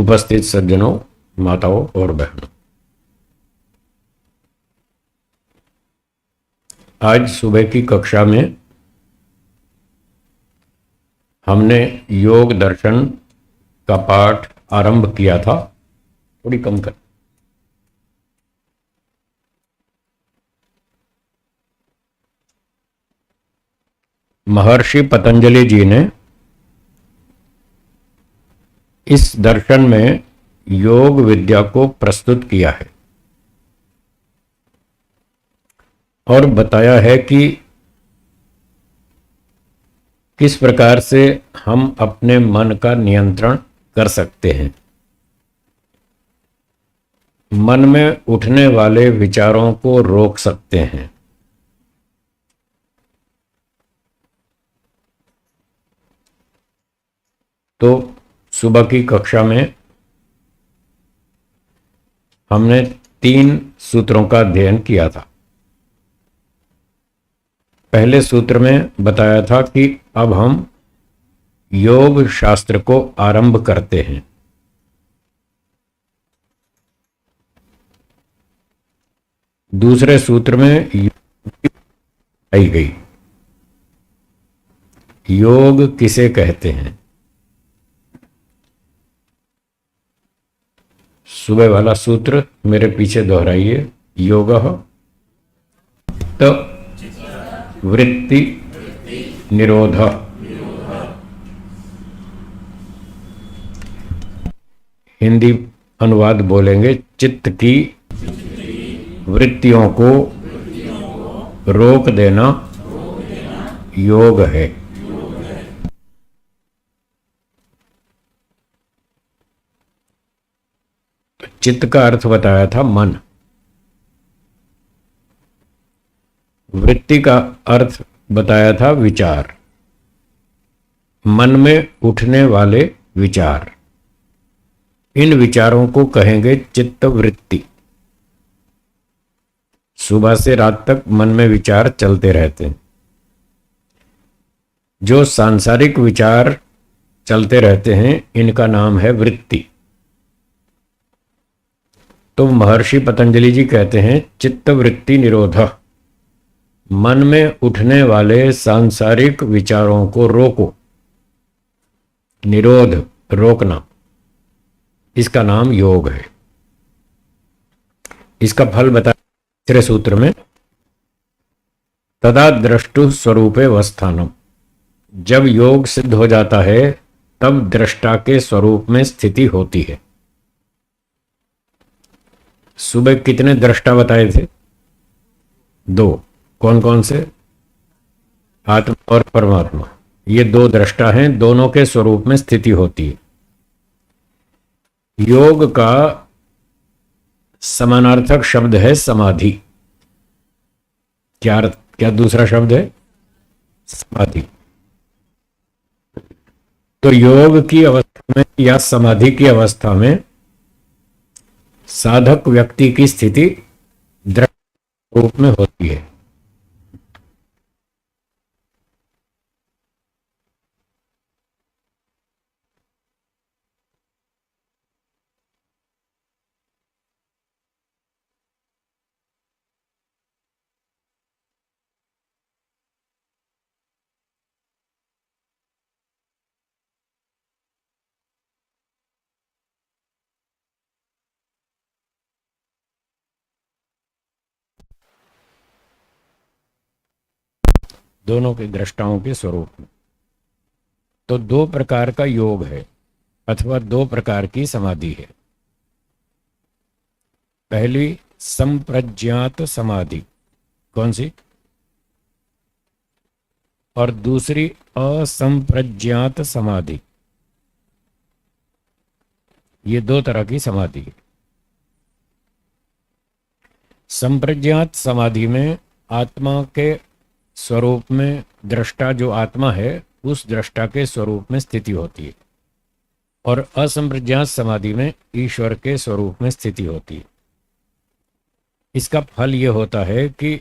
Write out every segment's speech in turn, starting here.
उपस्थित सज्जनों, माताओं और बहनों, आज सुबह की कक्षा में हमने योग दर्शन का पाठ आरंभ किया था। थोड़ी कम कर। महर्षि पतंजलि जी ने इस दर्शन में योग विद्या को प्रस्तुत किया है और बताया है कि किस प्रकार से हम अपने मन का नियंत्रण कर सकते हैं। मन में उठने वाले विचारों को रोक सकते हैं। तो सुबह की कक्षा में हमने 3 सूत्रों का अध्ययन किया था। पहले सूत्र में बताया था कि अब हम योग शास्त्र को आरंभ करते हैं। दूसरे सूत्र में योग आई गई। योग किसे कहते हैं? सुबह वाला सूत्र मेरे पीछे दोहराइए। योगः त वृत्ति निरोधः। हिंदी अनुवाद बोलेंगे, चित्त की वृत्तियों को रोक देना योग है। चित्त का अर्थ बताया था मन। वृत्ति का अर्थ बताया था विचार। मन में उठने वाले विचार, इन विचारों को कहेंगे चित्त वृत्ति। सुबह से रात तक मन में विचार चलते रहते हैं। जो सांसारिक विचार चलते रहते हैं, इनका नाम है वृत्ति। तो महर्षि पतंजलि जी कहते हैं चित्त वृत्ति निरोधः। मन में उठने वाले सांसारिक विचारों को रोको। निरोध, रोकना, इसका नाम योग है। इसका फल बताया तीसरे सूत्र में, तदा द्रष्टु स्वरूपे वस्थानम। जब योग सिद्ध हो जाता है तब दृष्टा के स्वरूप में स्थिति होती है। सुबह कितने दृष्टा बताए थे? 2। कौन कौन से? आत्मा और परमात्मा। ये 2 दृष्टा हैं, दोनों के स्वरूप में स्थिति होती है। योग का समानार्थक शब्द है समाधि। क्या दूसरा शब्द है? समाधि। तो योग की अवस्था में या समाधि की अवस्था में साधक व्यक्ति की स्थिति दृष्टा रूप में होती है। दोनों के दृष्टाओं के स्वरूप में। तो 2 प्रकार का योग है अथवा 2 प्रकार की समाधि है। पहली संप्रज्ञात समाधि, कौन सी? और दूसरी असंप्रज्ञात समाधि। ये 2 तरह की समाधि है। संप्रज्ञात समाधि में आत्मा के स्वरूप में दृष्टा जो आत्मा है उस दृष्टा के स्वरूप में स्थिति होती है, और असंप्रज्ञात समाधि में ईश्वर के स्वरूप में स्थिति होती है। इसका फल ये होता है कि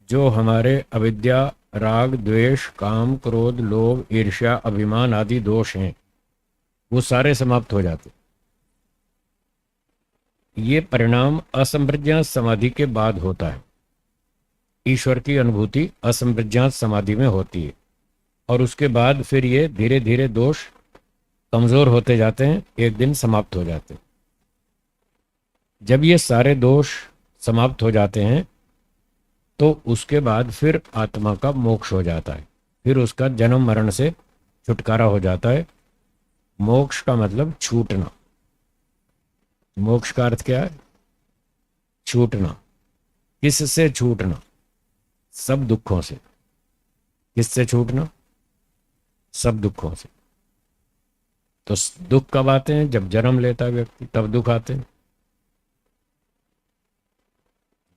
जो हमारे अविद्या, राग, द्वेष, काम, क्रोध, लोभ, ईर्ष्या, अभिमान आदि दोष हैं वो सारे समाप्त हो जाते। ये परिणाम असंप्रज्ञात समाधि के बाद होता है। ईश्वर की अनुभूति असंप्रज्ञात समाधि में होती है और उसके बाद फिर ये धीरे धीरे दोष कमजोर होते जाते हैं, एक दिन समाप्त हो जाते हैं। जब ये सारे दोष समाप्त हो जाते हैं तो उसके बाद फिर आत्मा का मोक्ष हो जाता है, फिर उसका जन्म मरण से छुटकारा हो जाता है। मोक्ष का मतलब छूटना। मोक्ष का अर्थ क्या है? छूटना। किससे छूटना? सब दुखों से। किससे छूटना? सब दुखों से। तो दुख कब आते हैं? जब जन्म लेता है व्यक्ति, तब दुख आते हैं।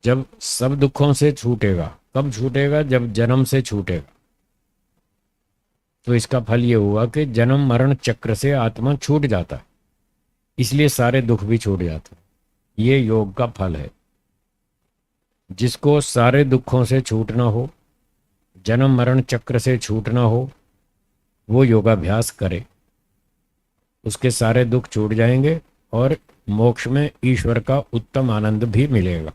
जब सब दुखों से छूटेगा, कब छूटेगा? जब जन्म से छूटेगा। तो इसका फल ये हुआ कि जन्म मरण चक्र से आत्मा छूट जाता है, इसलिए सारे दुख भी छूट जाते हैं। ये योग का फल है। जिसको सारे दुखों से छूटना हो, जन्म मरण चक्र से छूटना हो, वो योगाभ्यास करे, उसके सारे दुख छूट जाएंगे और मोक्ष में ईश्वर का उत्तम आनंद भी मिलेगा।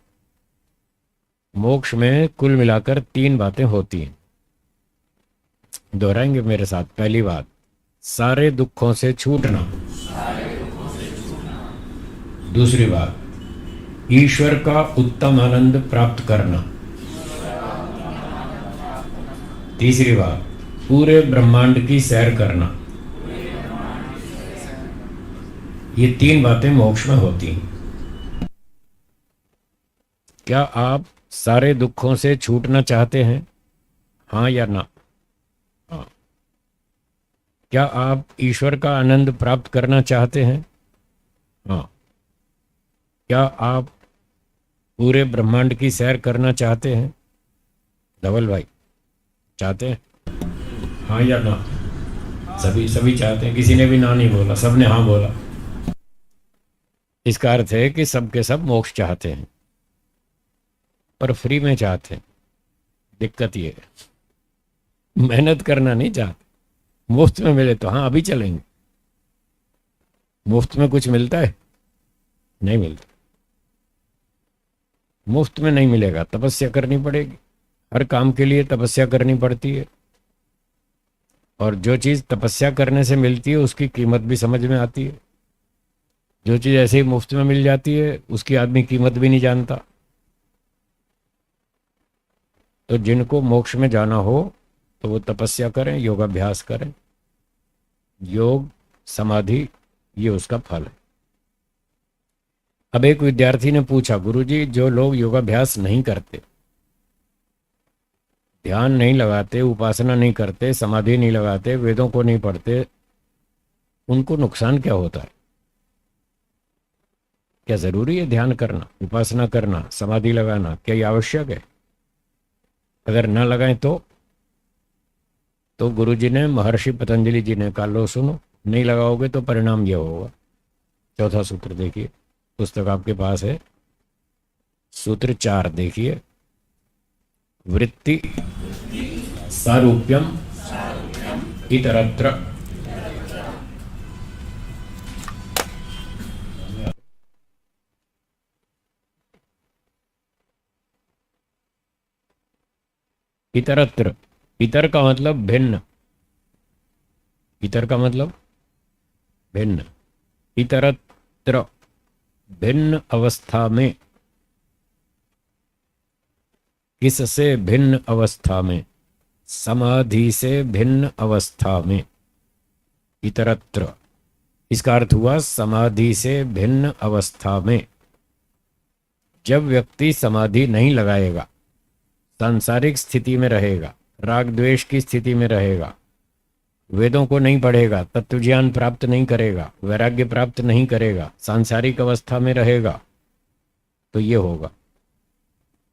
मोक्ष में कुल मिलाकर 3 बातें होती हैं। दोहराएंगे मेरे साथ। पहली बात, सारे दुखों से छूटना। दूसरी बात, ईश्वर का उत्तम आनंद प्राप्त करना। तीसरी बात, पूरे ब्रह्मांड की सैर करना। ये 3 बातें मोक्ष में होती हैं। क्या आप सारे दुखों से छूटना चाहते हैं? हाँ या ना? हाँ। क्या आप ईश्वर का आनंद प्राप्त करना चाहते हैं? हाँ। क्या आप पूरे ब्रह्मांड की सैर करना चाहते हैं? धवल भाई, चाहते हैं? हाँ या ना? सभी चाहते हैं, किसी ने भी ना नहीं बोला, सबने हाँ बोला। इसका अर्थ है कि सब के सब मोक्ष चाहते हैं, पर फ्री में चाहते हैं। दिक्कत ये है, मेहनत करना नहीं चाहते। मुफ्त में मिले तो हाँ अभी चलेंगे। मुफ्त में कुछ मिलता है? नहीं मिलता। मुफ्त में नहीं मिलेगा, तपस्या करनी पड़ेगी। हर काम के लिए तपस्या करनी पड़ती है, और जो चीज़ तपस्या करने से मिलती है उसकी कीमत भी समझ में आती है। जो चीज़ ऐसे ही मुफ्त में मिल जाती है उसकी आदमी कीमत भी नहीं जानता। तो जिनको मोक्ष में जाना हो तो वो तपस्या करें, योगाभ्यास करें। योग समाधि ये उसका फल है। अब एक विद्यार्थी ने पूछा, गुरुजी जो लोग योगाभ्यास नहीं करते, ध्यान नहीं लगाते, उपासना नहीं करते, समाधि नहीं लगाते, वेदों को नहीं पढ़ते, उनको नुकसान क्या होता है? क्या जरूरी है ध्यान करना, उपासना करना, समाधि लगाना? क्या ये आवश्यक है? अगर न लगाएं तो गुरुजी ने, महर्षि पतंजलि जी ने कहा, लो सुनो, नहीं लगाओगे तो परिणाम यह होगा। चौथा सूत्र देखिए, पुस्तक आपके पास है, सूत्र 4 देखिए। वृत्ति सारूप्यम इतरत्र। इतरत्र, इतर का मतलब भिन्न। इतर का मतलब भिन्न। इतरत्र, भिन्न अवस्था में। किससे भिन्न अवस्था में? समाधि से भिन्न अवस्था में। इतरत्र, इसका अर्थ हुआ समाधि से भिन्न अवस्था में। जब व्यक्ति समाधि नहीं लगाएगा, सांसारिक स्थिति में रहेगा, राग द्वेष की स्थिति में रहेगा, वेदों को नहीं पढ़ेगा, तत्व ज्ञान प्राप्त नहीं करेगा, वैराग्य प्राप्त नहीं करेगा, सांसारिक अवस्था में रहेगा, तो ये होगा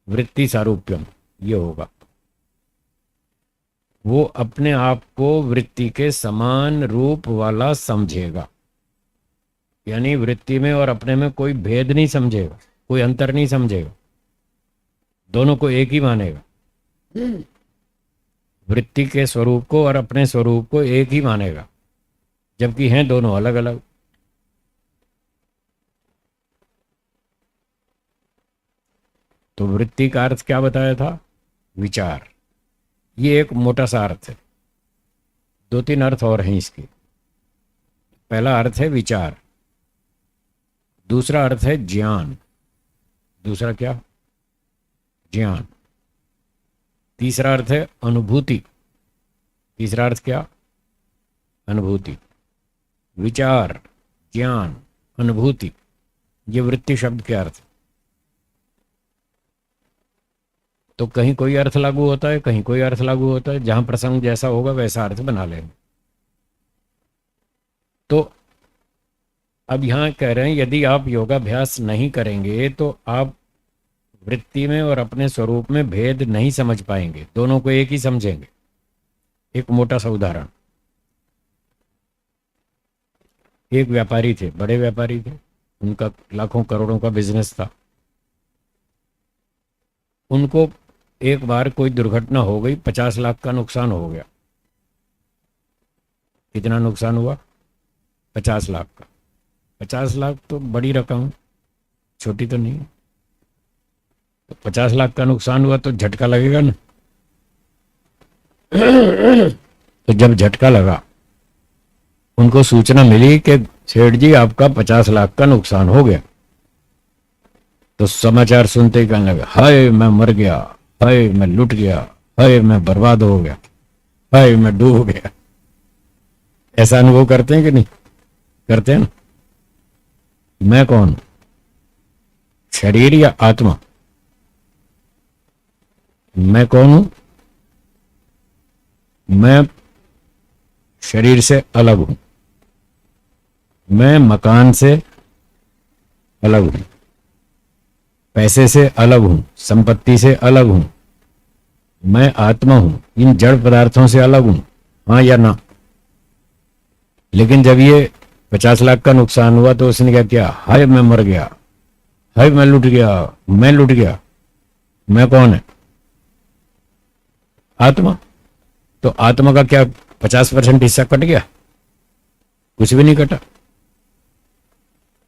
वृत्ति सारूप्यम। ये होगा, वो अपने आप को वृत्ति के समान रूप वाला समझेगा। यानी वृत्ति में और अपने में कोई भेद नहीं समझेगा, कोई अंतर नहीं समझेगा, दोनों को एक ही मानेगा। वृत्ति के स्वरूप को और अपने स्वरूप को एक ही मानेगा, जबकि हैं दोनों अलग अलग। तो वृत्ति का अर्थ क्या बताया था? विचार। ये एक मोटा सा अर्थ है, दो तीन अर्थ और हैं इसके। पहला अर्थ है विचार, दूसरा अर्थ है ज्ञान। दूसरा क्या? ज्ञान। तीसरा अर्थ है अनुभूति। तीसरा अर्थ क्या? अनुभूति। विचार, ज्ञान, अनुभूति, ये वृत्ति शब्द के अर्थ। तो कहीं कोई अर्थ लागू होता है, कहीं कोई अर्थ लागू होता है, जहां प्रसंग जैसा होगा वैसा अर्थ बना लेंगे। तो अब यहां कह रहे हैं यदि आप योगाभ्यास नहीं करेंगे तो आप वृत्ति में और अपने स्वरूप में भेद नहीं समझ पाएंगे, दोनों को एक ही समझेंगे। एक मोटा सा उदाहरण, एक व्यापारी थे, बड़े व्यापारी थे, उनका लाखों करोड़ों का बिजनेस था। उनको एक बार कोई दुर्घटना हो गई, 50 लाख का नुकसान हो गया। कितना नुकसान हुआ? 50 लाख का। 50 लाख तो बड़ी रकम, छोटी तो नहीं। तो 50 लाख का नुकसान हुआ तो झटका लगेगा ना। तो जब झटका लगा, उनको सूचना मिली कि सेठ जी आपका 50 लाख का नुकसान हो गया। तो समाचार सुनते ही कहने लगे, हाय मैं मर गया, हाय मैं लुट गया, हाय मैं बर्बाद हो गया, हाय मैं डूब गया। ऐसा अनुभव करते हैं कि नहीं करते हैं ना? मैं कौन हूं? शरीर या आत्मा? मैं कौन हूं? मैं शरीर से अलग हूं, मैं मकान से अलग हूं, पैसे से अलग हूं, संपत्ति से अलग हूं, मैं आत्मा हूं, इन जड़ पदार्थों से अलग हूं। हाँ या ना? लेकिन जब ये 50 लाख का नुकसान हुआ तो उसने क्या किया? हाय मैं मर गया, हाय मैं लुट गया, मैं लुट गया। मैं कौन है? आत्मा। तो आत्मा का क्या 50% हिस्सा कट गया? कुछ भी नहीं कटा।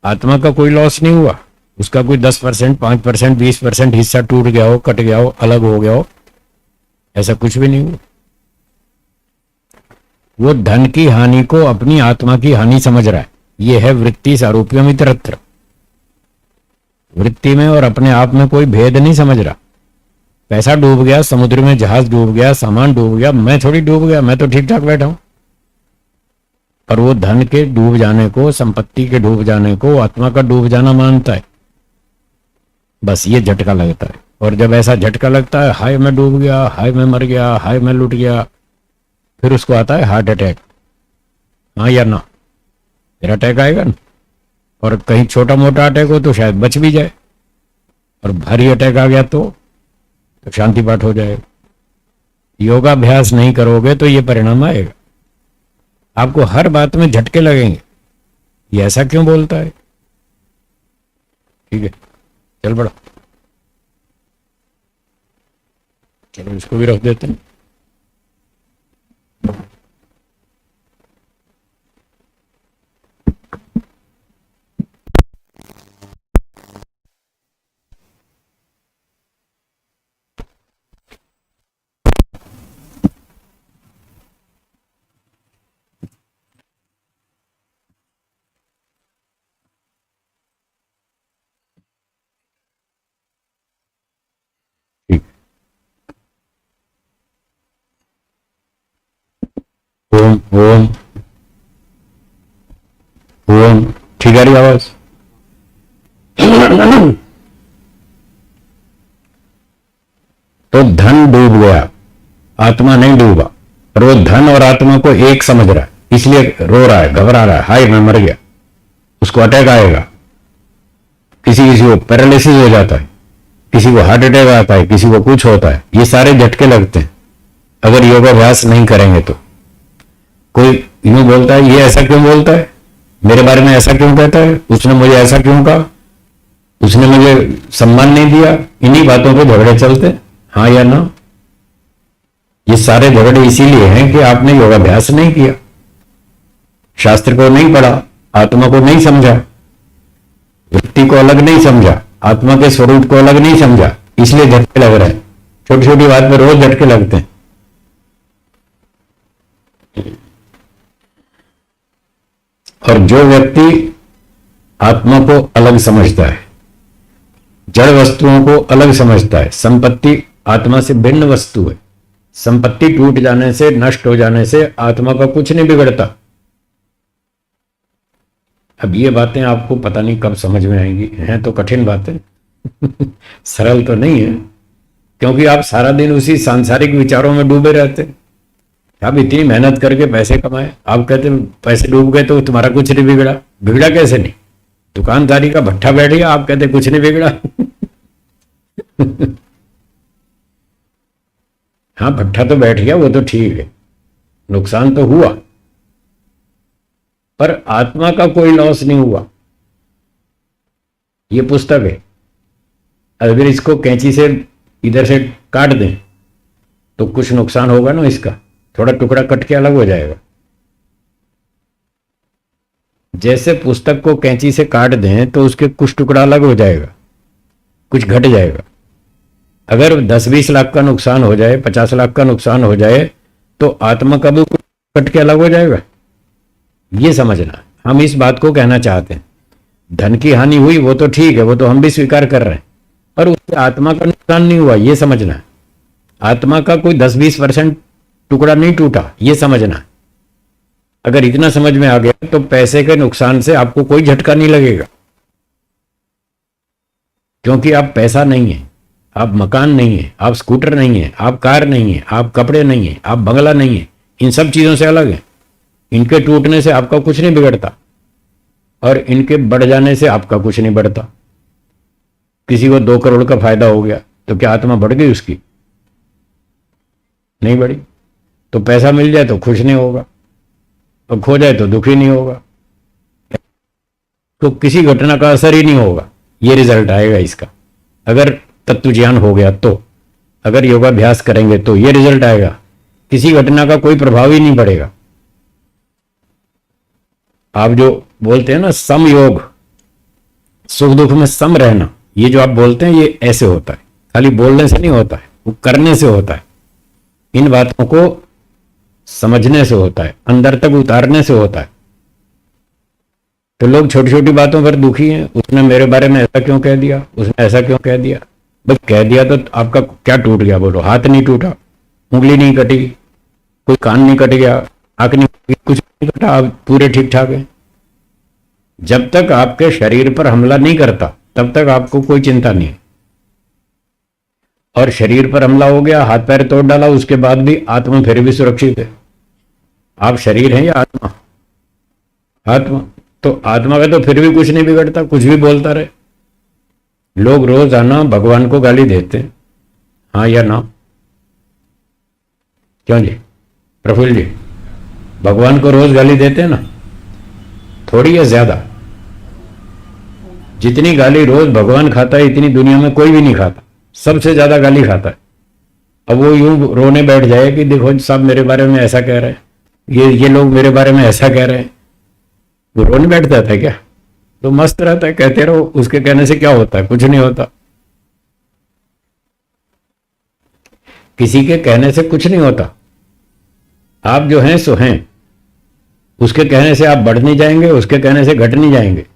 आत्मा का कोई लॉस नहीं हुआ, उसका कोई 10%, 5%, 20% हिस्सा टूट गया हो, कट गया हो, अलग हो गया हो, ऐसा कुछ भी नहीं हुआ। वो धन की हानि को अपनी आत्मा की हानि समझ रहा है। ये है वृत्ति सारूप्यम इतरत्र। वृत्ति में और अपने आप में कोई भेद नहीं समझ रहा। पैसा डूब गया, समुद्र में जहाज डूब गया, सामान डूब गया, मैं थोड़ी डूब गया, मैं तो ठीक ठाक बैठा हूं। पर वो धन के डूब जाने को, संपत्ति के डूब जाने को आत्मा का डूब जाना मानता है। बस ये झटका लगता है। और जब ऐसा झटका लगता है, हाय मैं डूब गया, हाय मैं मर गया, हाय मैं लुट गया, फिर उसको आता है हार्ट अटैक। हाँ या ना? फिर अटैक आएगा ना। और कहीं छोटा मोटा अटैक हो तो शायद बच भी जाए, और भारी अटैक आ गया तो शांति पाठ हो जाएगा। योगाभ्यास नहीं करोगे तो ये परिणाम आएगा। आपको हर बात में झटके लगेंगे, ये ऐसा क्यों बोलता है? ठीक है, चल बड़ा, चलो इसको भी रख देते हैं। ठीक। ओम ओम ओम। ठीक आ रही आवाज? तो धन डूब गया, आत्मा नहीं डूबा। और वो धन और आत्मा को एक समझ रहा है, इसलिए रो रहा है, घबरा रहा है, हाय मैं मर गया। उसको अटैक आएगा, किसी किसी को पैरालिसिस हो जाता है, किसी को हार्ट अटैक आता है, किसी को कुछ होता है। ये सारे झटके लगते हैं अगर योगाभ्यास नहीं करेंगे तो। कोई यूं बोलता है, ये ऐसा क्यों बोलता है, मेरे बारे में ऐसा क्यों कहता है, उसने मुझे ऐसा क्यों कहा, उसने मुझे सम्मान नहीं दिया। इन्हीं बातों पे झगड़े चलते। हाँ या ना? ये सारे झगड़े इसीलिए हैं कि आपने योगाभ्यास नहीं किया, शास्त्र को नहीं पढ़ा, आत्मा को नहीं समझा, वृत्ति को अलग नहीं समझा, आत्मा के स्वरूप को अलग नहीं समझा। इसलिए झटके लग रहा है। छोटी छोटी बात पे रोज झटके लगते हैं। और जो व्यक्ति आत्मा को अलग समझता है, जड़ वस्तुओं को अलग समझता है, संपत्ति आत्मा से भिन्न वस्तु है, संपत्ति टूट जाने से, नष्ट हो जाने से आत्मा का कुछ नहीं बिगड़ता। अब ये बातें आपको पता नहीं कब समझ में आएंगी, हैं तो कठिन बातें सरल तो नहीं है, क्योंकि आप सारा दिन उसी सांसारिक विचारों में डूबे रहते हैं। आप इतनी मेहनत करके पैसे कमाए, आप कहते पैसे डूब गए तो तुम्हारा कुछ नहीं बिगड़ा। बिगड़ा कैसे नहीं? दुकानदारी का भट्ठा बैठ गया, आप कहते कुछ नहीं बिगड़ा हाँ, भट्ठा तो बैठ गया, वो तो ठीक है, नुकसान तो हुआ, पर आत्मा का कोई लॉस नहीं हुआ। ये पुस्तक है, अगर इसको कैंची से इधर से काट दें तो कुछ नुकसान होगा ना, इसका थोड़ा टुकड़ा कट के अलग हो जाएगा। जैसे पुस्तक को कैंची से काट दें तो उसके कुछ टुकड़ा अलग हो जाएगा, कुछ घट जाएगा। अगर 10-20 लाख का नुकसान हो जाए, 50 लाख का नुकसान हो जाए, तो आत्मा का भी कुछ कट के अलग हो जाएगा। ये समझना, हम इस बात को कहना चाहते हैं। धन की हानि हुई वो तो ठीक है, वो तो हम भी स्वीकार कर रहे हैं, पर उससे आत्मा का नुकसान नहीं हुआ, ये समझना है। आत्मा का कोई 10-20% टुकड़ा नहीं टूटा, ये समझना है। अगर इतना समझ में आ गया तो पैसे के नुकसान से आपको कोई झटका नहीं लगेगा, क्योंकि आप पैसा नहीं है, आप मकान नहीं है, आप स्कूटर नहीं है, आप कार नहीं है, आप कपड़े नहीं है, आप बंगला नहीं है, इन सब चीजों से अलग है। इनके टूटने से आपका कुछ नहीं बिगड़ता और इनके बढ़ जाने से आपका कुछ नहीं बढ़ता। किसी को 2 करोड़ का फायदा हो गया तो क्या आत्मा बढ़ गई उसकी? नहीं बढ़ी। तो पैसा मिल जाए तो खुश नहीं होगा और खो जाए तो दुखी नहीं होगा, तो किसी घटना का असर ही नहीं होगा। ये रिजल्ट आएगा इसका, अगर तत्व ज्ञान हो गया तो, अगर योगाभ्यास करेंगे तो ये रिजल्ट आएगा। किसी घटना का कोई प्रभाव ही नहीं पड़ेगा। आप जो बोलते हैं ना सम योग, सुख दुख में सम रहना, ये जो आप बोलते हैं ये ऐसे होता है, खाली बोलने से नहीं होता है, वो करने से होता है। इन बातों को समझने से होता है, अंदर तक उतारने से होता है। तो लोग छोटी छोटी बातों पर दुखी हैं। उसने मेरे बारे में ऐसा क्यों कह दिया, उसने ऐसा क्यों कह दिया। बस कह दिया तो आपका क्या टूट गया? बोलो, हाथ नहीं टूटा, उंगली नहीं कटी, कोई कान नहीं कट गया, आंख नहीं कटी, कुछ नहीं कटा, आप पूरे ठीक ठाक हैं। जब तक आपके शरीर पर हमला नहीं करता तब तक आपको कोई चिंता नहीं है। और शरीर पर हमला हो गया, हाथ पैर तोड़ डाला, उसके बाद भी आत्मा फिर भी सुरक्षित है। आप शरीर हैं या आत्मा? आत्मा। तो आत्मा का तो फिर भी कुछ नहीं बिगड़ता, कुछ भी बोलता रहे। लोग रोजाना भगवान को गाली देते हैं, हाँ या ना? क्यों जी प्रफुल्ल जी, भगवान को रोज गाली देते हैं ना? थोड़ी या ज्यादा? जितनी गाली रोज भगवान खाता है इतनी दुनिया में कोई भी नहीं खाता, सबसे ज्यादा गाली खाता है। अब वो यूं रोने बैठ जाए कि देखो सब मेरे बारे में ऐसा कह रहे हैं, ये लोग मेरे बारे में ऐसा कह रहे हैं, वो रोने बैठ जाता है क्या? तो मस्त रहता है, कहते रहो, उसके कहने से क्या होता है? कुछ नहीं होता। किसी के कहने से कुछ नहीं होता। आप जो हैं सो हैं, उसके कहने से आप बढ़ नहीं जाएंगे, उसके कहने से घट नहीं जाएंगे।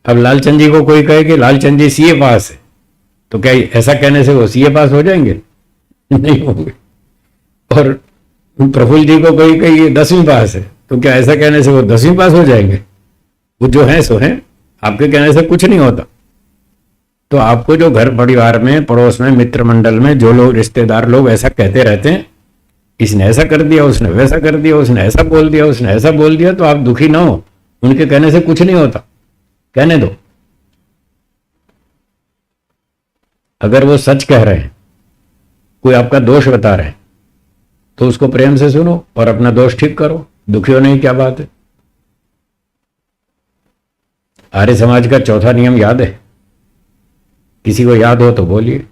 अब लालचंद जी को कोई कहे कि लालचंद जी सीए पास है, तो क्या ऐसा कहने से वो सीए पास हो जाएंगे? नहीं होंगे। और प्रफुल्ल जी को कोई कहे 10वीं पास है, तो क्या ऐसा कहने से वो 10वीं पास हो जाएंगे? वो जो है सो हैं, आपके कहने से कुछ नहीं होता। तो आपको जो घर परिवार में, पड़ोस में, मित्र मंडल में जो लोग, रिश्तेदार लोग ऐसा कहते रहते हैं, इसने ऐसा कर दिया, उसने वैसा कर दिया, उसने ऐसा बोल दिया, उसने ऐसा बोल दिया, तो आप दुखी ना हो, उनके कहने से कुछ नहीं होता, कहने दो। अगर वो सच कह रहे हैं, कोई आपका दोष बता रहे हैं, तो उसको प्रेम से सुनो और अपना दोष ठीक करो। दुखी होने की क्या बात है? आर्य समाज का चौथा नियम याद है? किसी को याद हो तो बोलिए।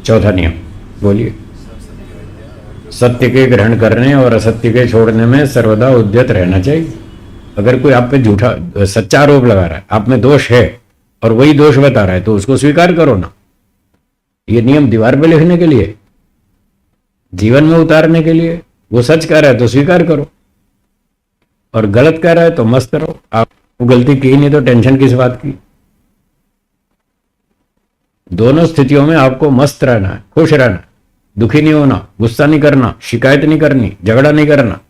चौथा नियम बोलिए। सत्य के ग्रहण करने और असत्य के छोड़ने में सर्वदा उद्यत रहना चाहिए। अगर कोई आप पे झूठा सच्चा आरोप लगा रहा है, आप में दोष है और वही दोष बता रहा है तो उसको स्वीकार करो ना। ये नियम दीवार पे लिखने के लिए, जीवन में उतारने के लिए। वो सच कह रहा है तो स्वीकार करो, और गलत कह रहा है तो मस्त रहो। आप गलती की नहीं तो टेंशन किस बात की। दोनों स्थितियों में आपको मस्त रहना है, खुश रहना है, दुखी नहीं होना, गुस्सा नहीं करना, शिकायत नहीं करनी, झगड़ा नहीं करना।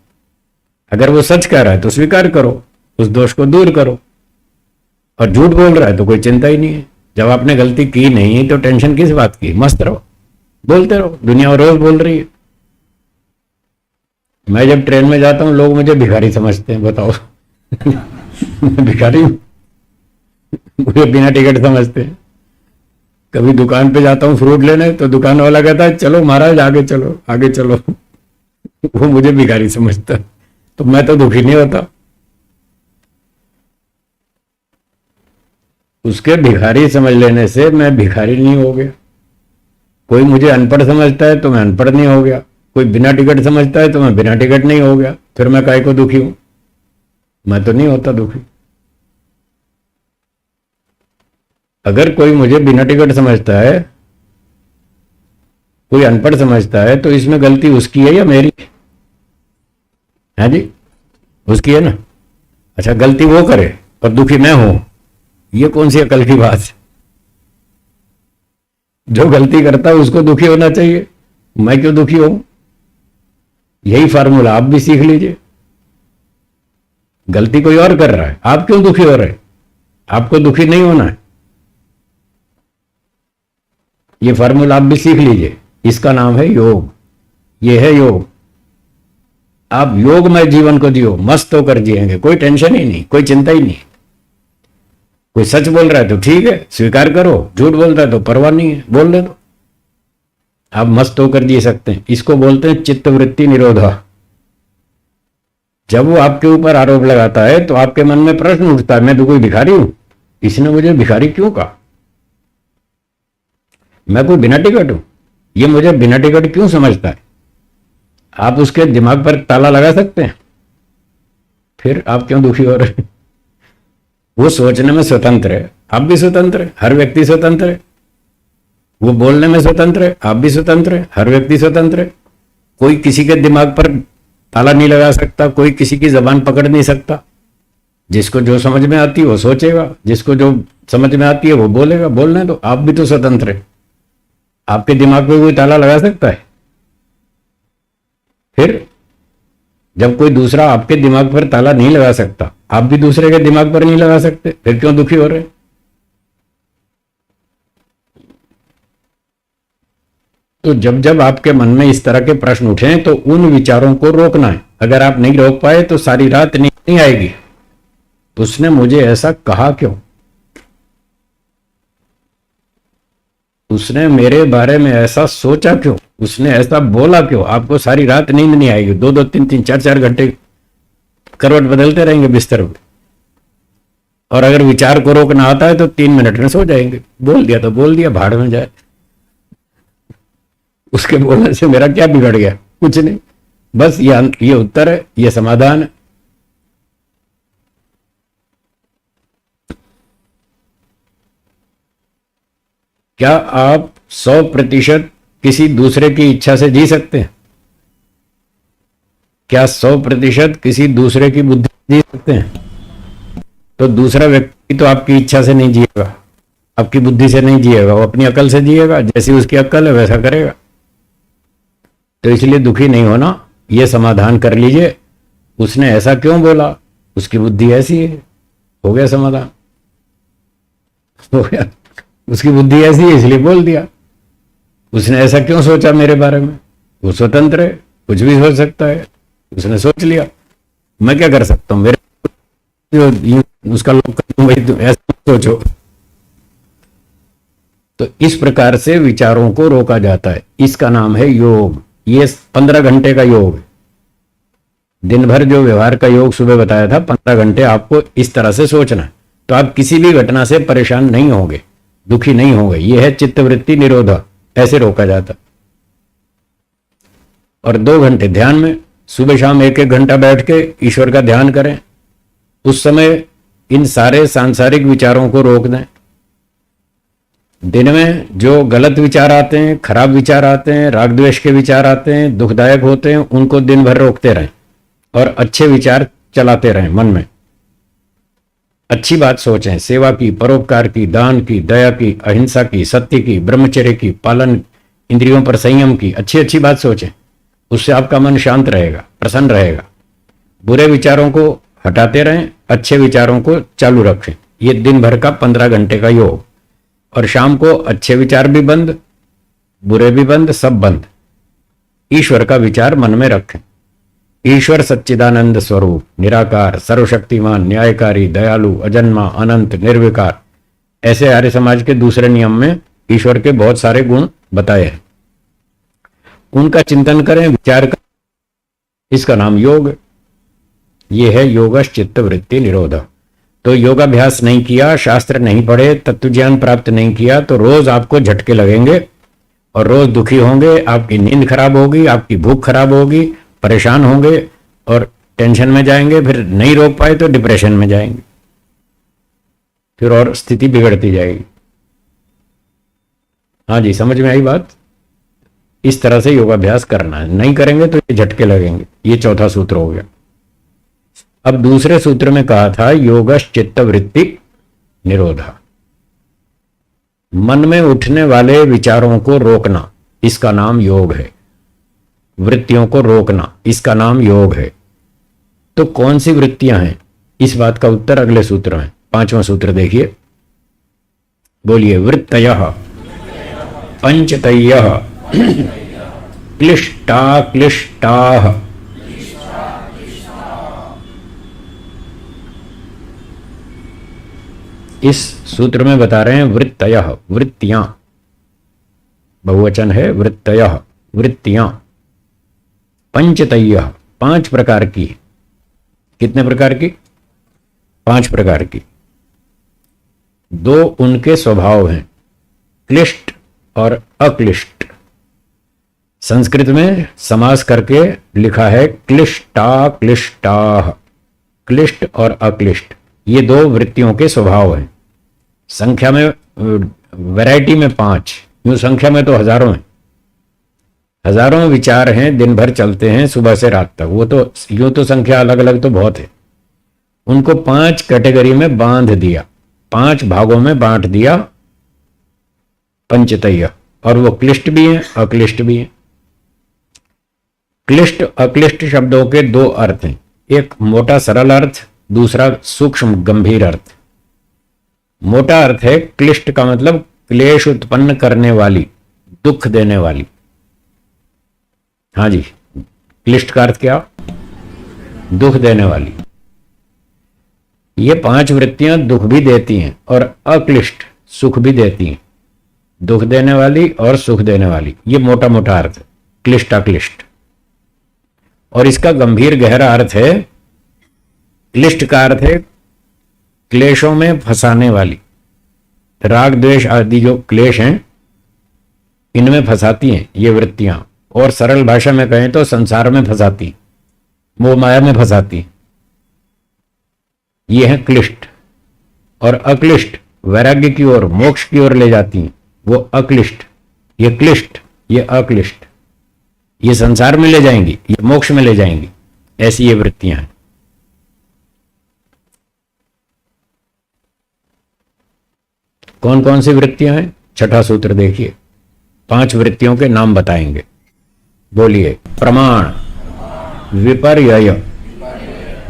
अगर वो सच कह रहा है तो स्वीकार करो, उस दोष को दूर करो, और झूठ बोल रहा है तो कोई चिंता ही नहीं है। जब आपने गलती की नहीं तो टेंशन किस बात की, मस्त रहो, बोलते रहो। दुनिया रोज बोल रही है। मैं जब ट्रेन में जाता हूं लोग मुझे भिखारी समझते हैं, बताओ। मैं भिखारी हूं? मुझे बिना टिकट समझते हैं। कभी दुकान पे जाता हूँ फ्रूट लेने तो दुकान वाला कहता है चलो महाराज आगे चलो आगे चलो। वो मुझे भिखारी समझता है, तो मैं तो दुखी नहीं होता। उसके भिखारी समझ लेने से मैं भिखारी नहीं हो गया। कोई मुझे अनपढ़ समझता है तो मैं अनपढ़ नहीं हो गया। कोई बिना टिकट समझता है तो मैं बिना टिकट नहीं हो गया। फिर मैं काहे को दुखी हूं? मैं तो नहीं होता दुखी। अगर कोई मुझे बिना टिकट समझता है, कोई अनपढ़ समझता है, तो इसमें गलती उसकी है या मेरी है जी? उसकी है ना। अच्छा, गलती वो करे और दुखी मैं हूं, ये कौन सी अकल की बात है? जो गलती करता है उसको दुखी होना चाहिए, मैं क्यों दुखी हूं? यही फार्मूला आप भी सीख लीजिए। गलती कोई और कर रहा है, आप क्यों दुखी हो रहे? आपको दुखी नहीं होना है। ये फार्मूला आप भी सीख लीजिए। इसका नाम है योग। ये है योग। आप योगमय जीवन को जियो, मस्त होकर जिएंगे, कोई टेंशन ही नहीं, कोई चिंता ही नहीं। कोई सच बोल रहा है तो ठीक है, स्वीकार करो। झूठ बोल रहा है तो परवाह नहीं है, बोलने दो। आप मस्त होकर जी सकते हैं। इसको बोलते हैं चित्तवृत्ति निरोधा। जब वो आपके ऊपर आरोप लगाता है तो आपके मन में प्रश्न उठता है, मैं तो कोई भिखारी हूं, इसने मुझे भिखारी क्यों कहा? मैं कोई बिना टिकट हूं, ये मुझे बिना टिकट क्यों समझता है? आप उसके दिमाग पर ताला लगा सकते हैं। फिर आप क्यों दुखी हो रहे हैं? वो सोचने में स्वतंत्र है, आप भी स्वतंत्र है, हर व्यक्ति स्वतंत्र है। वो बोलने में स्वतंत्र है, आप भी स्वतंत्र है, हर व्यक्ति स्वतंत्र है। कोई किसी के दिमाग पर ताला नहीं लगा सकता, कोई किसी की जबान पकड़ नहीं सकता। जिसको जो समझ में आती है वो सोचेगा, जिसको जो समझ में आती है वो बोलेगा, बोलने दो। आप भी तो स्वतंत्र है। आपके दिमाग पे कोई ताला लगा सकता है? फिर जब कोई दूसरा आपके दिमाग पर ताला नहीं लगा सकता, आप भी दूसरे के दिमाग पर नहीं लगा सकते, फिर क्यों दुखी हो रहे? तो जब जब आपके मन में इस तरह के प्रश्न उठे तो उन विचारों को रोकना है। अगर आप नहीं रोक पाए तो सारी रात नींद नहीं आएगी। उसने मुझे ऐसा कहा क्यों? उसने मेरे बारे में ऐसा सोचा क्यों? उसने ऐसा बोला क्यों? आपको सारी रात नींद नहीं आएगी। 2-2, 3-3, 4-4 घंटे करवट बदलते रहेंगे बिस्तर पे। और अगर विचार को रोकना आता है तो 3 मिनट में सो जाएंगे। बोल दिया तो बोल दिया, भाड़ में जाए। उसके बोलने से मेरा क्या बिगड़ गया? कुछ नहीं। बस ये उत्तर है, ये समाधान है। क्या आप 100% किसी दूसरे की इच्छा से जी सकते हैं? क्या 100% किसी दूसरे की बुद्धि से जी सकते हैं? तो दूसरा व्यक्ति तो आपकी इच्छा से नहीं जिएगा, आपकी बुद्धि से नहीं जिएगा, वो अपनी अकल से जिएगा। जैसी उसकी अकल है वैसा करेगा। तो इसलिए दुखी नहीं होना, ये समाधान कर लीजिए। उसने ऐसा क्यों बोला? उसकी बुद्धि ऐसी है। हो गया समाधान, हो गया। उसकी बुद्धि ऐसी है इसलिए बोल दिया। उसने ऐसा क्यों सोचा मेरे बारे में? वो स्वतंत्र है, कुछ भी सोच सकता है। उसने सोच लिया, मैं क्या कर सकता हूं? मेरे उसका लोग भाई तुम ऐसा सोचो। तो इस प्रकार से विचारों को रोका जाता है। इसका नाम है योग। ये 15 घंटे का योग है। दिन भर जो व्यवहार का योग सुबह बताया था, 15 घंटे आपको इस तरह से सोचना है। तो आप किसी भी घटना से परेशान नहीं होंगे, दुखी नहीं होंगे। यह है चित्तवृत्ति निरोधा। ऐसे रोका जाता। और 2 घंटे ध्यान में, सुबह शाम 1-1 घंटा बैठ के ईश्वर का ध्यान करें। उस समय इन सारे सांसारिक विचारों को रोक दें। दिन में जो गलत विचार आते हैं, खराब विचार आते हैं, राग द्वेष के विचार आते हैं, दुखदायक होते हैं, उनको दिन भर रोकते रहें और अच्छे विचार चलाते रहें मन में। अच्छी बात सोचें, सेवा की, परोपकार की, दान की, दया की, अहिंसा की, सत्य की, ब्रह्मचर्य की, पालन, इंद्रियों पर संयम की, अच्छी अच्छी बात सोचें। उससे आपका मन शांत रहेगा, प्रसन्न रहेगा। बुरे विचारों को हटाते रहें, अच्छे विचारों को चालू रखें। ये दिन भर का 15 घंटे का योग। और शाम को अच्छे विचार भी बंद, बुरे भी बंद, सब बंद। ईश्वर का विचार मन में रखें। ईश्वर सच्चिदानंद स्वरूप, निराकार, सर्वशक्तिमान, न्यायकारी, दयालु, अजन्मा, अनंत, निर्विकार। ऐसे आर्य समाज के दूसरे नियम में ईश्वर के बहुत सारे गुण बताए हैं। उनका चिंतन करें, विचार करें। इसका नाम योग। ये है योगश चित्त वृत्ति निरोध। तो योगाभ्यास नहीं किया, शास्त्र नहीं पढ़े, तत्व ज्ञान प्राप्त नहीं किया, तो रोज आपको झटके लगेंगे और रोज दुखी होंगे। आपकी नींद खराब होगी, आपकी भूख खराब होगी, परेशान होंगे और टेंशन में जाएंगे। फिर नहीं रोक पाए तो डिप्रेशन में जाएंगे, फिर और स्थिति बिगड़ती जाएगी। हाँ जी, समझ में आई बात? इस तरह से योगाभ्यास करना है। नहीं करेंगे तो ये झटके लगेंगे। ये चौथा सूत्र हो गया। अब दूसरे सूत्र में कहा था योगश चित्त वृत्ति निरोधा। मन में उठने वाले विचारों को रोकना, इसका नाम योग है। वृत्तियों को रोकना, इसका नाम योग है। तो कौन सी वृत्तियां हैं? इस बात का उत्तर अगले सूत्र में। 5वां सूत्र देखिए, बोलिए। वृत्तयः पंचतयः क्लिष्टा क्लिष्टाः। इस सूत्र में बता रहे हैं वृत्तयः, वृत्तियां, बहुवचन है वृत्तयः, वृत्तियां। पंचतयः, 5 प्रकार की। कितने प्रकार की? 5 प्रकार की। 2 उनके स्वभाव हैं, क्लिष्ट और अक्लिष्ट। संस्कृत में समास करके लिखा है क्लिष्टा क्लिष्टाः। क्लिष्ट और अक्लिष्ट, ये 2 वृत्तियों के स्वभाव हैं। संख्या में, वैरायटी में 5, यूं संख्या में तो हजारों हैं। हजारों विचार हैं, दिन भर चलते हैं सुबह से रात तक। वो तो यूं तो संख्या अलग अलग तो बहुत है। उनको 5 कैटेगरी में बांध दिया, 5 भागों में बांट दिया पंचतय्य। और वो क्लिष्ट भी हैं, अक्लिष्ट भी हैं। क्लिष्ट अक्लिष्ट शब्दों के 2 अर्थ हैं, एक मोटा सरल अर्थ, दूसरा सूक्ष्म गंभीर अर्थ। मोटा अर्थ है क्लिष्ट का मतलब क्लेश उत्पन्न करने वाली, दुख देने वाली। हाँ जी, क्लिष्ट का अर्थ क्या? दुख देने वाली। ये 5 वृत्तियां दुख भी देती हैं और अक्लिष्ट सुख भी देती हैं। दुख देने वाली और सुख देने वाली, ये मोटा मोटा अर्थ है क्लिष्ट अक्लिष्ट। और इसका गंभीर गहरा अर्थ है, क्लिष्ट का अर्थ है क्लेशों में फंसाने वाली। राग द्वेष आदि जो क्लेश हैं, इनमें फंसाती हैं ये वृत्तियां। और सरल भाषा में कहें तो संसार में फंसाती, मोह माया में फंसाती। ये है क्लिष्ट। और अक्लिष्ट वैराग्य की ओर, मोक्ष की ओर ले जाती हैं, वो अक्लिष्ट। ये क्लिष्ट, ये अक्लिष्ट। ये संसार में ले जाएंगी, ये मोक्ष में ले जाएंगी। ऐसी ये वृत्तियां हैं। कौन कौन सी वृत्तियां हैं? छठा सूत्र देखिए, 5 वृत्तियों के नाम बताएंगे। बोलिए। प्रमाण, विपर्यय,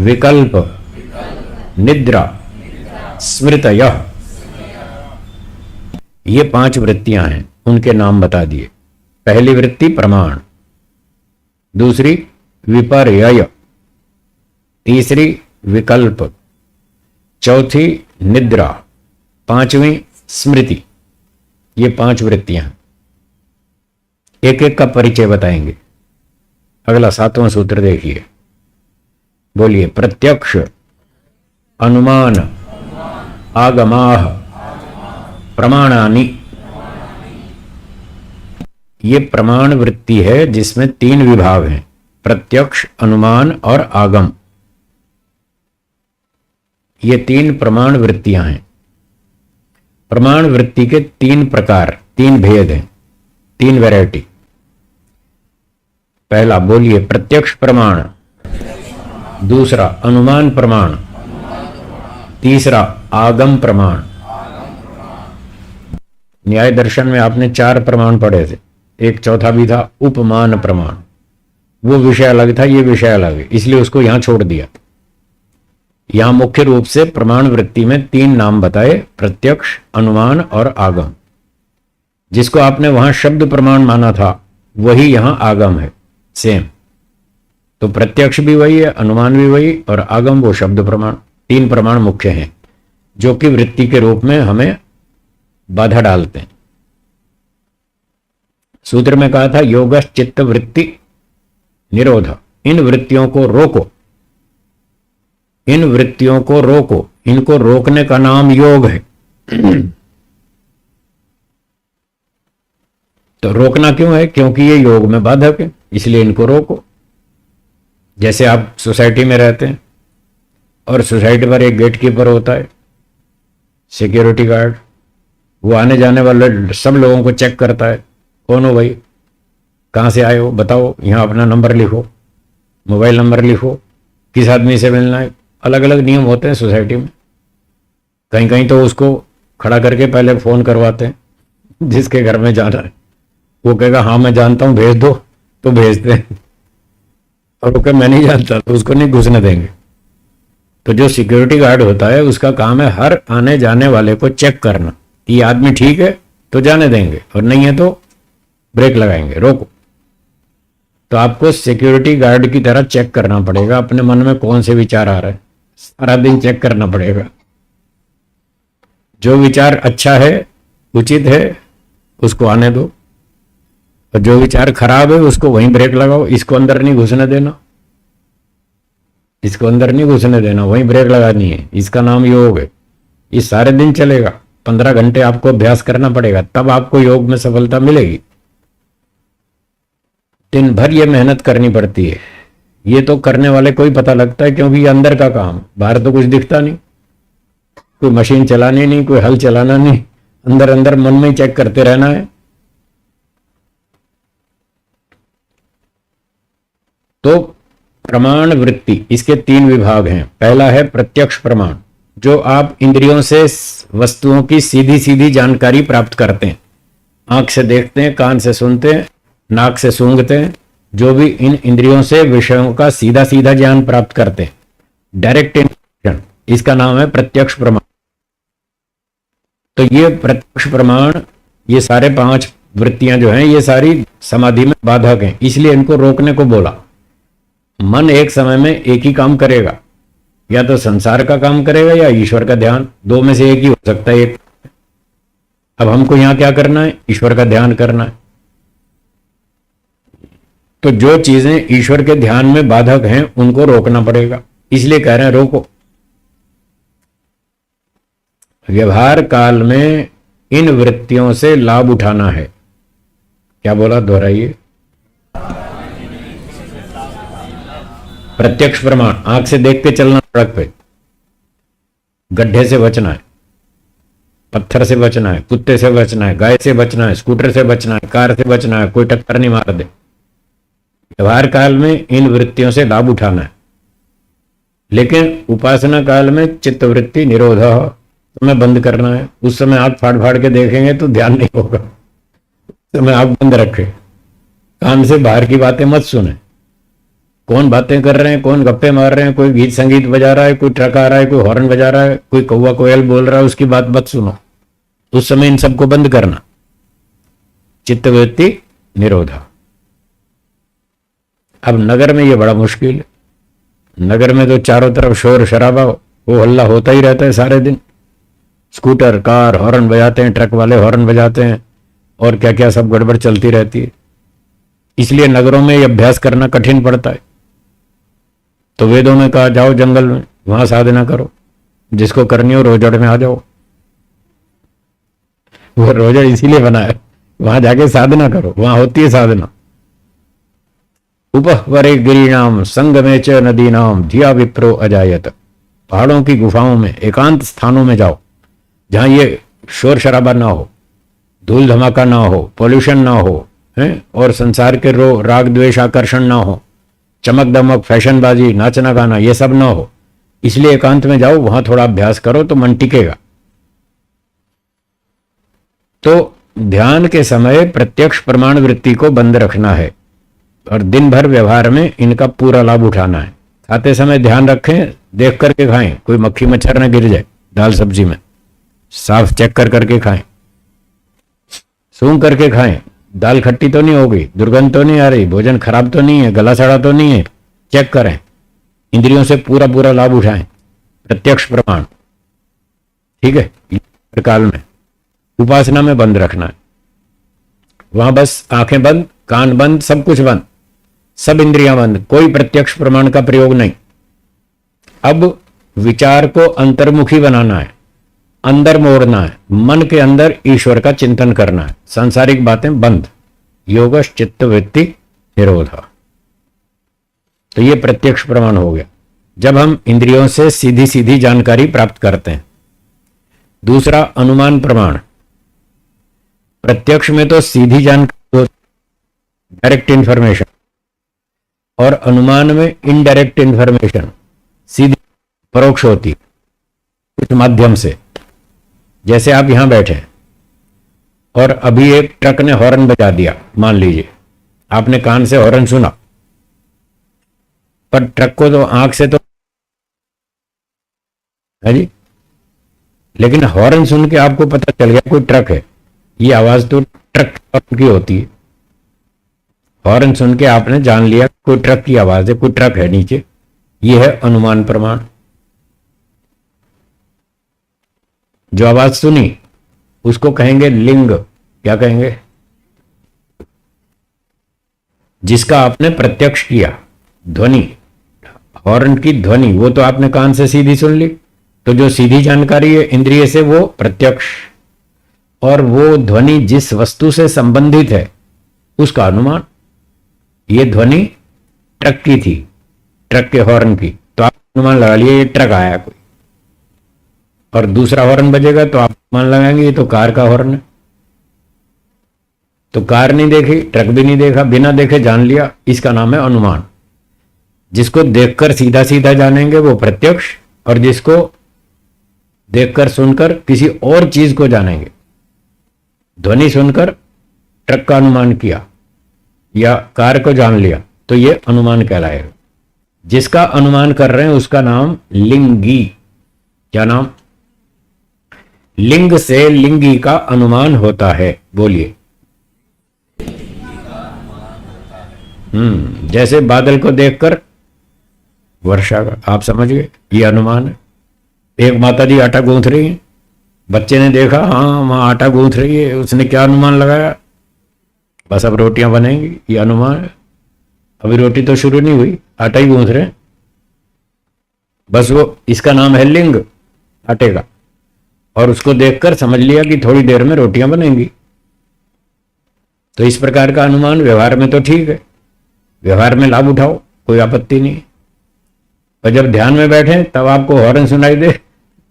विकल्प, निद्रा, स्मृतयः। ये 5 वृत्तियां हैं, उनके नाम बता दिए। पहली वृत्ति प्रमाण, दूसरी विपर्यय, तीसरी विकल्प, चौथी निद्रा, 5वीं स्मृति। ये 5 वृत्तियां हैं। एक एक का परिचय बताएंगे। अगला 7वां सूत्र देखिए, बोलिए। प्रत्यक्ष, अनुमान, आगमाः, प्रमाणानि। ये प्रमाण वृत्ति है जिसमें 3 विभाग हैं, प्रत्यक्ष, अनुमान और आगम। ये 3 प्रमाण वृत्तियां हैं। प्रमाण वृत्ति के तीन प्रकार, तीन भेद हैं, तीन वैरायटी। पहला बोलिए प्रत्यक्ष प्रमाण, दूसरा अनुमान प्रमाण, तीसरा आगम प्रमाण। न्याय दर्शन में आपने चार प्रमाण पढ़े थे, एक चौथा भी था उपमान प्रमाण। वो विषय अलग था, ये विषय अलग है, इसलिए उसको यहां छोड़ दिया। यहां मुख्य रूप से प्रमाण वृत्ति में तीन नाम बताए, प्रत्यक्ष, अनुमान और आगम। जिसको आपने वहां शब्द प्रमाण माना था वही यहां आगम है, सेम। तो प्रत्यक्ष भी वही है, अनुमान भी वही, और आगम वो शब्द प्रमाण। तीन प्रमाण मुख्य हैं जो कि वृत्ति के रूप में हमें बाधा डालते हैं। सूत्र में कहा था योगश्च चित्त वृत्ति निरोध, इन वृत्तियों को रोको, इन वृत्तियों को रोको, इनको रोकने का नाम योग है। तो रोकना क्यों है? क्योंकि ये योग में बाधक है, इसलिए इनको रोको। जैसे आप सोसाइटी में रहते हैं और सोसाइटी पर एक गेट कीपर होता है, सिक्योरिटी गार्ड, वो आने जाने वाले सब लोगों को चेक करता है, कौन हो भाई, कहाँ से आए हो, बताओ, यहाँ अपना नंबर लिखो, मोबाइल नंबर लिखो, किस आदमी से मिलना है। अलग अलग नियम होते हैं सोसाइटी में। कहीं कहीं तो उसको खड़ा करके पहले फ़ोन करवाते हैं जिसके घर में जाना है, वो कहेगा हाँ मैं जानता हूँ भेज दो, तो भेजते हैं, और वो कहे मैं नहीं जानता तो उसको नहीं घुसने देंगे। तो जो सिक्योरिटी गार्ड होता है उसका काम है हर आने जाने वाले को चेक करना कि ये आदमी ठीक है तो जाने देंगे, और नहीं है तो ब्रेक लगाएंगे, रोको। तो आपको सिक्योरिटी गार्ड की तरह चेक करना पड़ेगा अपने मन में कौन से विचार आ रहे हैं, सारा दिन चेक करना पड़ेगा। जो विचार अच्छा है, उचित है, उसको आने दो, और जो विचार खराब है उसको वहीं ब्रेक लगाओ। इसको अंदर नहीं घुसने देना, इसको अंदर नहीं घुसने देना, वहीं ब्रेक लगानी है। इसका नाम योग है। ये सारे दिन चलेगा, 15 घंटे आपको अभ्यास करना पड़ेगा, तब आपको योग में सफलता मिलेगी। दिन भर ये मेहनत करनी पड़ती है। ये तो करने वाले को ही पता लगता है, क्योंकि ये अंदर का काम, बाहर तो कुछ दिखता नहीं, कोई मशीन चलानी नहीं, कोई हल चलाना नहीं, अंदर अंदर मन में ही चेक करते रहना है। तो प्रमाण वृत्ति, इसके तीन विभाग हैं। पहला है प्रत्यक्ष प्रमाण, जो आप इंद्रियों से वस्तुओं की सीधी सीधी जानकारी प्राप्त करते हैं। आंख से देखते हैं, कान से सुनते हैं, नाक से सूंघते हैं, जो भी इन इंद्रियों से विषयों का सीधा सीधा ज्ञान प्राप्त करते हैं, डायरेक्ट इंफॉर्मेशन, इसका नाम है प्रत्यक्ष प्रमाण। तो ये प्रत्यक्ष प्रमाण, ये सारे 5 वृत्तियां जो हैं ये सारी समाधि में बाधक हैं, इसलिए इनको रोकने को बोला। मन एक समय में एक ही काम करेगा, या तो संसार का काम करेगा या ईश्वर का ध्यान, दो में से एक ही हो सकता है। एक अब हमको यहां क्या करना है? ईश्वर का ध्यान करना है। तो जो चीजें ईश्वर के ध्यान में बाधक हैं उनको रोकना पड़ेगा, इसलिए कह रहे हैं रोको। व्यवहार काल में इन वृत्तियों से लाभ उठाना है। क्या बोला, दोहराइए। प्रत्यक्ष प्रमाण, आंख से देख के चलना, सड़क पे गड्ढे से बचना है, पत्थर से बचना है, कुत्ते से बचना है, गाय से बचना है, स्कूटर से बचना है, कार से बचना है, कोई टक्कर नहीं मार दे। व्यवहार काल में इन वृत्तियों से लाभ उठाना है। लेकिन उपासना काल में चित्तवृत्ति निरोध, समय बंद करना है। उस समय आंख फाड़ फाड़ के देखेंगे तो ध्यान नहीं होगा, उस समय आंख बंद रखे, कान से बाहर की बातें मत सुने। कौन बातें कर रहे हैं, कौन गप्पे मार रहे हैं, कोई गीत संगीत बजा रहा है, कोई ट्रक आ रहा है, कोई हॉर्न बजा रहा है, कोई कौवा कोयल बोल रहा है, उसकी बात मत सुनो। उस समय इन सबको बंद करना, चित्तवृत्ति निरोधा। अब नगर में ये बड़ा मुश्किल है। नगर में तो चारों तरफ शोर शराबा, वो हल्ला होता ही रहता है सारे दिन। स्कूटर, कार हॉर्न बजाते हैं, ट्रक वाले हॉर्न बजाते हैं, और क्या क्या सब गड़बड़ चलती रहती है। इसलिए नगरों में ये अभ्यास करना कठिन पड़ता है। तो वेदों में कहा जाओ जंगल में, वहां साधना करो, जिसको करनी हो रोजड़ में आ जाओ। वो रोजड़ इसीलिए बना है, वहां जाके साधना करो, वहां होती है साधना। उपहवरे गिरिनाम संगमे च नदीनाम धिया विप्रो अजायत। पहाड़ों की गुफाओं में, एकांत स्थानों में जाओ, जहां ये शोर शराबा ना हो, धूल धमाका ना हो, पोल्यूशन ना हो, हैं, और संसार के राग द्वेष आकर्षण ना हो, चमक दमक फैशनबाजी नाचना गाना ये सब ना हो। इसलिए एकांत में जाओ, वहां थोड़ा अभ्यास करो तो मन टिकेगा। तो ध्यान के समय प्रत्यक्ष प्रमाण वृत्ति को बंद रखना है और दिन भर व्यवहार में इनका पूरा लाभ उठाना है। खाते समय ध्यान रखें, देख करके खाएं, कोई मक्खी मच्छर न गिर जाए दाल सब्जी में, साफ चेक कर करके खाएं, सूंघ करके खाएं, दाल खट्टी तो नहीं होगी, दुर्गंध तो नहीं आ रही, भोजन खराब तो नहीं है, गला सड़ा तो नहीं है, चेक करें, इंद्रियों से पूरा पूरा लाभ उठाएं। प्रत्यक्ष प्रमाण, ठीक है। काल में उपासना में बंद रखना है, वहां बस आंखें बंद, कान बंद, सब कुछ बंद, सब इंद्रियां बंद, कोई प्रत्यक्ष प्रमाण का प्रयोग नहीं। अब विचार को अंतर्मुखी बनाना है, अंदर मोड़ना है, मन के अंदर ईश्वर का चिंतन करना है, सांसारिक बातें बंद। योगश चित्त वृत्ति निरोधा, तो ये प्रत्यक्ष प्रमाण हो गया जब हम इंद्रियों से सीधी सीधी जानकारी प्राप्त करते हैं। दूसरा अनुमान प्रमाण, प्रत्यक्ष में तो सीधी जानकारी, डायरेक्ट इंफॉर्मेशन, और अनुमान में इनडायरेक्ट इंफॉर्मेशन, सीधी परोक्ष होती है कुछ माध्यम से। जैसे आप यहां बैठे हैं और अभी एक ट्रक ने हॉर्न बजा दिया, मान लीजिए आपने कान से हॉर्न सुना, पर ट्रक को तो आंख से तो है जी, लेकिन हॉर्न सुन के आपको पता चल गया कोई ट्रक है, ये आवाज तो ट्रक की होती है। हॉर्न सुन के आपने जान लिया कोई ट्रक की आवाज है, कोई ट्रक है नीचे, ये है अनुमान प्रमाण। जो आवाज सुनी उसको कहेंगे लिंग, क्या कहेंगे, जिसका आपने प्रत्यक्ष किया। ध्वनि, हॉर्न की ध्वनि, वो तो आपने कान से सीधी सुन ली, तो जो सीधी जानकारी है इंद्रिय से वो प्रत्यक्ष, और वो ध्वनि जिस वस्तु से संबंधित है उसका अनुमान। ये ध्वनि ट्रक की थी, ट्रक के हॉर्न की, तो आप अनुमान लगा लिए ये ट्रक आया कोई, और दूसरा हॉर्न बजेगा तो आप मान लगाएंगे ये तो कार का हॉर्न है। तो कार नहीं देखी, ट्रक भी नहीं देखा, बिना देखे जान लिया, इसका नाम है अनुमान। जिसको देखकर सीधा सीधा जानेंगे वो प्रत्यक्ष, और जिसको देखकर सुनकर किसी और चीज को जानेंगे। ध्वनि सुनकर ट्रक का अनुमान किया या कार को जान लिया तो ये अनुमान कहलाएगा। जिसका अनुमान कर रहे हैं उसका नाम लिंगी। क्या नाम? लिंग से लिंगी का अनुमान होता है। बोलिए। जैसे बादल को देखकर वर्षा का, आप समझ गए, ये अनुमान है। एक माता जी आटा गूंथ रही है, बच्चे ने देखा हाँ वहां आटा गूंथ रही है, उसने क्या अनुमान लगाया, बस अब रोटियां बनेंगी, ये अनुमान है। अभी रोटी तो शुरू नहीं हुई, आटा ही गूंथ रहे हैं, बस वो, इसका नाम है लिंग आटे का। और उसको देखकर समझ लिया कि थोड़ी देर में रोटियां बनेंगी। तो इस प्रकार का अनुमान व्यवहार में तो ठीक है, व्यवहार में लाभ उठाओ, कोई आपत्ति नहीं। पर जब ध्यान में बैठे तब आपको हॉर्न सुनाई दे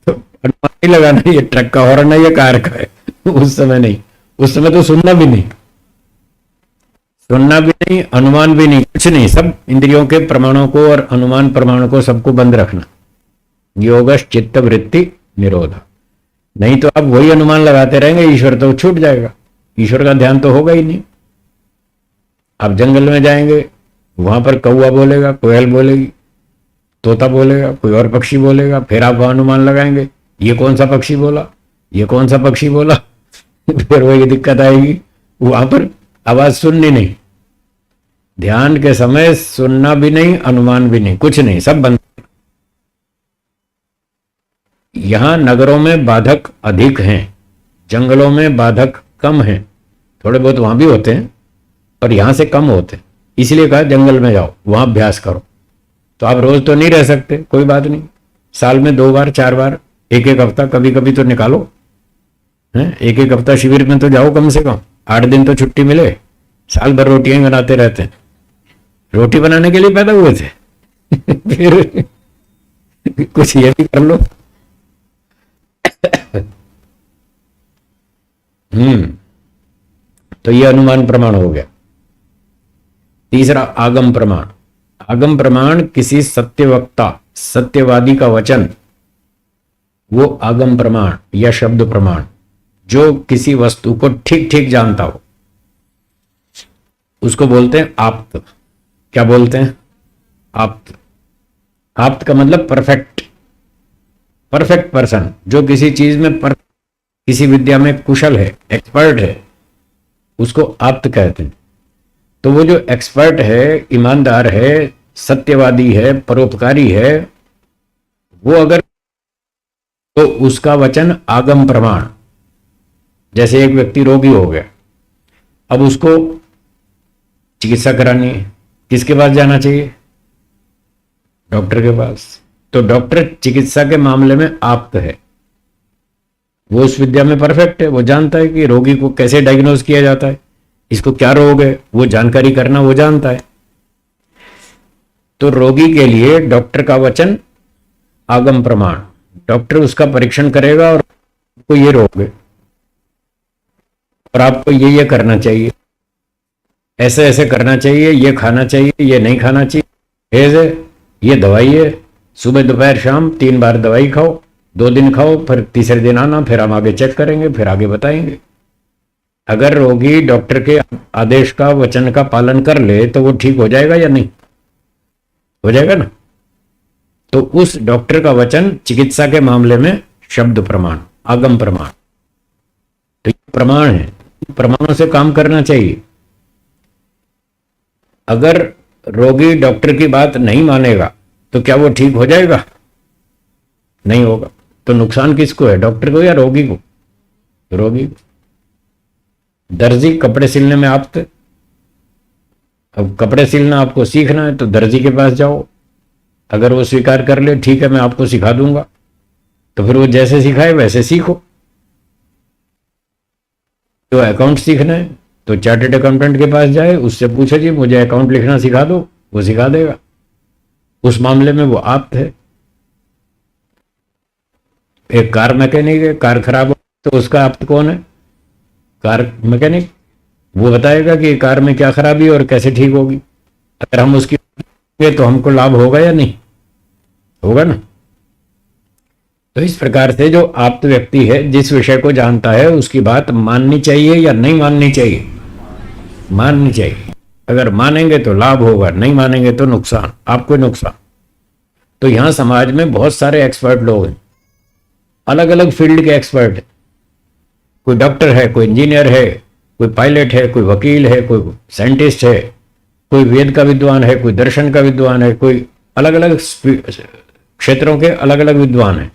तो अनुमान नहीं लगाना ये ट्रक का हॉर्न है या कार का है। उस समय नहीं, उस समय तो सुनना भी नहीं, सुनना भी नहीं, अनुमान भी नहीं, कुछ नहीं, सब इंद्रियों के प्रमाणों को और अनुमान प्रमाणों को सबको बंद रखना। योगश चित्त वृत्ति निरोध। नहीं तो आप वही अनुमान लगाते रहेंगे, ईश्वर तो छूट जाएगा, ईश्वर का ध्यान तो होगा ही नहीं। आप जंगल में जाएंगे, वहां पर कौवा बोलेगा, कोयल बोलेगी, तोता बोलेगा, कोई और पक्षी बोलेगा, फिर आप वहां अनुमान लगाएंगे ये कौन सा पक्षी बोला, ये कौन सा पक्षी बोला। फिर वही दिक्कत आएगी, वहां पर आवाज सुननी नहीं। ध्यान के समय सुनना भी नहीं, अनुमान भी नहीं, कुछ नहीं, सब बंद। यहां नगरों में बाधक अधिक हैं, जंगलों में बाधक कम हैं। थोड़े बहुत वहां भी होते हैं पर यहां से कम होते हैं, इसलिए कहा जंगल में जाओ, वहां अभ्यास करो। तो आप रोज तो नहीं रह सकते, कोई बात नहीं, साल में 2 बार 4 बार, एक एक हफ्ता कभी कभी तो निकालो, हैं? एक एक हफ्ता शिविर में तो जाओ, कम से कम 8 दिन तो छुट्टी मिले। साल भर रोटियां बनाते रहते हैं, रोटी बनाने के लिए पैदा हुए थे। फिर कुछ ये भी कर लो। हम्म। तो ये अनुमान प्रमाण हो गया। तीसरा आगम प्रमाण। आगम प्रमाण किसी सत्यवक्ता सत्यवादी का वचन, वो आगम प्रमाण या शब्द प्रमाण, जो किसी वस्तु को ठीक ठीक जानता हो, उसको बोलते हैं आप्त। क्या बोलते हैं? आप्त। आप्त का मतलब परफेक्ट, परफेक्ट पर्सन, जो किसी चीज में किसी विद्या में कुशल है, एक्सपर्ट है, उसको आप्त कहते हैं। तो वो जो एक्सपर्ट है, ईमानदार है, सत्यवादी है, परोपकारी है, वो अगर, तो उसका वचन आगम प्रमाण। जैसे एक व्यक्ति रोगी हो गया, अब उसको चिकित्सा करानी है, किसके पास जाना चाहिए? डॉक्टर के पास। तो डॉक्टर चिकित्सा के मामले में आप्त है, वो उस विद्या में परफेक्ट है, वो जानता है कि रोगी को कैसे डायग्नोज किया जाता है, इसको क्या रोग है, वो जानकारी करना वो जानता है। तो रोगी के लिए डॉक्टर का वचन आगम प्रमाण। डॉक्टर उसका परीक्षण करेगा और आपको ये रोग है और आपको ये करना चाहिए, ऐसे ऐसे करना चाहिए, ये खाना चाहिए, ये नहीं खाना चाहिए, हेज है, ये दवाई है, सुबह दोपहर शाम 3 बार दवाई खाओ, 2 दिन खाओ, फिर तीसरे दिन आना, फिर हम आगे चेक करेंगे, फिर आगे बताएंगे। अगर रोगी डॉक्टर के आदेश का, वचन का पालन कर ले तो वो ठीक हो जाएगा या नहीं? हो जाएगा ना। तो उस डॉक्टर का वचन चिकित्सा के मामले में शब्द प्रमाण, आगम प्रमाण। तो ये प्रमाण है, प्रमाणों से काम करना चाहिए। अगर रोगी डॉक्टर की बात नहीं मानेगा तो क्या वो ठीक हो जाएगा? नहीं होगा। तो नुकसान किसको है, डॉक्टर को या रोगी को? रोगी को। दर्जी कपड़े सिलने में आप्त। अब कपड़े सिलना आपको सीखना है तो दर्जी के पास जाओ, अगर वो स्वीकार कर ले, ठीक है मैं आपको सिखा दूंगा, तो फिर वो जैसे सिखाए वैसे सीखो। तो अकाउंट सीखना है तो चार्टर्ड अकाउंटेंट के पास जाए, उससे पूछो जी मुझे अकाउंट लिखना सिखा दो, वो सिखा देगा, उस मामले में वो आप्त है। एक कार मैकेनिक है, कार खराब हो तो उसका आप्त कौन है? Car mechanic. वो बताएगा कि कार में क्या खराबी और कैसे ठीक होगी। अगर हम उसकी तो हमको लाभ होगा या नहीं? होगा ना। तो इस प्रकार से जो आप्त व्यक्ति है, जिस विषय को जानता है, उसकी बात माननी चाहिए या नहीं माननी चाहिए? माननी चाहिए। अगर मानेंगे तो लाभ होगा, नहीं मानेंगे तो नुकसान, आपको नुकसान। तो यहां समाज में बहुत सारे एक्सपर्ट लोग हैं, अलग अलग फील्ड के एक्सपर्ट है। कोई डॉक्टर है, कोई इंजीनियर है, कोई पायलट है, कोई वकील है, कोई साइंटिस्ट है, कोई वेद का विद्वान है, कोई दर्शन का विद्वान है, कोई अलग अलग क्षेत्रों के अलग अलग विद्वान है।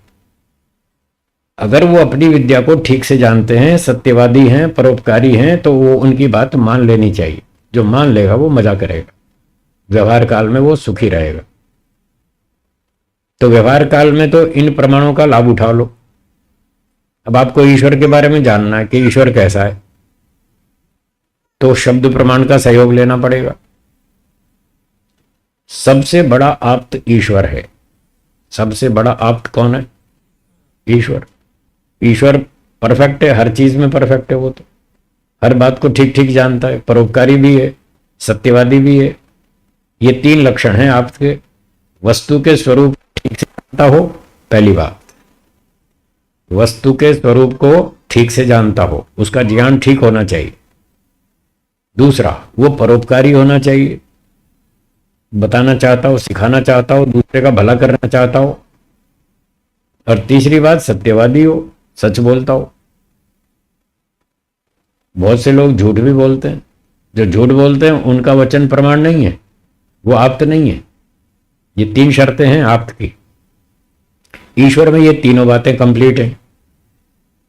अगर वो अपनी विद्या को ठीक से जानते हैं, सत्यवादी हैं, परोपकारी हैं, तो वो उनकी बात मान लेनी चाहिए। जो मान लेगा वो मजा करेगा, व्यवहार काल में वो सुखी रहेगा। तो व्यवहार काल में तो इन प्रमाणों का लाभ उठा लो। अब आपको ईश्वर के बारे में जानना है कि ईश्वर कैसा है, तो शब्द प्रमाण का सहयोग लेना पड़ेगा। सबसे बड़ा आप्त ईश्वर है। सबसे बड़ा आप्त कौन है? ईश्वर। ईश्वर परफेक्ट है, हर चीज में परफेक्ट है। वो तो हर बात को ठीक ठीक जानता है, परोपकारी भी है, सत्यवादी भी है। ये 3 लक्षण हैं आपके। वस्तु के स्वरूप ठीक से जानता हो, पहली बात। वस्तु के स्वरूप को ठीक से जानता हो, उसका ज्ञान ठीक होना चाहिए। दूसरा, वो परोपकारी होना चाहिए, बताना चाहता हो, सिखाना चाहता हो, दूसरे का भला करना चाहता हो। और तीसरी बात, सत्यवादी हो, सच बोलता हो। बहुत से लोग झूठ भी बोलते हैं। जो झूठ बोलते हैं उनका वचन प्रमाण नहीं है, वो आप्त नहीं है। ये 3 शर्तें हैं आप्त की। ईश्वर में ये तीनों बातें कंप्लीट हैं।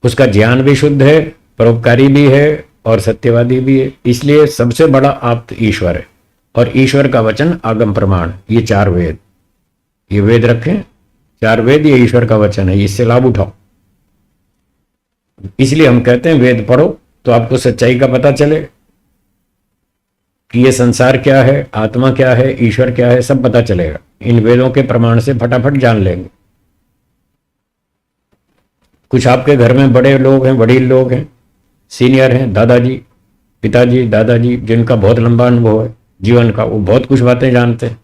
उसका ज्ञान भी शुद्ध है, परोपकारी भी है और सत्यवादी भी है। इसलिए सबसे बड़ा आप्त ईश्वर है। और ईश्वर का वचन आगम प्रमाण, ये 4 वेद, ये वेद रखें, 4 वेद ये ईश्वर का वचन है, इससे लाभ उठाओ। इसलिए हम कहते हैं वेद पढ़ो तो आपको सच्चाई का पता चले कि ये संसार क्या है, आत्मा क्या है, ईश्वर क्या है, सब पता चलेगा। इन वेदों के प्रमाण से फटाफट जान लेंगे। कुछ आपके घर में बड़े लोग हैं, वडील लोग हैं, सीनियर हैं, दादाजी, पिताजी, दादाजी, जिनका बहुत लंबा अनुभव है जीवन का, वो बहुत कुछ बातें जानते हैं,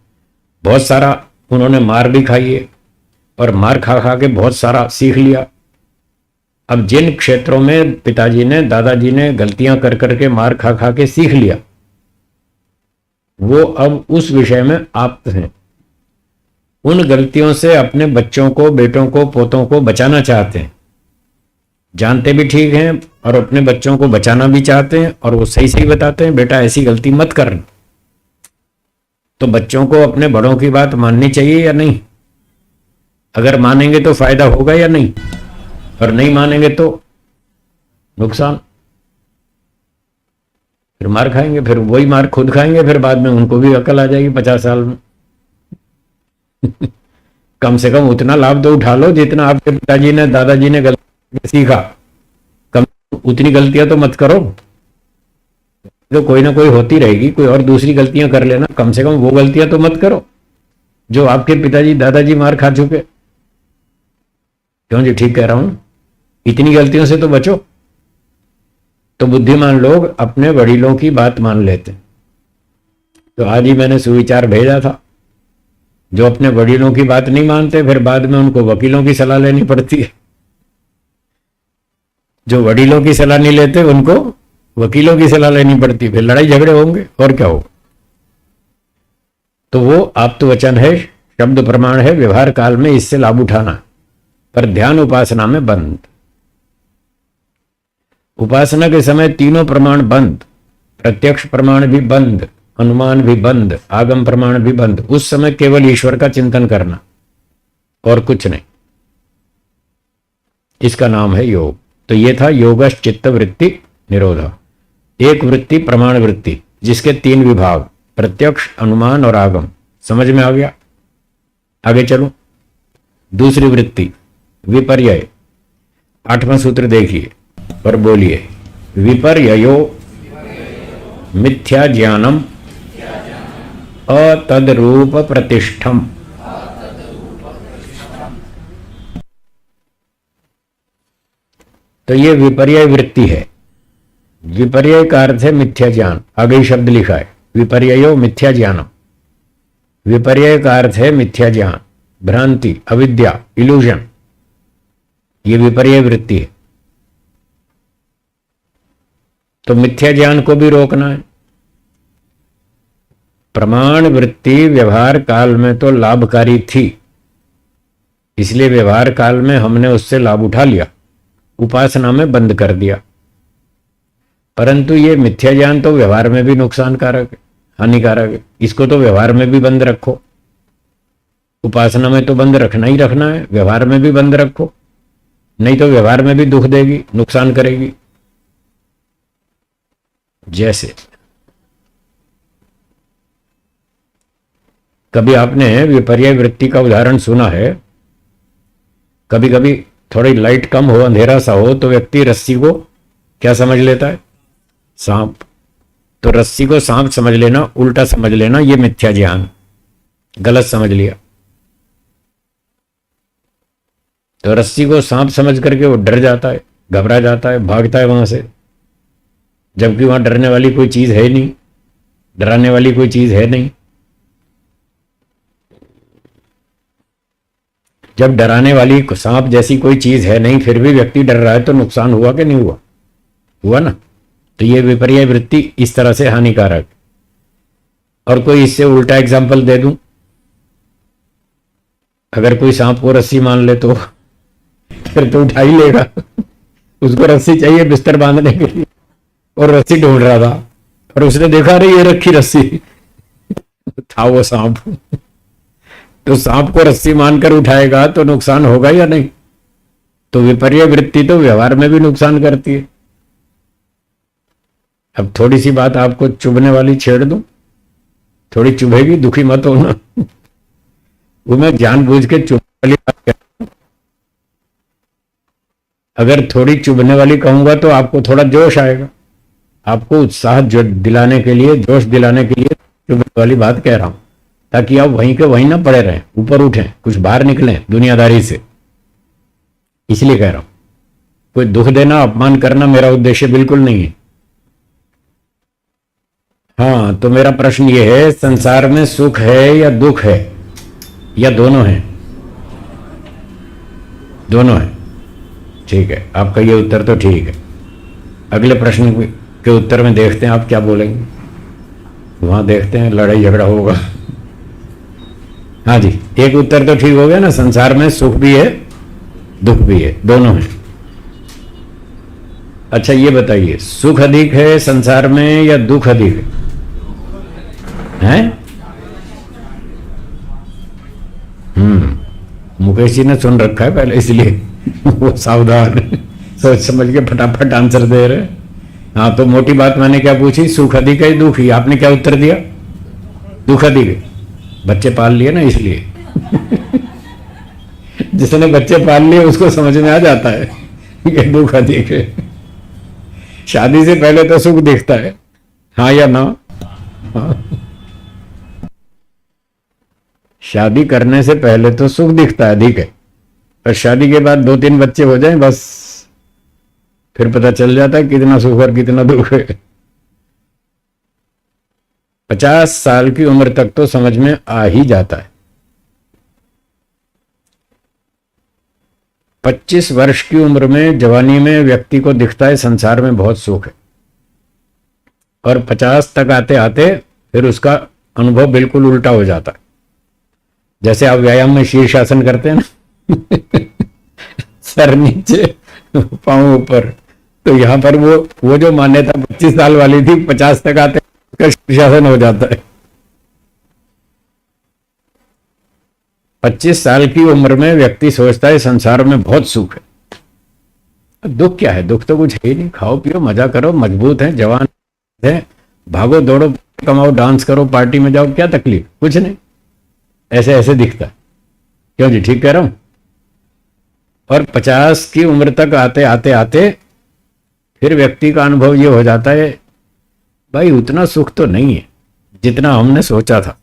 बहुत सारा उन्होंने मार भी खाई है और मार खा खा के बहुत सारा सीख लिया। अब जिन क्षेत्रों में पिताजी ने, दादाजी ने गलतियां कर करके मार खा खा के सीख लिया, वो अब उस विषय में आप्त हैं। उन गलतियों से अपने बच्चों को, बेटों को, पोतों को बचाना चाहते हैं। जानते भी ठीक हैं और अपने बच्चों को बचाना भी चाहते हैं, और वो सही सही बताते हैं, बेटा ऐसी गलती मत करना। तो बच्चों को अपने बड़ों की बात माननी चाहिए या नहीं? अगर मानेंगे तो फायदा होगा या नहीं, और नहीं मानेंगे तो नुकसान। फिर मार खाएंगे, फिर वही मार खुद खाएंगे, फिर बाद में उनको भी अकल आ जाएगी 50 साल में। कम से कम उतना लाभ तो उठा लो जितना आपके पिताजी ने, दादाजी ने गलती सीखा। कम उतनी गलतियां तो मत करो, तो कोई ना कोई होती रहेगी, कोई और दूसरी गलतियां कर लेना, कम से कम वो गलतियां तो मत करो जो आपके पिताजी, दादाजी मार खा चुके। क्यों जी, ठीक कह रहा हूं? इतनी गलतियों से तो बचो। तो बुद्धिमान लोग अपने वडीलों की बात मान लेते। तो आज ही मैंने सुविचार भेजा था, जो अपने वडीलों की बात नहीं मानते, फिर बाद में उनको वकीलों की सलाह लेनी पड़ती है। जो वडीलों की सलाह नहीं लेते, उनको वकीलों की सलाह लेनी पड़ती है, फिर लड़ाई झगड़े होंगे और क्या हो। तो वो आप्त वचन है, शब्द प्रमाण है, व्यवहार काल में इससे लाभ उठाना, पर ध्यान उपासना में बंद। उपासना के समय तीनों प्रमाण बंद, प्रत्यक्ष प्रमाण भी बंद, अनुमान भी बंद, आगम प्रमाण भी बंद। उस समय केवल ईश्वर का चिंतन करना और कुछ नहीं। इसका नाम है योग। तो ये था योगश चित्त वृत्ति निरोधा। एक वृत्ति प्रमाण वृत्ति, जिसके 3 विभाग, प्रत्यक्ष, अनुमान और आगम। समझ में आ गया? आगे चलो। दूसरी वृत्ति विपर्यय। 8वां सूत्र देखिए और बोलिए। विपर्ययो मिथ्या ज्ञानम अतद्रूप प्रतिष्ठम। तो ये विपर्यय वृत्ति है। विपर्यय का अर्थ है मिथ्या ज्ञान। आगे ही शब्द लिखा है, विपर्ययो मिथ्या ज्ञानम। विपर्यय का अर्थ है मिथ्या ज्ञान, भ्रांति, अविद्या, इल्यूजन। ये विपर्यय वृत्ति है। तो मिथ्या ज्ञान को भी रोकना है। प्रमाण वृत्ति व्यवहार काल में तो लाभकारी थी, इसलिए व्यवहार काल में हमने उससे लाभ उठा लिया, उपासना में बंद कर दिया। परंतु ये मिथ्या ज्ञान तो व्यवहार में भी नुकसानकारक है, हानिकारक है। इसको तो व्यवहार में भी बंद रखो। उपासना में तो बंद रखना ही रखना है, व्यवहार में भी बंद रखो, नहीं तो व्यवहार में भी दुख देगी, नुकसान करेगी। जैसे कभी आपने विपर्यय वृत्ति का उदाहरण सुना है। कभी कभी थोड़ी लाइट कम हो, अंधेरा सा हो, तो व्यक्ति रस्सी को क्या समझ लेता है? सांप। तो रस्सी को सांप समझ लेना, उल्टा समझ लेना, ये मिथ्या ज्ञान, गलत समझ लिया। तो रस्सी को सांप समझ करके वो डर जाता है, घबरा जाता है, भागता है वहां से, जबकि वहां डरने वाली कोई चीज है नहीं, डराने वाली कोई चीज है नहीं। जब डराने वाली सांप जैसी कोई चीज है नहीं, फिर भी व्यक्ति डर रहा है, तो नुकसान हुआ कि नहीं हुआ? हुआ ना। तो ये विपर्यय वृत्ति इस तरह से हानिकारक। और कोई इससे उल्टा एग्जाम्पल दे दूं, अगर कोई सांप को रस्सी मान ले तो फिर तो उठा ही लेगा। उसको रस्सी चाहिए बिस्तर बांधने के लिए, और रस्सी ढूंढ रहा था, और उसने देखा अरे ये रखी रस्सी था वो सांप। तो सांप को रस्सी मानकर उठाएगा तो नुकसान होगा या नहीं? तो विपर्यय वृत्ति तो व्यवहार में भी नुकसान करती है। अब थोड़ी सी बात आपको चुभने वाली छेड़ दूं, थोड़ी चुभेगी, दुखी मत होना। वो मैं जानबूझ के चुभने वाली बात कर, अगर थोड़ी चुभने वाली कहूंगा तो आपको थोड़ा जोश आएगा, आपको उत्साह दिलाने के लिए, जोश दिलाने के लिए चुभने वाली बात कह रहा हूं, ताकि आप वहीं के वहीं ना पड़े रहें, ऊपर उठें, कुछ बाहर निकलें दुनियादारी से, इसलिए कह रहा हूं। कोई दुख देना, अपमान करना मेरा उद्देश्य बिल्कुल नहीं है। हाँ, तो मेरा प्रश्न ये है, संसार में सुख है या दुख है, या दोनों है? दोनों है। ठीक है, आपका ये उत्तर तो ठीक है। अगले प्रश्न के उत्तर में देखते हैं आप क्या बोलेंगे, वहां देखते हैं, लड़ाई झगड़ा होगा। हाँ जी, एक उत्तर तो ठीक हो गया ना, संसार में सुख भी है दुख भी है, दोनों है। अच्छा ये बताइए, सुख अधिक है संसार में या दुख अधिक है? हैं? मुकेश जी ने सुन रखा है पहले, इसलिए वो सावधान है, सोच समझ के फटाफट आंसर दे रहे। हाँ, तो मोटी बात मैंने क्या पूछी, सुख अधिक है दुख ही? आपने क्या उत्तर दिया? दुख अधिक है। बच्चे पाल लिए ना इसलिए। जिसने बच्चे पाल लिए उसको समझ में आ जाता है कि दुख अधिक है। शादी से पहले तो सुख दिखता है, हाँ या ना? हाँ। शादी करने से पहले तो सुख दिखता है, अधिक है, पर शादी के बाद 2-3 बच्चे हो जाएं बस, फिर पता चल जाता है कितना सुख और कितना दुख है। 50 साल की उम्र तक तो समझ में आ ही जाता है। 25 वर्ष की उम्र में, जवानी में व्यक्ति को दिखता है संसार में बहुत सुख है, और 50 तक आते आते फिर उसका अनुभव बिल्कुल उल्टा हो जाता है। जैसे आप व्यायाम में शीर्षासन करते हैं ना, सर नीचे पांव ऊपर, तो यहां पर वो जो मान्यता 25 साल वाली थी, 50 तक आते उसका शीर्षासन हो जाता है। 25 साल की उम्र में व्यक्ति सोचता है संसार में बहुत सुख है। दुख क्या है? दुख तो कुछ है ही नहीं, खाओ पियो मजा करो, मजबूत है, जवान है, भागो दौड़ो कमाओ, डांस करो, पार्टी में जाओ, क्या तकलीफ? कुछ नहीं, ऐसे ऐसे दिखता है। क्यों जी, ठीक कह रहा हूं? और 50 की उम्र तक आते आते आते फिर व्यक्ति का अनुभव ये हो जाता है, भाई उतना सुख तो नहीं है जितना हमने सोचा था।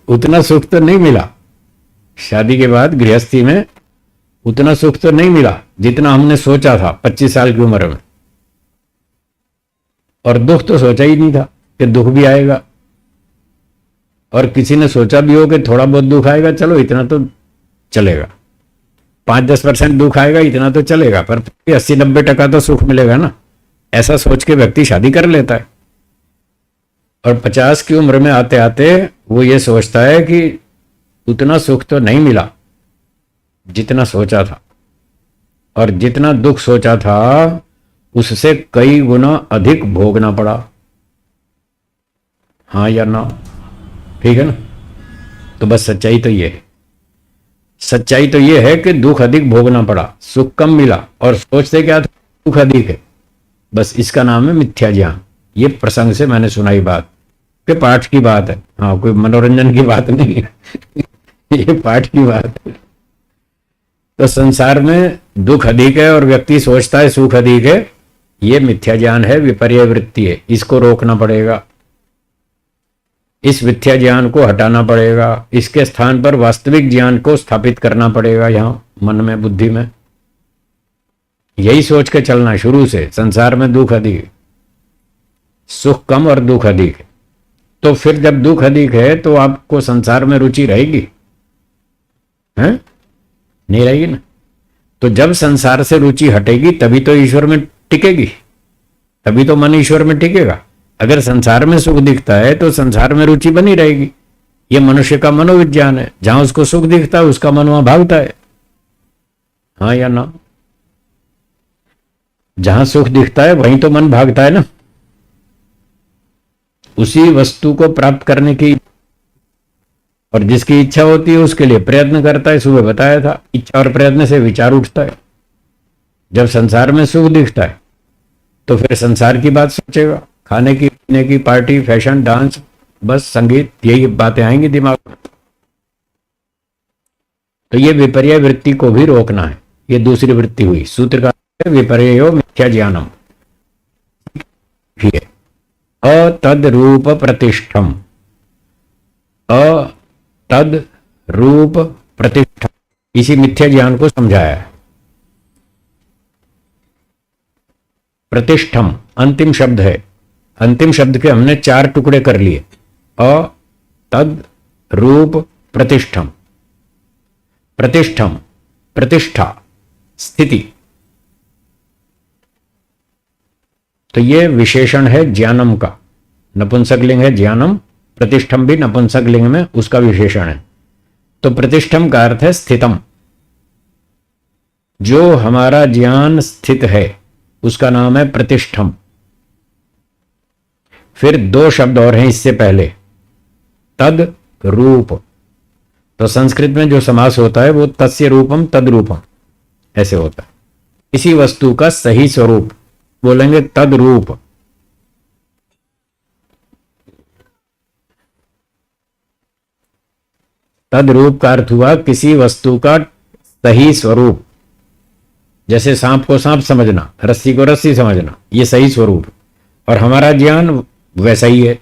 उतना सुख तो नहीं मिला, शादी के बाद गृहस्थी में उतना सुख तो नहीं मिला जितना हमने सोचा था 25 साल की उम्र में। और दुख तो सोचा ही नहीं था कि दुख भी आएगा, और किसी ने सोचा भी हो कि थोड़ा बहुत दुख आएगा, चलो इतना तो चलेगा, 5-10% दुख आएगा, इतना तो चलेगा, पर 80-90% तो सुख मिलेगा ना, ऐसा सोच के व्यक्ति शादी कर लेता है। और 50 की उम्र में आते आते वो ये सोचता है कि उतना सुख तो नहीं मिला जितना सोचा था, और जितना दुख सोचा था उससे कई गुना अधिक भोगना पड़ा। हाँ या ना? ठीक है ना? तो बस सच्चाई तो ये है, सच्चाई तो ये है कि दुख अधिक भोगना पड़ा, सुख कम मिला, और सोचते क्या था, दुख अधिक है। बस इसका नाम है मिथ्या ज्ञान। ये प्रसंग से मैंने सुनाई बात, के पाठ की बात है, हाँ, कोई मनोरंजन की बात नहीं है। ये पाठ की बात है। तो संसार में दुख अधिक है और व्यक्ति सोचता है सुख अधिक है, ये मिथ्या ज्ञान है, विपर्य वृत्ति है, इसको रोकना पड़ेगा, इस मिथ्या ज्ञान को हटाना पड़ेगा, इसके स्थान पर वास्तविक ज्ञान को स्थापित करना पड़ेगा यहां मन में, बुद्धि में। यही सोच के चलना शुरू से, संसार में दुख अधिक है, सुख कम और दुख अधिक है। तो फिर जब दुख अधिक है तो आपको संसार में रुचि रहेगी? हैं? नहीं रहेगी ना। तो जब संसार से रुचि हटेगी तभी तो ईश्वर में टिकेगी, तभी तो मन ईश्वर में टिकेगा। अगर संसार में सुख दिखता है तो संसार में रुचि बनी रहेगी। यह मनुष्य का मनोविज्ञान है, जहां उसको सुख दिखता है उसका मन वहां भागता है। हाँ या ना? जहां सुख दिखता है वहीं तो मन भागता है ना, उसी वस्तु को प्राप्त करने की, और जिसकी इच्छा होती है उसके लिए प्रयत्न करता है। सुबह बताया था, इच्छा और प्रयत्न से विचार उठता है। जब संसार में सुख दिखता है तो फिर संसार की बात सोचेगा, खाने की, पीने की, पार्टी, फैशन, डांस, बस संगीत, यही बातें आएंगी दिमाग में। तो ये विपर्य वृत्ति को भी रोकना है। ये दूसरी वृत्ति हुई, सूत्र का विपर्यो मिथ्या ज्ञानम। अतद रूप प्रतिष्ठम, अतद रूप प्रतिष्ठम, इसी मिथ्या ज्ञान को समझाया है। प्रतिष्ठम अंतिम शब्द है। अंतिम शब्द के हमने 4 टुकड़े कर लिए। अ, तद, रूप, प्रतिष्ठम। प्रतिष्ठम प्रतिष्ठा, स्थिति। तो ये विशेषण है ज्ञानम का। नपुंसकलिंग है ज्ञानम, प्रतिष्ठम भी नपुंसकलिंग में उसका विशेषण है। तो प्रतिष्ठम का अर्थ है स्थितम। जो हमारा ज्ञान स्थित है उसका नाम है प्रतिष्ठम। फिर 2 शब्द और हैं इससे पहले, तद, रूप। तो संस्कृत में जो समास होता है वो तस्य रूपम तद रूपम ऐसे होता है। किसी वस्तु का सही स्वरूप बोलेंगे तद रूप। तद रूप का अर्थ हुआ किसी वस्तु का सही स्वरूप। जैसे सांप को सांप समझना, रस्सी को रस्सी समझना, ये सही स्वरूप। और हमारा ज्ञान वैसा ही है।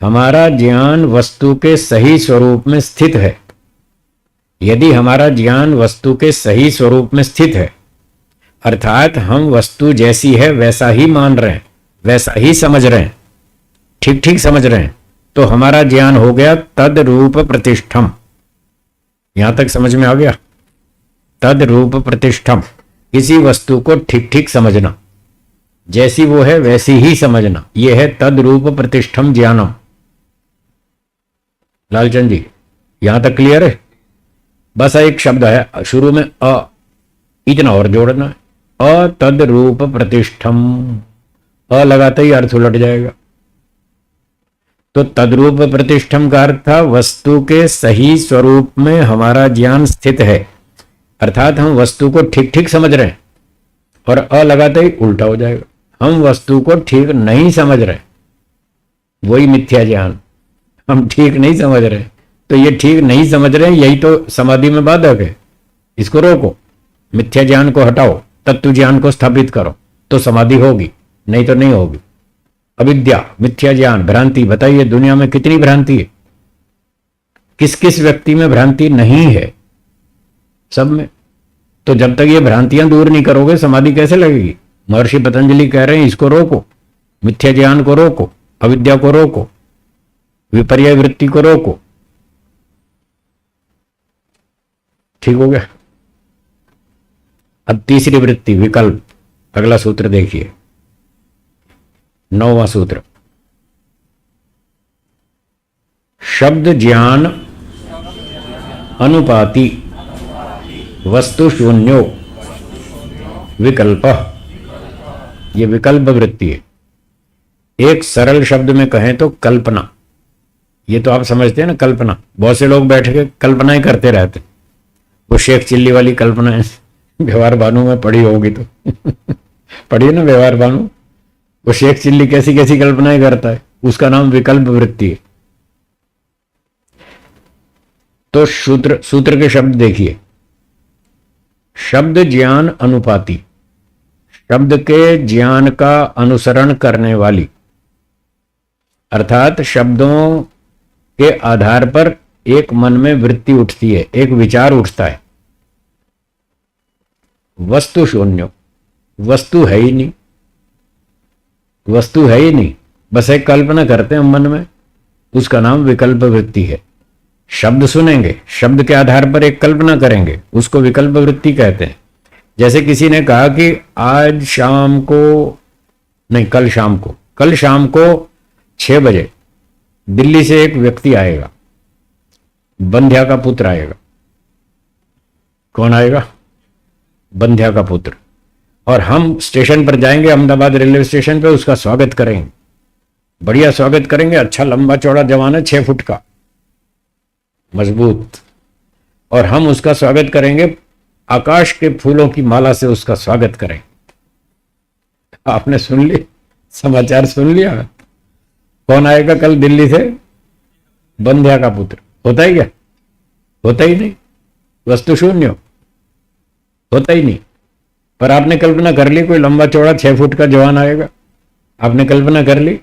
हमारा ज्ञान वस्तु के सही स्वरूप में स्थित है। यदि हमारा ज्ञान वस्तु के सही स्वरूप में स्थित है, अर्थात हम वस्तु जैसी है वैसा ही मान रहे हैं, वैसा ही समझ रहे हैं, ठीक ठीक समझ रहे हैं, तो हमारा ज्ञान हो गया तद रूप प्रतिष्ठम। यहां तक समझ में आ गया? तद रूप प्रतिष्ठम, किसी वस्तु को ठीक ठीक समझना, जैसी वो है वैसी ही समझना, यह है तद रूप प्रतिष्ठम ज्ञानम। लालचंद जी यहां तक क्लियर है? बस एक शब्द है शुरू में अ, इतना और जोड़ना है, अ तद रूप प्रतिष्ठम। अ लगाते ही अर्थ उलट जाएगा। तो तद्रूप प्रतिष्ठम का अर्थ था वस्तु के सही स्वरूप में हमारा ज्ञान स्थित है, अर्थात हम वस्तु को ठीक ठीक समझ रहे हैं। और अ लगाते ही उल्टा हो जाएगा, हम वस्तु को ठीक नहीं समझ रहे, वही मिथ्या ज्ञान। हम ठीक नहीं समझ रहे, तो ये ठीक नहीं समझ रहे हैं, यही तो समाधि में बाधक है। इसको रोको, मिथ्या ज्ञान को हटाओ, तत्व ज्ञान को स्थापित करो, तो समाधि होगी, नहीं तो नहीं होगी। अविद्या, मिथ्या ज्ञान, भ्रांति, बताइए दुनिया में कितनी भ्रांति है? किस किस व्यक्ति में भ्रांति नहीं है? सब में। तो जब तक ये भ्रांतियां दूर नहीं करोगे समाधि कैसे लगेगी? महर्षि पतंजलि कह रहे हैं इसको रोको, मिथ्या ज्ञान को रोको, अविद्या को रोको, विपर्य वृत्ति को रोको। ठीक हो गया? अब तीसरी वृत्ति विकल्प, अगला सूत्र देखिए, 9वां सूत्र। शब्द ज्ञान अनुपाति वस्तु शून्यो विकल्प। ये विकल्प वृत्ति है। एक सरल शब्द में कहें तो कल्पना। ये तो आप समझते हैं ना कल्पना। बहुत से लोग बैठ के कल्पनाएं करते रहते। वो शेख चिल्ली वाली कल्पना है, व्यवहार भानु में पढ़ी होगी तो पढ़िए ना व्यवहार भानु। वो शेख चिल्ली कैसी कैसी कल्पनाएं करता है, उसका नाम विकल्प वृत्ति है। तो सूत्र के शब्द देखिए। शब्द ज्ञान अनुपाति, शब्द के ज्ञान का अनुसरण करने वाली, अर्थात शब्दों के आधार पर एक मन में वृत्ति उठती है, एक विचार उठता है। वस्तु शून्य, वस्तु है ही नहीं, वस्तु है ही नहीं, बस एक कल्पना करते हैं मन में, उसका नाम विकल्प वृत्ति है। शब्द सुनेंगे, शब्द के आधार पर एक कल्पना करेंगे, उसको विकल्प वृत्ति कहते हैं। जैसे किसी ने कहा कि आज शाम को नहीं, कल शाम को 6 बजे दिल्ली से एक व्यक्ति आएगा, बंध्या का पुत्र आएगा। कौन आएगा? बंध्या का पुत्र। और हम स्टेशन पर जाएंगे, अहमदाबाद रेलवे स्टेशन पे उसका स्वागत करेंगे, बढ़िया स्वागत करेंगे। अच्छा लंबा चौड़ा जवान है, 6 फुट का, मजबूत। और हम उसका स्वागत करेंगे, आकाश के फूलों की माला से उसका स्वागत करें। आपने सुन ली, समाचार सुन लिया? कौन आएगा कल दिल्ली से? बंध्या का पुत्र। होता ही क्या? होता ही नहीं, वस्तु शून्य, होता ही नहीं। पर आपने कल्पना कर ली कोई लंबा चौड़ा 6 फुट का जवान आएगा, आपने कल्पना कर ली।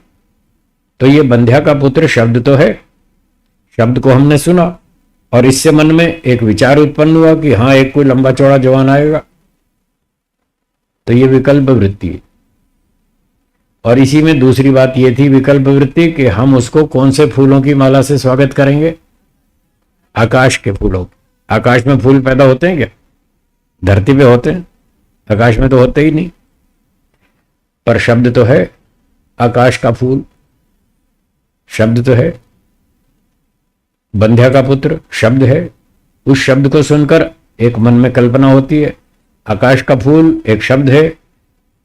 तो ये बंध्या का पुत्र शब्द तो है, शब्द को हमने सुना और इससे मन में एक विचार उत्पन्न हुआ कि हाँ एक कोई लंबा चौड़ा जवान आएगा। तो ये विकल्प वृत्ति है। और इसी में दूसरी बात ये थी विकल्प वृत्ति कि हम उसको कौन से फूलों की माला से स्वागत करेंगे? आकाश के फूलों। आकाश में फूल पैदा होते हैं क्या? धरती पे होते हैं, आकाश में तो होते ही नहीं। पर शब्द तो है आकाश का फूल, शब्द तो है बंध्या का पुत्र, शब्द है। उस शब्द को सुनकर एक मन में कल्पना होती है। आकाश का फूल एक शब्द है,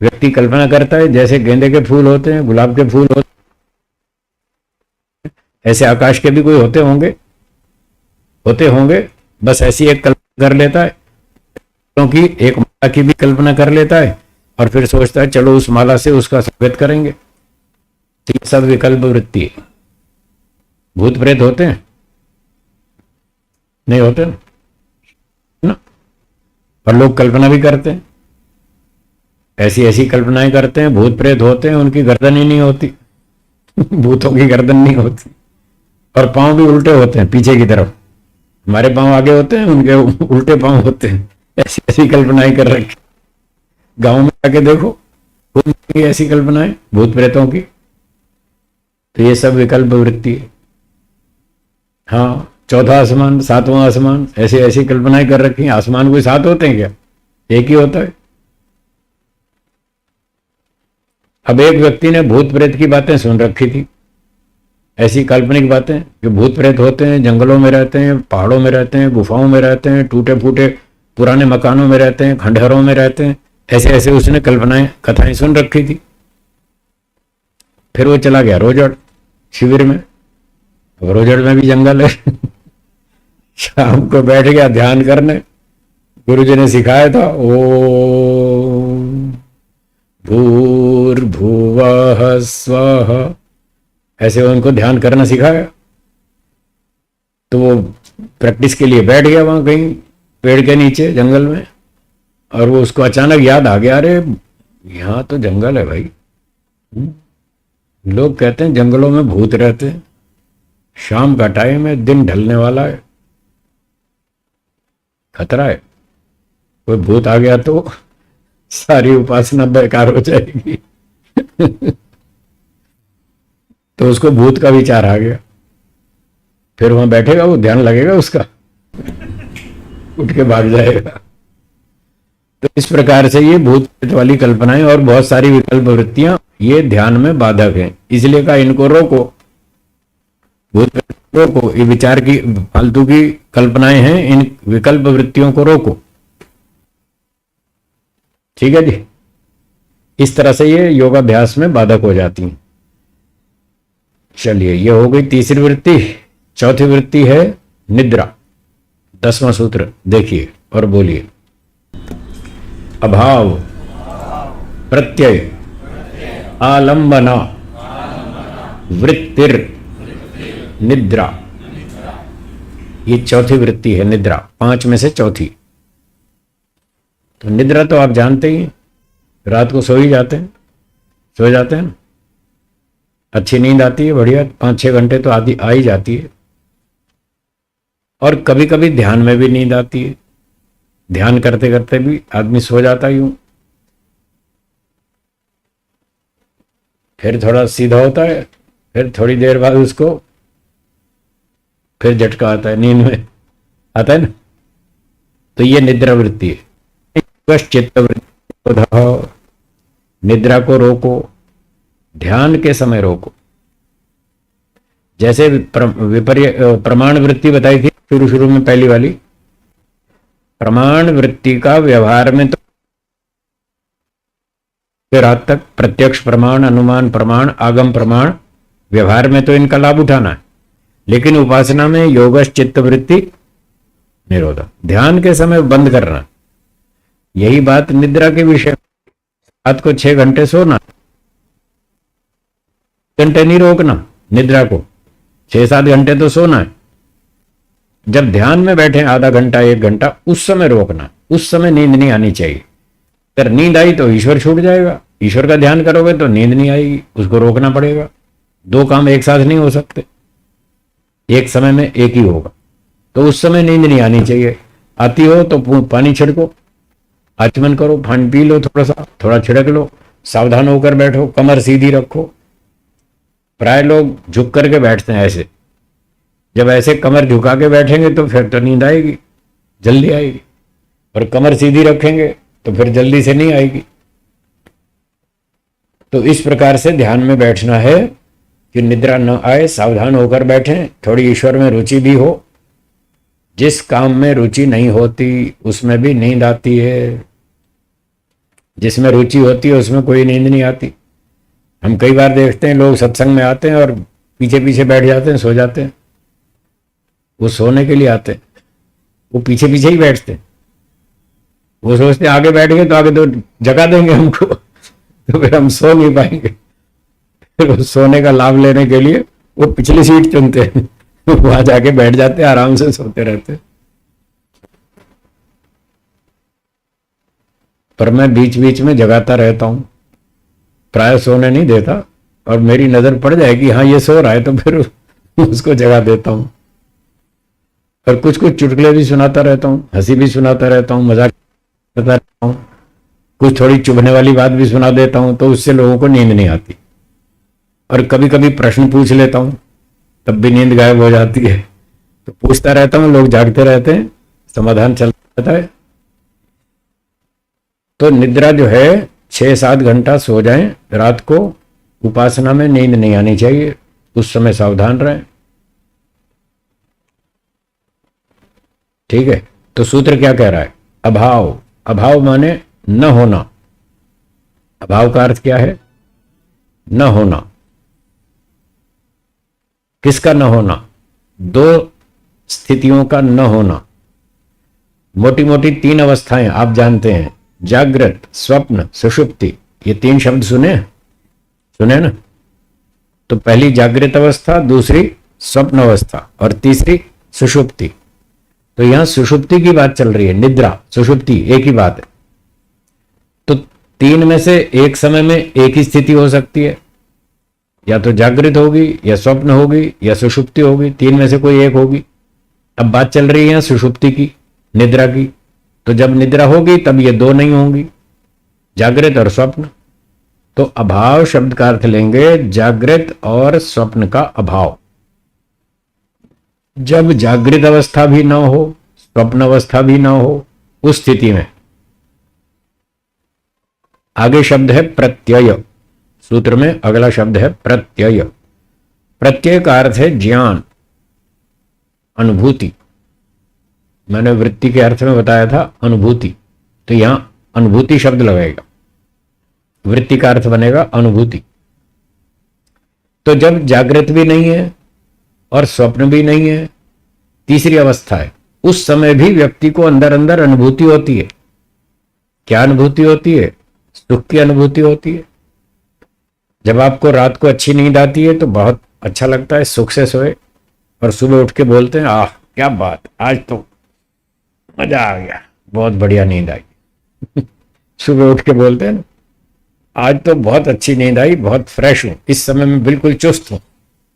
व्यक्ति कल्पना करता है जैसे गेंदे के फूल होते हैं, गुलाब के फूल होते हैं, ऐसे आकाश के भी कोई होते होंगे। बस ऐसी एक कल्पना कर लेता है, क्योंकि एक माला की भी कल्पना कर लेता है और फिर सोचता है चलो उस माला से उसका स्वागत करेंगे। तो ये सब विकल्प वृत्ति है। भूत प्रेत होते हैं? नहीं होते ना। और लोग कल्पना भी करते हैं, ऐसी ऐसी कल्पनाएं करते हैं। भूत प्रेत होते हैं, उनकी गर्दन ही नहीं होती भूतों की गर्दन नहीं होती, और पांव भी उल्टे होते हैं पीछे की तरफ। हमारे पांव आगे होते हैं, उनके उल्टे पांव होते हैं। ऐसी ऐसी कल्पनाएं कर रखी। गांव में जाके देखो, खूब ऐसी कल्पनाएं भूत प्रेतों की। तो ये सब विकल्प वृत्ति है। हाँ, चौथा आसमान, सातवां आसमान, ऐसी ऐसी कल्पनाएं कर रखी हैं। आसमान कोई सात होते हैं क्या? एक ही होता है। अब एक व्यक्ति ने भूत प्रेत की बातें सुन रखी थी, ऐसी काल्पनिक बातें कि भूत प्रेत होते हैं, जंगलों में रहते हैं, पहाड़ों में रहते हैं, गुफाओं में रहते हैं, टूटे फूटे पुराने मकानों में रहते हैं, खंडहरों में रहते हैं। ऐसे ऐसे उसने कल्पनाएं, कथाएं सुन रखी थी। फिर वो चला गया रोजड़ शिविर में। अब रोजड़ में भी जंगल है शाम को बैठ गया ध्यान करने। गुरुजी ने सिखाया था ओम भूर्भुवः स्वः, ऐसे उनको ध्यान करना सिखाया। तो वो प्रैक्टिस के लिए बैठ गया वहां कहीं पेड़ के नीचे जंगल में, और वो उसको अचानक याद आ गया, अरे यहाँ तो जंगल है भाई। लोग कहते हैं जंगलों में भूत रहते हैं, शाम का टाइम है, दिन ढलने वाला है, खतरा है, कोई भूत आ गया तो सारी उपासना बेकार हो जाएगी तो उसको भूत का विचार आ गया। फिर वहां बैठेगा, वो ध्यान लगेगा उसका उठ के भाग जाएगा। तो इस प्रकार से ये भूत प्रेत वाली कल्पनाएं और बहुत सारी विकल्प वृत्तियां ये ध्यान में बाधक हैं। इसलिए कहा इनको रोको, भूत प्रेत रोको। ये विचार की फालतू की कल्पनाएं हैं, इन विकल्प वृत्तियों को रोको। ठीक है जी। इस तरह से ये योगाभ्यास में बाधक हो जाती हैं। चलिए, ये हो गई तीसरी वृत्ति। चौथी वृत्ति है निद्रा। 10वां सूत्र देखिए और बोलिए। अभाव प्रत्यय आलंबना वृत्तिर निद्रा। ये चौथी वृत्ति है निद्रा, 5 में से चौथी। तो निद्रा तो आप जानते ही, रात को सो ही जाते हैं, सो जाते हैं, अच्छी नींद आती है, बढ़िया 5-6 घंटे तो आधी आ ही जाती है। और कभी कभी ध्यान में भी नींद आती है, ध्यान करते करते भी आदमी सो जाता ही हूं। फिर थोड़ा सीधा होता है, फिर थोड़ी देर बाद उसको फिर झटका आता है, नींद में आता है ना। तो ये निद्रा वृत्ति है। चित्त वृत्ति, निद्रा को रोको, ध्यान के समय रोको। जैसे प्रमाण वृत्ति बताई थी शुरू में, पहली वाली प्रमाण वृत्ति का व्यवहार में तो रात तक प्रत्यक्ष प्रमाण, अनुमान प्रमाण, आगम प्रमाण, व्यवहार में तो इनका लाभ उठाना है। लेकिन उपासना में योगश चित्त वृत्ति निरोधा, ध्यान के समय बंद करना। यही बात निद्रा के विषय। रात को 6 घंटे सोना, घंटे नहीं रोकना निद्रा को, 6-7 घंटे तो सोना है। जब ध्यान में बैठे आधा घंटा 1 घंटा, उस समय रोकना। उस समय नींद नहीं आनी चाहिए। अगर नींद आई तो ईश्वर छूट जाएगा। ईश्वर का ध्यान करोगे तो नींद नहीं आएगी, उसको रोकना पड़ेगा। 2 काम एक साथ नहीं हो सकते, एक समय में एक ही होगा। तो उस समय नींद नहीं आनी चाहिए। आती हो तो पानी छिड़को, आचमन करो, पानी पी लो, थोड़ा सा थोड़ा छिड़क लो, सावधान होकर बैठो, कमर सीधी रखो। प्राय लोग झुक करके बैठते हैं ऐसे। जब ऐसे कमर झुका के बैठेंगे तो फिर तो नींद आएगी, जल्दी आएगी, और कमर सीधी रखेंगे तो फिर जल्दी से नहीं आएगी। तो इस प्रकार से ध्यान में बैठना है कि निद्रा न आए, सावधान होकर बैठें, थोड़ी ईश्वर में रुचि भी हो। जिस काम में रुचि नहीं होती उसमें भी नींद आती है, जिसमें रुचि होती है उसमें कोई नींद नहीं आती। हम कई बार देखते हैं लोग सत्संग में आते हैं और पीछे पीछे बैठ जाते हैं, सो जाते हैं। वो सोने के लिए आते हैं, वो पीछे पीछे ही बैठते हैं। वो सोचते हैं आगे बैठ गए तो आगे तो जगा देंगे हमको, तो फिर हम सो नहीं पाएंगे। फिर सोने का लाभ लेने के लिए वो पिछली सीट चुनते हैं, वहां जाके बैठ जाते हैं, आराम से सोते रहते हैं। पर मैं बीच बीच में जगाता रहता हूं, प्राय सोने नहीं देता, और मेरी नजर पड़ जाएगी हाँ ये सो रहा है तो फिर उसको जगा देता हूं। और कुछ कुछ चुटकुले भी सुनाता रहता हूं, हंसी भी सुनाता रहता हूं, मजाक करता रहता हूं, कुछ थोड़ी चुभने वाली बात भी सुना देता हूं, तो उससे लोगों को नींद नहीं आती। और कभी कभी प्रश्न पूछ लेता हूं, तब भी नींद गायब हो जाती है। तो पूछता रहता हूं, लोग जागते रहते हैं, समाधान चलता रहता है। तो निद्रा जो है 6-7 घंटा सो जाएं रात को। उपासना में नींद नहीं आनी चाहिए, उस समय सावधान रहें। ठीक है। तो सूत्र क्या कह रहा है? अभाव। अभाव माने न होना। अभाव का अर्थ क्या है? न होना। किसका न होना? दो स्थितियों का न होना। मोटी मोटी 3 अवस्थाएं आप जानते हैं, जागृत, स्वप्न, सुषुप्ति। ये 3 शब्द सुने ना? तो पहली जागृत अवस्था, दूसरी स्वप्न अवस्था, और तीसरी सुषुप्ति। तो यहां सुषुप्ति की बात चल रही है, निद्रा सुषुप्ति एक ही बात है। तो 3 में से एक समय में एक ही स्थिति हो सकती है, या तो जागृत होगी, या स्वप्न होगी, या सुषुप्ति होगी। 3 में से कोई एक होगी। अब बात चल रही है सुषुप्ति की, निद्रा की। तो जब निद्रा होगी तब ये 2 नहीं होंगी, जागृत और स्वप्न। तो अभाव शब्द का अर्थ लेंगे जागृत और स्वप्न का अभाव। जब जागृत अवस्था भी ना हो, स्वप्न अवस्था भी ना हो, उस स्थिति में आगे शब्द है प्रत्यय। सूत्र में अगला शब्द है प्रत्यय। प्रत्यय का अर्थ है ज्ञान, अनुभूति। मैंने वृत्ति के अर्थ में बताया था अनुभूति, तो यहां अनुभूति शब्द लगेगा। वृत्ति का अर्थ बनेगा अनुभूति। तो जब जागृत भी नहीं है और स्वप्न भी नहीं है, तीसरी अवस्था है, उस समय भी व्यक्ति को अंदर अंदर अनुभूति होती है। क्या अनुभूति होती है? सुख की अनुभूति होती है। जब आपको रात को अच्छी नींद आती है तो बहुत अच्छा लगता है, सुख से सोए, और सुबह उठ के बोलते हैं आह क्या बात, आज तो मजा आ गया, बहुत बढ़िया नींद आई। सुबह उठ के बोलते हैं ना, आज तो बहुत अच्छी नींद आई, बहुत फ्रेश हूं, इस समय में बिल्कुल चुस्त हूं,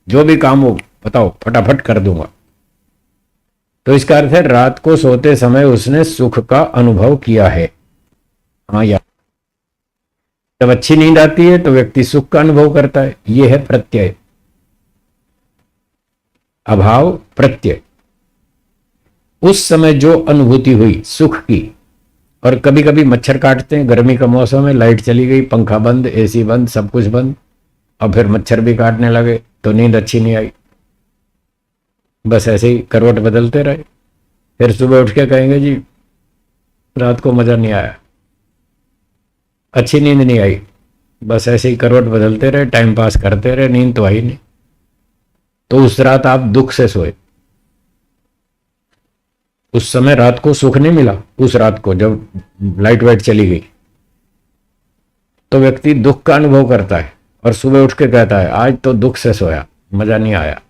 जो भी काम हो बताओ फटाफट कर दूंगा। तो इसका अर्थ है रात को सोते समय उसने सुख का अनुभव किया है। हाँ यार, जब अच्छी नींद आती है तो व्यक्ति सुख का अनुभव करता है। यह है प्रत्यय। अभाव, प्रत्यय। उस समय जो अनुभूति हुई सुख की, और कभी कभी मच्छर काटते हैं, गर्मी का मौसम है, लाइट चली गई, पंखा बंद, एसी बंद, सब कुछ बंद, और फिर मच्छर भी काटने लगे तो नींद अच्छी नहीं आई। बस ऐसे ही करवट बदलते रहे, फिर सुबह उठ के कहेंगे जी रात को मजा नहीं आया, अच्छी नींद नहीं आई, बस ऐसे ही करवट बदलते रहे, टाइम पास करते रहे, नींद तो आई नहीं। तो उस रात आप दुख से सोए। उस समय रात को सुख नहीं मिला। उस रात को जब लाइट वाइट चली गई तो व्यक्ति दुख का अनुभव करता है, और सुबह उठ के कहता है आज तो दुख से सोया, मजा नहीं आया।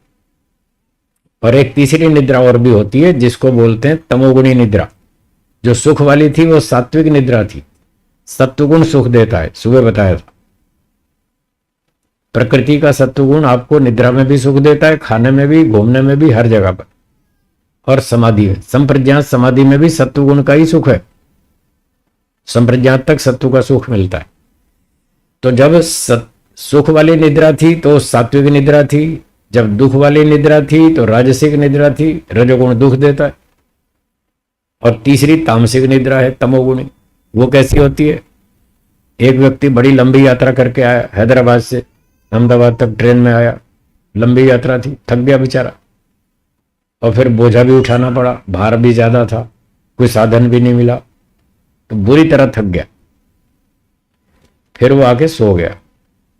और एक तीसरी निद्रा और भी होती है जिसको बोलते हैं तमोगुणी निद्रा। जो सुख वाली थी वो सात्विक निद्रा थी, सत्वगुण सुख देता है, सुबह बताया था। प्रकृति का सत्वगुण आपको निद्रा में भी सुख देता है, खाने में भी, घूमने में भी, हर जगह पर। और समाधि में, संप्रज्ञात समाधि में भी सत्वगुण का ही सुख है। संप्रज्ञात तक सत्व का सुख मिलता है। तो जब सुख वाली निद्रा थी तो सात्विक निद्रा थी, जब दुख वाली निद्रा थी तो राजसिक निद्रा थी, रजोगुण दुख देता है। और तीसरी तामसिक निद्रा है, तमोगुणी। वो कैसी होती है? एक व्यक्ति बड़ी लंबी यात्रा करके आया, हैदराबाद से अहमदाबाद तक ट्रेन में आया, लंबी यात्रा थी, थक गया बेचारा, और फिर बोझा भी उठाना पड़ा, भार भी ज्यादा था, कोई साधन भी नहीं मिला, तो बुरी तरह थक गया। फिर वो आके सो गया।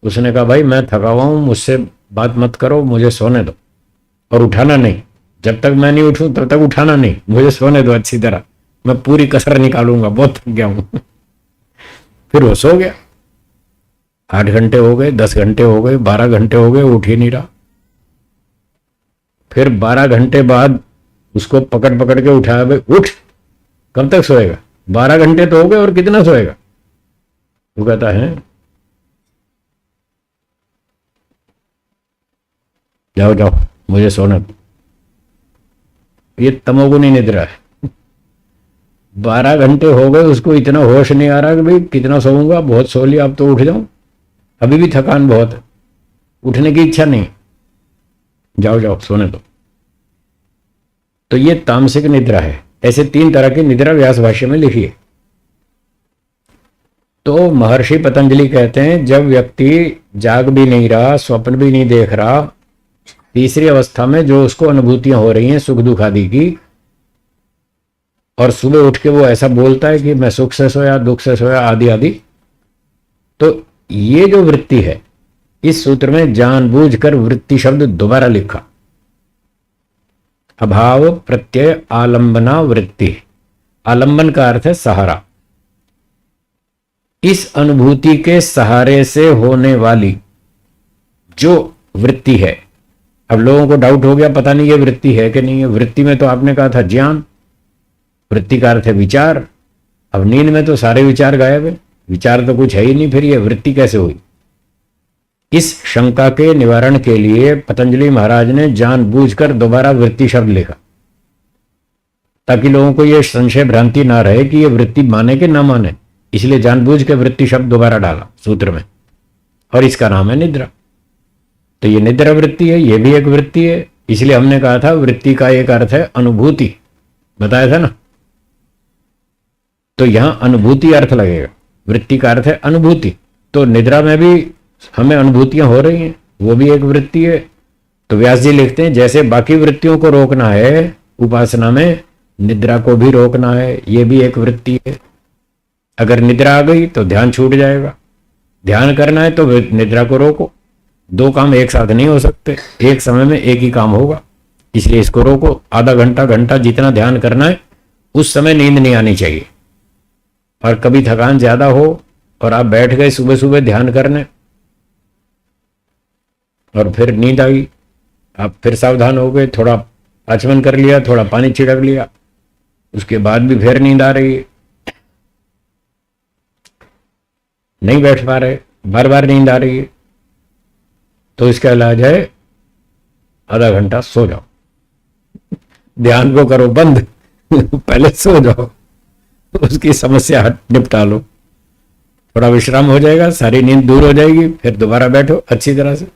उसने कहा भाई मैं थका हुआ हूं, मुझसे बात मत करो, मुझे सोने दो, और उठाना नहीं, जब तक मैं नहीं उठूं तब तक उठाना नहीं, मुझे सोने दो अच्छी तरह, मैं पूरी कसर निकालूंगा, बहुत थक गया हूं। फिर वो सो गया। 8 घंटे हो गए, 10 घंटे हो गए, 12 घंटे हो गए, उठ ही नहीं रहा। फिर 12 घंटे बाद उसको पकड़ पकड़ के उठाया, भाई उठ, कब तक सोएगा? 12 घंटे तो हो गए, और कितना सोएगा? वो कहता है जाओ जाओ, मुझे सोना दो। ये तमोगुणी निद्रा है। 12 घंटे हो गए, उसको इतना होश नहीं आ रहा कि भाई कितना सोऊंगा, बहुत सो लिया, अब तो उठ जाऊं, अभी भी थकान बहुत है, उठने की इच्छा नहीं, जाओ जाओ सोने दो। तो ये तामसिक निद्रा है। ऐसे 3 तरह की निद्रा व्यास भाष्य में लिखी है। तो महर्षि पतंजलि कहते हैं जब व्यक्ति जाग भी नहीं रहा, स्वप्न भी नहीं देख रहा, तीसरी अवस्था में जो उसको अनुभूतियां हो रही हैं सुख दुख आदि की, और सुबह उठ के वो ऐसा बोलता है कि मैं सुख से सोया, दुख से सोया, आदि आदि, तो ये जो वृत्ति है, इस सूत्र में जानबूझकर वृत्ति शब्द दोबारा लिखा। अभाव प्रत्यय आलंबना वृत्ति। आलंबन का अर्थ है सहारा। इस अनुभूति के सहारे से होने वाली जो वृत्ति है, अब लोगों को डाउट हो गया पता नहीं ये वृत्ति है कि नहीं है। वृत्ति में तो आपने कहा था ज्ञान, वृत्ति का अर्थ है विचार। अब नींद में तो सारे विचार गायब है, विचार तो कुछ है ही नहीं, फिर ये वृत्ति कैसे हुई? इस शंका के निवारण के लिए पतंजलि महाराज ने जानबूझकर दोबारा वृत्ति शब्द लिखा, ताकि लोगों को यह संशय भ्रांति ना रहे कि यह वृत्ति माने कि ना माने। इसलिए जानबूझ के वृत्ति शब्द दोबारा डाला सूत्र में, और इसका नाम है निद्रा। तो ये निद्रा वृत्ति है, ये भी एक वृत्ति है। इसलिए हमने कहा था वृत्ति का एक अर्थ है अनुभूति, बताया था ना। तो यहां अनुभूति अर्थ लगेगा, वृत्ति का अर्थ है अनुभूति। तो निद्रा में भी हमें अनुभूतियां हो रही हैं, वो भी एक वृत्ति है। तो व्यास जी लिखते हैं जैसे बाकी वृत्तियों को रोकना है उपासना में, निद्रा को भी रोकना है, ये भी एक वृत्ति है। अगर निद्रा आ गई तो ध्यान छूट जाएगा, ध्यान करना है तो निद्रा को रोको। 2 काम एक साथ नहीं हो सकते, एक समय में एक ही काम होगा, इसलिए इसको रोको। आधा घंटा घंटा जितना ध्यान करना है, उस समय नींद नहीं आनी चाहिए। और कभी थकान ज्यादा हो और आप बैठ गए सुबह सुबह ध्यान करने, और फिर नींद आई, आप फिर सावधान हो गए, थोड़ा आचमन कर लिया, थोड़ा पानी छिड़क लिया, उसके बाद भी फिर नींद आ रही है, नहीं बैठ पा रहे, बार बार नींद आ रही है, तो इसका इलाज है आधा घंटा सो जाओ, ध्यान को करो बंद, पहले सो जाओ, उसकी समस्या निपटा लो, थोड़ा विश्राम हो जाएगा, सारी नींद दूर हो जाएगी, फिर दोबारा बैठो अच्छी तरह से।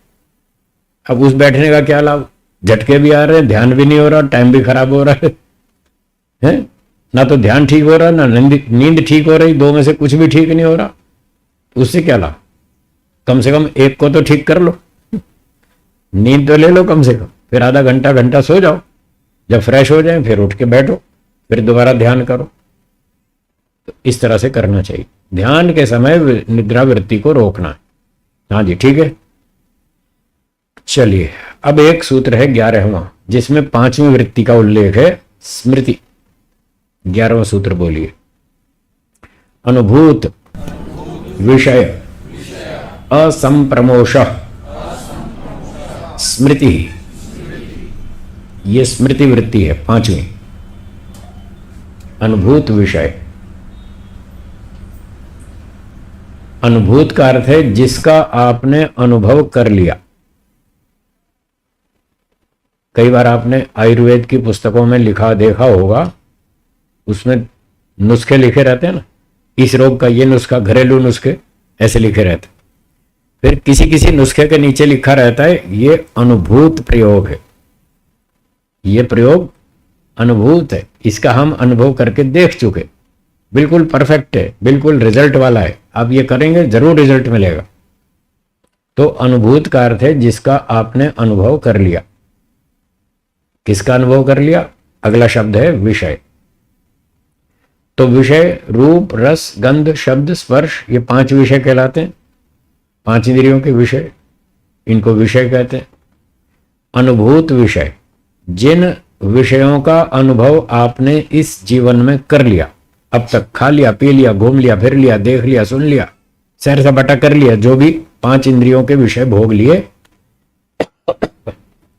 अब उस बैठने का क्या लाभ? झटके भी आ रहे हैं, ध्यान भी नहीं हो रहा, टाइम भी खराब हो रहा है, ना तो ध्यान ठीक हो रहा, ना नींद ठीक हो रही, 2 में से कुछ भी ठीक नहीं हो रहा, उससे क्या लाभ? कम से कम एक को तो ठीक कर लो, नींद तो ले लो कम से कम, फिर आधा घंटा घंटा सो जाओ, जब फ्रेश हो जाए फिर उठ के बैठो, फिर दोबारा ध्यान करो। तो इस तरह से करना चाहिए। ध्यान के समय निद्रा वृत्ति को रोकना है। हाँ जी ठीक है। चलिए अब एक सूत्र है 11वां, जिसमें 5वीं वृत्ति का उल्लेख है, स्मृति। 11वां सूत्र बोलिए। अनुभूत विषय असंप्रमोष स्मृति, ये स्मृति वृत्ति है 5वीं। अनुभूत विषय, अनुभूत का अर्थ है जिसका आपने अनुभव कर लिया। कई बार आपने आयुर्वेद की पुस्तकों में लिखा देखा होगा, उसमें नुस्खे लिखे रहते हैं ना, इस रोग का ये नुस्खा, घरेलू नुस्खे ऐसे लिखे रहते, फिर किसी किसी नुस्खे के नीचे लिखा रहता है ये अनुभूत प्रयोग है, ये प्रयोग अनुभूत है, इसका हम अनुभव करके देख चुके, बिल्कुल परफेक्ट है, बिल्कुल रिजल्ट वाला है, आप ये करेंगे जरूर रिजल्ट मिलेगा। तो अनुभूत का अर्थ है जिसका आपने अनुभव कर लिया। किसका अनुभव कर लिया? अगला शब्द है विषय। तो विषय रूप, रस, गंध, शब्द, स्पर्श, ये 5 विषय कहलाते हैं, 5 इंद्रियों के विषय, इनको विषय कहते हैं। अनुभूत विषय, जिन विषयों का अनुभव आपने इस जीवन में कर लिया, अब तक खा लिया, पी लिया, घूम लिया, फिर लिया, देख लिया, सुन लिया, सैर सपाटा कर लिया, जो भी 5 इंद्रियों के विषय भोग लिए,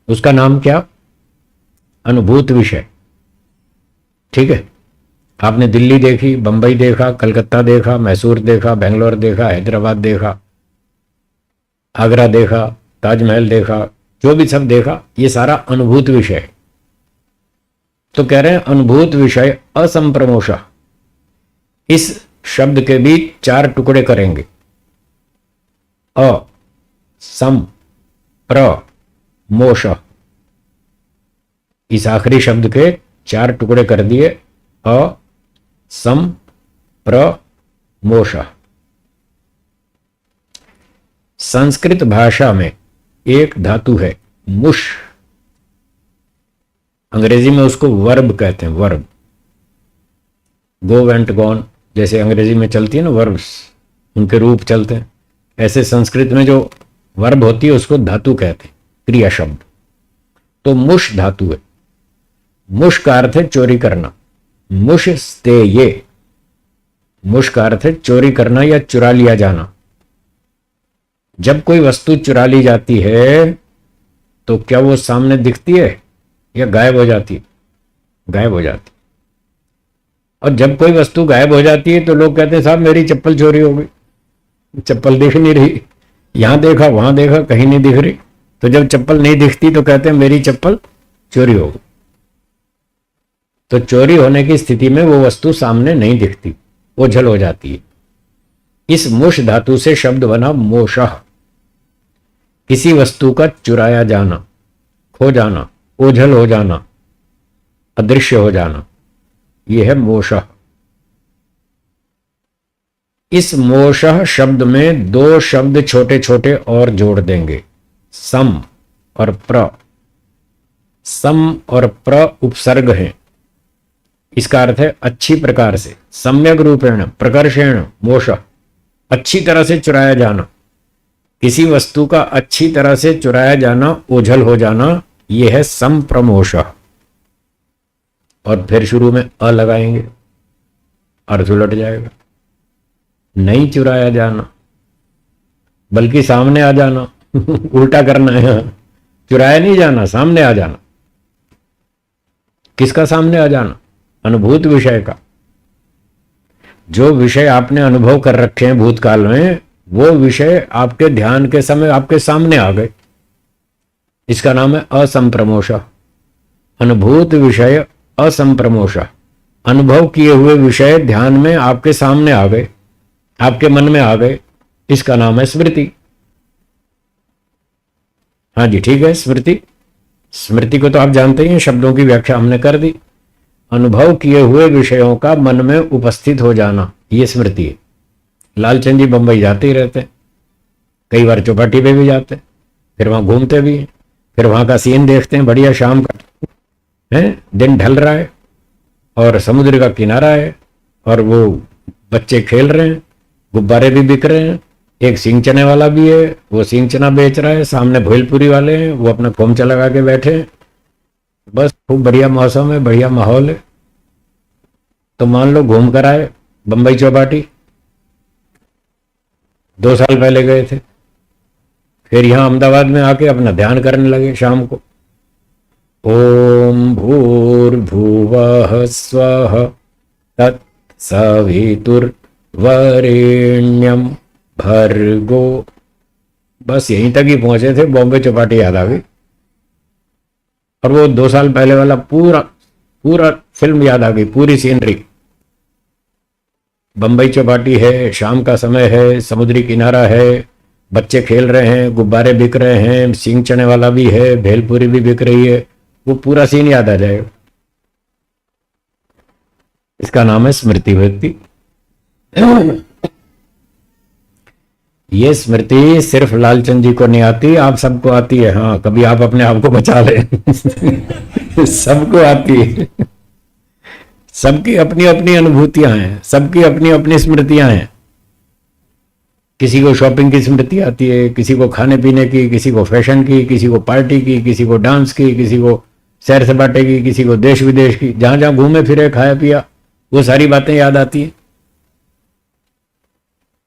उसका नाम क्या? अनुभूत विषय। ठीक है, आपने दिल्ली देखी, बंबई देखा, कलकत्ता देखा, मैसूर देखा, बेंगलोर देखा, हैदराबाद देखा, आगरा देखा, ताजमहल देखा, जो भी सब देखा, ये सारा अनुभूत विषय है। तो कह रहे हैं अनुभूत विषय असंप्रमोष, इस शब्द के भी 4 टुकड़े करेंगे। अ, सम, प्र, मोश, इस आखिरी शब्द के 4 टुकड़े कर दिए। अ, सम, प्र, मोश। संस्कृत भाषा में एक धातु है मुश, अंग्रेजी में उसको वर्ब कहते हैं, वर्ब। गो, वेंट, गॉन, जैसे अंग्रेजी में चलती है ना वर्ब्स, उनके रूप चलते हैं, ऐसे संस्कृत में जो वर्ब होती है उसको धातु कहते हैं, क्रिया शब्द। तो मुश धातु है। मुश का अर्थ है चोरी करना, मुश स्तेये, मुश का अर्थ है चोरी करना या चुरा लिया जाना। जब कोई वस्तु चुरा ली जाती है तो क्या वो सामने दिखती है या गायब हो जाती है? गायब हो जाती। और जब कोई वस्तु गायब हो जाती है तो लोग कहते हैं साहब मेरी चप्पल चोरी हो गई, चप्पल दिख नहीं रही, यहां देखा वहां देखा कहीं नहीं दिख रही। तो जब चप्पल नहीं दिखती तो कहते हैं मेरी चप्पल चोरी हो गई। तो चोरी होने की स्थिति में वो वस्तु सामने नहीं दिखती, ओझल हो जाती है। इस मुश धातु से शब्द बना मोशः, किसी वस्तु का चुराया जाना, खो जाना, ओझल हो जाना, अदृश्य हो जाना, यह है मोशः। इस मोशः शब्द में 2 शब्द छोटे छोटे और जोड़ देंगे, सम और प्र। सम और प्र उपसर्ग हैं। इसका अर्थ है अच्छी प्रकार से, सम्यक रूपेण प्रकर्षेण मोशः, अच्छी तरह से चुराया जाना, किसी वस्तु का अच्छी तरह से चुराया जाना, ओझल हो जाना, यह है संप्रमोश। और फिर शुरू में अ लगाएंगे, अर्थ उलट जाएगा। नहीं चुराया जाना बल्कि सामने आ जाना उल्टा करना है, चुराया नहीं जाना, सामने आ जाना। किसका सामने आ जाना? अनुभूत विषय का। जो विषय आपने अनुभव कर रखे हैं भूतकाल में, वो विषय आपके ध्यान के समय आपके सामने आ गए, इसका नाम है असंप्रमोश। अनुभूत विषय असंप्रमोश, अनुभव किए हुए विषय ध्यान में आपके सामने आ गए, आपके मन में आ गए, इसका नाम है स्मृति। हाँ जी ठीक है, स्मृति। स्मृति को तो आप जानते ही हैं, शब्दों की व्याख्या हमने कर दी। अनुभव किए हुए विषयों का मन में उपस्थित हो जाना, ये स्मृति है। लालचंद जी बंबई जाते ही रहते हैं, कई बार चौपाटी पे भी जाते हैं, फिर वहां घूमते भी हैं, फिर वहां का सीन देखते हैं, बढ़िया शाम का है, दिन ढल रहा है और समुद्र का किनारा है और वो बच्चे खेल रहे हैं, गुब्बारे भी बिक रहे हैं, एक सींग चने वाला भी है, वो सींग चना बेच रहा है, सामने भेलपुरी वाले हैं, वो अपना खोमचा लगा के बैठे हैं, बस खूब बढ़िया मौसम है, बढ़िया माहौल है। तो मान लो घूम कर आए बंबई चौपाटी, 2 साल पहले गए थे, फिर यहां अहमदाबाद में आके अपना ध्यान करने लगे शाम को। ओम भूर्भुवः स्वः तत्सवितुर्वरेण्यम भर्गो, बस यहीं तक ही पहुंचे थे, बॉम्बे चौपाटी याद आ गई। और वो 2 साल पहले वाला पूरा फिल्म याद आ गई, पूरी सीनरी। बंबई चौपाटी है, शाम का समय है, समुद्री किनारा है, बच्चे खेल रहे हैं, गुब्बारे बिक रहे हैं, सींग चने वाला भी है, भेलपुरी भी बिक रही है, वो पूरा सीन याद आ जाएगा। इसका नाम है स्मृति वृत्ति। ये स्मृति सिर्फ लालचंद जी को नहीं आती, आप सबको आती है। हाँ, कभी आप अपने आप को बचा ले। सबको आती है। सबकी अपनी अपनी अनुभूतियां हैं, सबकी अपनी अपनी स्मृतियां हैं। किसी को शॉपिंग की स्मृति आती है, किसी को खाने पीने की, किसी को फैशन की, किसी को पार्टी की, किसी को डांस की, किसी को सैर सपाटे की, किसी को देश विदेश की। जहां जहां घूमे फिरे, खाया पिया, वो सारी बातें याद आती हैं।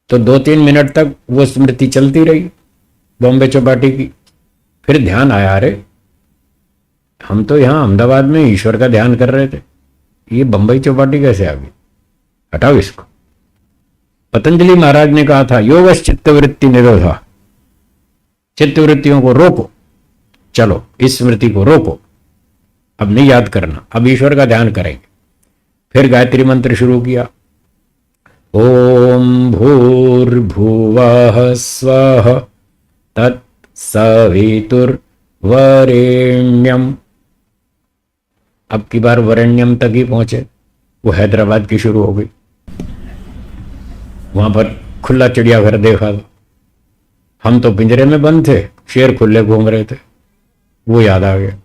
तो 2-3 मिनट तक वो स्मृति चलती रही बॉम्बे चौपाटी की। फिर ध्यान आया, अरे हम तो यहां अहमदाबाद में ईश्वर का ध्यान कर रहे थे, ये बंबई चौपाटी कैसे आ गई? हटाओ इसको। पतंजलि महाराज ने कहा था, योग चित्तवृत्ति निरोधा, चित्तवृत्तियों को रोको। चलो इस स्मृति को रोको, अब नहीं याद करना, अब ईश्वर का ध्यान करेंगे। फिर गायत्री मंत्र शुरू किया, ओम भूर्भुवः स्वः तत्सवितुर्वरेण्यम। अब की बार वरेण्यम तक ही पहुंचे, वो हैदराबाद की शुरू हो गई। वहां पर खुला चिड़ियाघर देखा था, हम तो पिंजरे में बंद थे, शेर खुले घूम रहे थे, वो याद आ गया।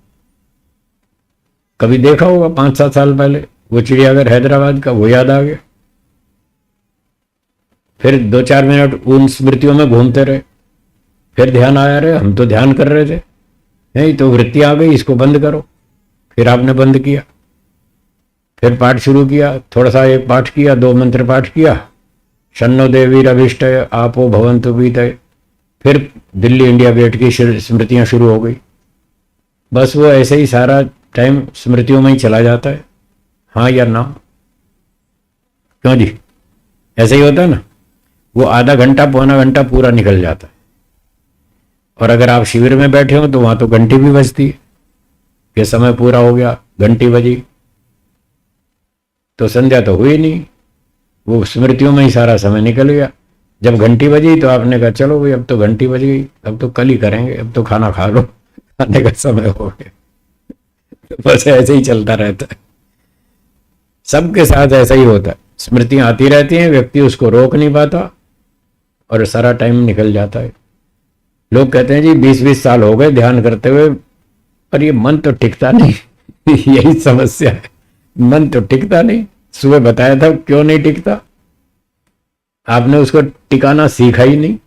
कभी देखा होगा 5-7 साल पहले वो चिड़ियाघर हैदराबाद का, वो याद आ गया। फिर 2-4 मिनट उन स्मृतियों में घूमते रहे, फिर ध्यान आया, रहे हम तो ध्यान कर रहे थे, नहीं तो वृत्ति आ गई, इसको बंद करो। फिर आपने बंद किया, फिर पाठ शुरू किया, थोड़ा सा एक पाठ किया, 2 मंत्र पाठ किया, शन्नो देवीरभिष्टय आपो भवन्तु बीतय। फिर दिल्ली इंडिया गेट की स्मृतियां शुरू हो गई। बस वो ऐसे ही सारा टाइम स्मृतियों में ही चला जाता है। हाँ या ना? क्यों जी? ऐसे ही होता है ना, वो आधा घंटा पौना घंटा पूरा निकल जाता है। और अगर आप शिविर में बैठे हो तो वहां तो घंटी भी बजती है कि समय पूरा हो गया, घंटी बजी, तो संध्या तो हुई नहीं, वो स्मृतियों में ही सारा समय निकल गया। जब घंटी बजी तो आपने कहा चलो भाई अब तो घंटी बज गई, अब तो कल ही करेंगे, अब तो खाना खा लो, खाने का समय हो गया। बस ऐसे ही चलता रहता है, सबके साथ ऐसा ही होता है। स्मृतियां आती रहती हैं, व्यक्ति उसको रोक नहीं पाता और सारा टाइम निकल जाता है। लोग कहते हैं जी 20-20 साल हो गए ध्यान करते हुए, पर ये मन तो टिकता नहीं। यही समस्या है, मन तो टिकता नहीं। सुबह बताया था क्यों नहीं टिकता, आपने उसको टिकाना सीखा ही नहीं,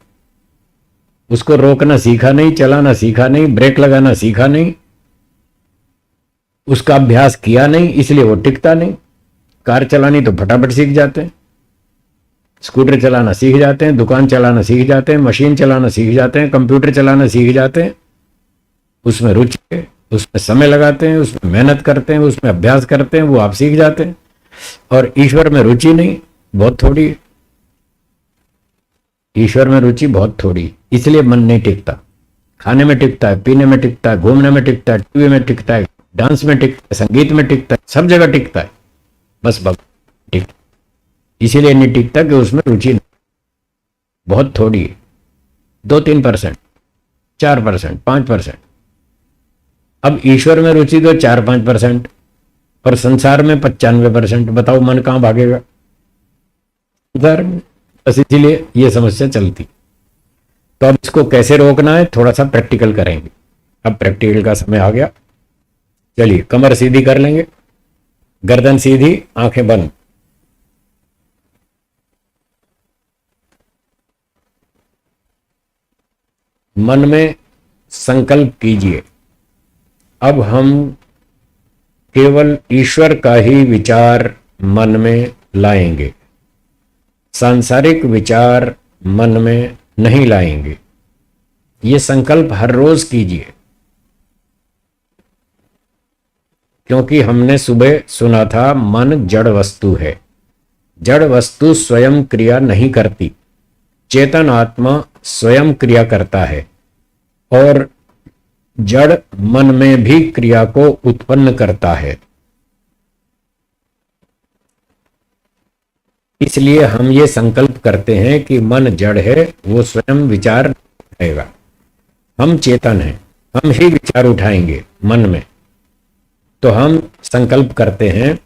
उसको रोकना सीखा नहीं, चलाना सीखा नहीं, ब्रेक लगाना सीखा नहीं, उसका अभ्यास किया नहीं, इसलिए वो टिकता नहीं। कार चलानी तो फटाफट सीख जाते हैं, स्कूटर चलाना सीख जाते हैं, दुकान चलाना सीख जाते हैं, मशीन चलाना सीख जाते हैं, कंप्यूटर चलाना सीख जाते हैं। उसमें रुचि है, उसमें समय लगाते हैं, उसमें मेहनत करते हैं, उसमें अभ्यास करते हैं, वो आप सीख जाते हैं। और ईश्वर में रुचि नहीं, बहुत थोड़ी है। ईश्वर में रुचि बहुत थोड़ी, इसलिए मन नहीं टिकता। खाने में टिकता है, पीने में टिकता है, घूमने में टिकता है, टीवी में टिकता है, डांस में टिकता है, संगीत में टिकता है, सब जगह टिकता है, बस टिक इसीलिए नहीं टिकता कि उसमें रुचि बहुत थोड़ी है, 2-3%, 4%, 5%। अब ईश्वर में रुचि तो 4-5% और संसार में 95%। बताओ मन कहां भागेगा? संसार में। बस इसीलिए ये समस्या चलती। तो अब इसको कैसे रोकना है, थोड़ा सा प्रैक्टिकल करेंगे। अब प्रैक्टिकल का समय आ गया। चलिए कमर सीधी कर लेंगे, गर्दन सीधी, आंखें बंद। मन में संकल्प कीजिए, अब हम केवल ईश्वर का ही विचार मन में लाएंगे, सांसारिक विचार मन में नहीं लाएंगे। ये संकल्प हर रोज कीजिए, क्योंकि हमने सुबह सुना था मन जड़ वस्तु है। जड़ वस्तु स्वयं क्रिया नहीं करती, चेतन आत्मा स्वयं क्रिया करता है और जड़ मन में भी क्रिया को उत्पन्न करता है। इसलिए हम ये संकल्प करते हैं कि मन जड़ है, वो स्वयं विचार उठाएगा। हम चेतन हैं, हम ही विचार उठाएंगे मन में। तो हम संकल्प करते हैं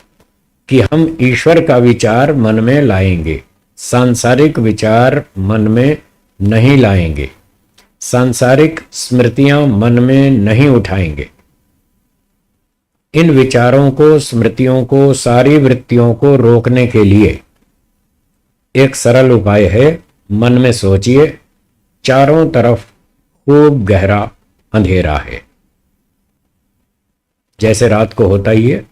कि हम ईश्वर का विचार मन में लाएंगे, सांसारिक विचार मन में नहीं लाएंगे, सांसारिक स्मृतियां मन में नहीं उठाएंगे। इन विचारों को, स्मृतियों को, सारी वृत्तियों को रोकने के लिए एक सरल उपाय है। मन में सोचिए, चारों तरफ खूब गहरा अंधेरा है, जैसे रात को होता ही है।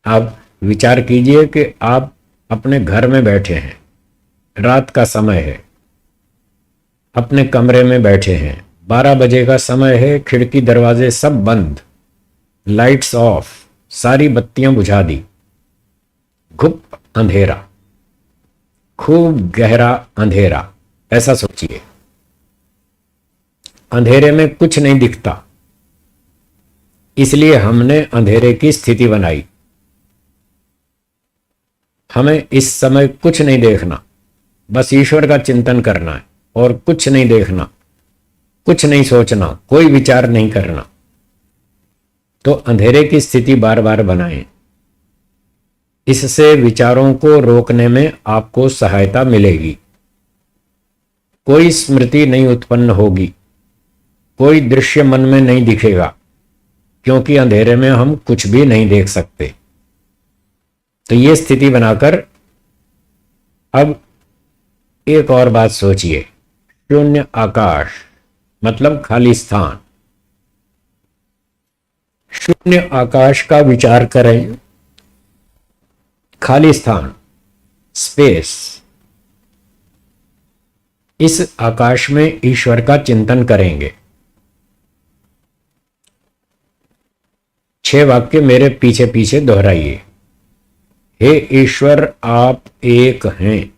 आप विचार कीजिए कि आप अपने घर में बैठे हैं, रात का समय है, अपने कमरे में बैठे हैं, 12 बजे का समय है, खिड़की दरवाजे सब बंद, लाइट्स ऑफ, सारी बत्तियां बुझा दी, घुप अंधेरा, खूब गहरा अंधेरा। ऐसा सोचिए, अंधेरे में कुछ नहीं दिखता, इसलिए हमने अंधेरे की स्थिति बनाई। हमें इस समय कुछ नहीं देखना, बस ईश्वर का चिंतन करना है और कुछ नहीं देखना, कुछ नहीं सोचना, कोई विचार नहीं करना। तो अंधेरे की स्थिति बार बार बनाएं। इससे विचारों को रोकने में आपको सहायता मिलेगी। कोई स्मृति नहीं उत्पन्न होगी, कोई दृश्य मन में नहीं दिखेगा, क्योंकि अंधेरे में हम कुछ भी नहीं देख सकते। तो ये स्थिति बनाकर अब एक और बात सोचिए। शून्य आकाश मतलब खाली स्थान। शून्य आकाश का विचार करें, खाली स्थान, स्पेस। इस आकाश में ईश्वर का चिंतन करेंगे। 6 वाक्य मेरे पीछे पीछे दोहराइए। हे ईश्वर, आप एक हैं,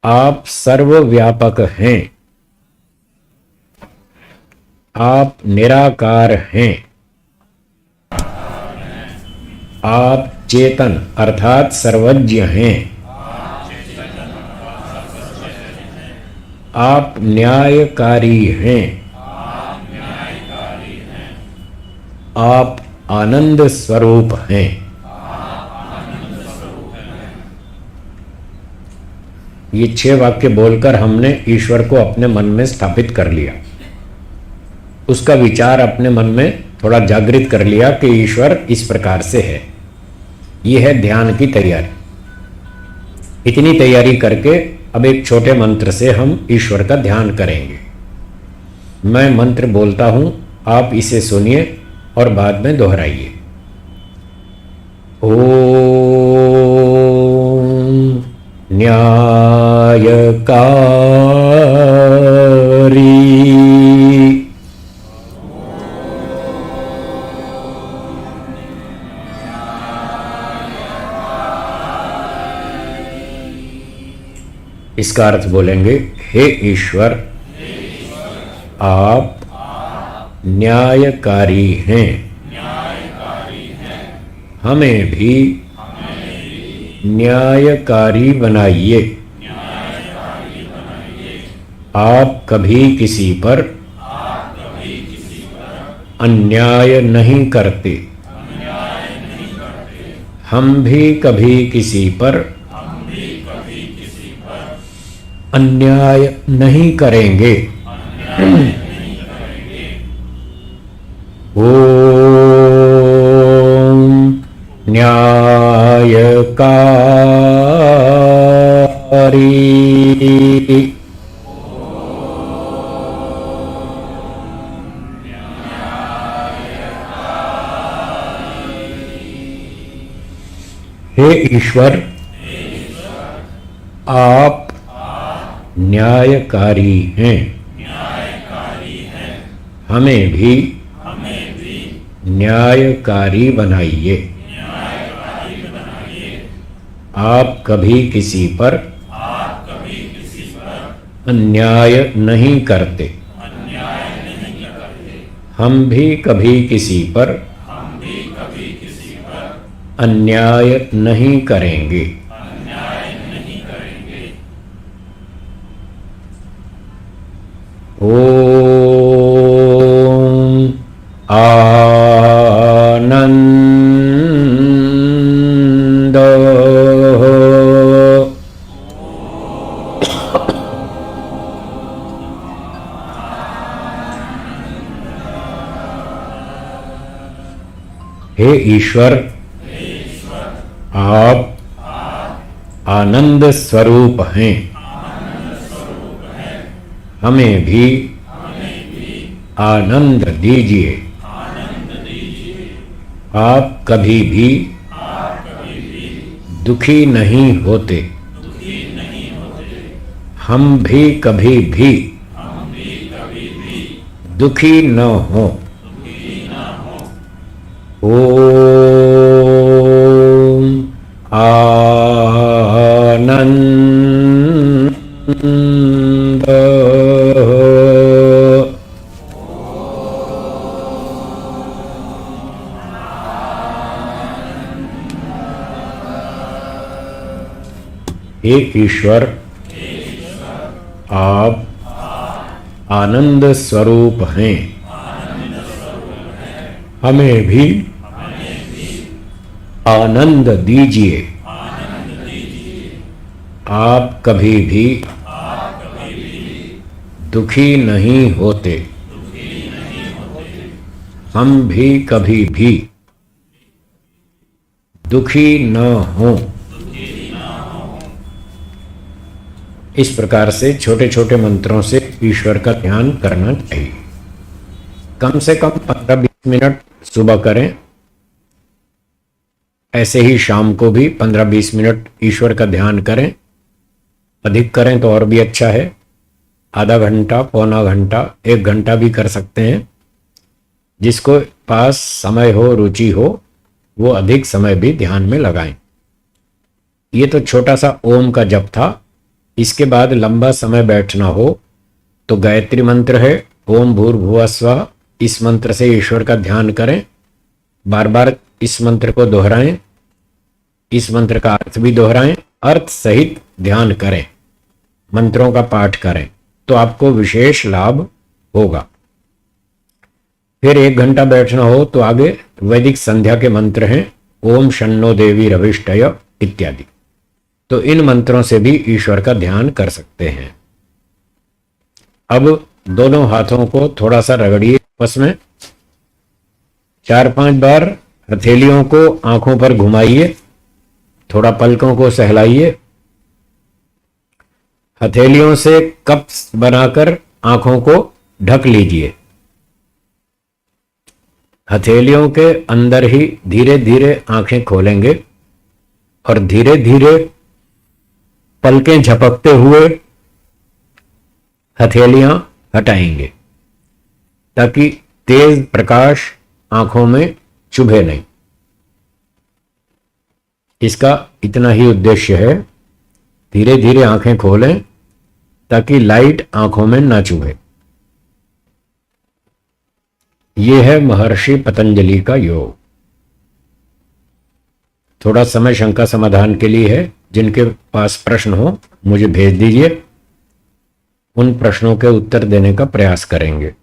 आप सर्वव्यापक हैं, आप निराकार हैं, आप चेतन अर्थात सर्वज्ञ हैं, आप न्यायकारी हैं, आप आनंद स्वरूप हैं। ये 6 वाक्य बोलकर हमने ईश्वर को अपने मन में स्थापित कर लिया। उसका विचार अपने मन में थोड़ा जागृत कर लिया कि ईश्वर इस प्रकार से है। यह है ध्यान की तैयारी। इतनी तैयारी करके अब एक छोटे मंत्र से हम ईश्वर का ध्यान करेंगे। मैं मंत्र बोलता हूं, आप इसे सुनिए और बाद में दोहराइए। ओम न्यायकारी इसका अर्थ बोलेंगे, हे ईश्वर, आप न्यायकारी हैं, हमें भी न्यायकारी बनाइए। आप कभी किसी पर अन्याय नहीं करते, हम भी कभी किसी पर अन्याय नहीं करेंगे। ओम न्यायकारी। हे ईश्वर, आप न्यायकारी हैं, हमें भी न्यायकारी बनाइए। आप कभी किसी पर अन्याय नहीं करते, हम भी कभी किसी पर अन्याय नहीं करेंगे। ओम आनंद। हे ईश्वर, आप आनंद स्वरूप हैं। हमें भी आनंद दीजिए। आप कभी भी दुखी नहीं होते। हम भी कभी भी दुखी न हो। ओम आनंद। हे ईश्वर, आप आनंद स्वरूप हैं। हमें भी आनंद दीजिए। आप कभी भी दुखी नहीं होते। हम भी कभी भी दुखी न हों। इस प्रकार से छोटे छोटे मंत्रों से ईश्वर का ध्यान करना चाहिए। कम से कम 15-20 मिनट सुबह करें। ऐसे ही शाम को भी 15-20 मिनट ईश्वर का ध्यान करें। अधिक करें तो और भी अच्छा है। आधा घंटा, पौना घंटा, 1 घंटा भी कर सकते हैं। जिसको पास समय हो, रुचि हो, वो अधिक समय भी ध्यान में लगाएं। ये तो छोटा सा ओम का जप था। इसके बाद लंबा समय बैठना हो तो गायत्री मंत्र है, ओम भूर्भुवः स्वः। इस मंत्र से ईश्वर का ध्यान करें। बार बार इस मंत्र को दोहराएं। इस मंत्र का अर्थ भी दोहराएं। अर्थ सहित ध्यान करें, मंत्रों का पाठ करें, तो आपको विशेष लाभ होगा। फिर 1 घंटा बैठना हो तो आगे वैदिक संध्या के मंत्र हैं, ओम शन्नो देवी रविष्टय इत्यादि। तो इन मंत्रों से भी ईश्वर का ध्यान कर सकते हैं। अब दोनों हाथों को थोड़ा सा रगड़िए आपस में। 4-5 बार हथेलियों को आंखों पर घुमाइए। थोड़ा पलकों को सहलाइए। हथेलियों से कप बनाकर आंखों को ढक लीजिए। हथेलियों के अंदर ही धीरे धीरे आंखें खोलेंगे और धीरे धीरे पलकें झपकते हुए हथेलियां हटाएंगे, ताकि तेज प्रकाश आंखों में चुभे नहीं। इसका इतना ही उद्देश्य है। धीरे धीरे आंखें खोलें ताकि लाइट आंखों में ना चुभे। यह है महर्षि पतंजलि का योग। थोड़ा समय शंका समाधान के लिए है। जिनके पास प्रश्न हो मुझे भेज दीजिए। उन प्रश्नों के उत्तर देने का प्रयास करेंगे।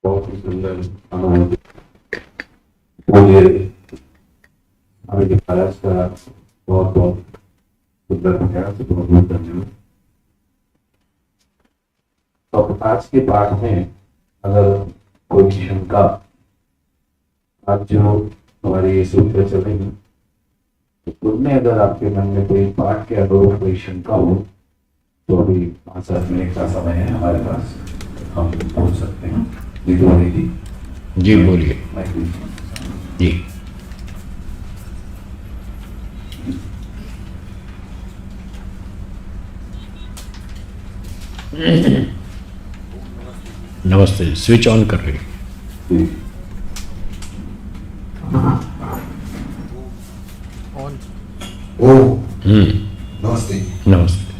बहुत ही सुंदर अनुभूति मुझे हमें दिखाया। इसका बहुत बहुत सुंदर प्रयास, बहुत बहुत धन्यवाद। तो आज के पाठ में अगर कोई शंका, आज जो हमारी ये सूत्र चलेगी उनमें अगर आपके मन में कोई पाठ के अनुरूप कोई शंका हो तो अभी 5-7 मिनट का समय है हमारे पास, हम पूछ सकते हैं। जी बोलिए। जी नमस्ते, स्विच ऑन कर रही है। जी। ओ हम्म। नमस्ते। नमस्ते।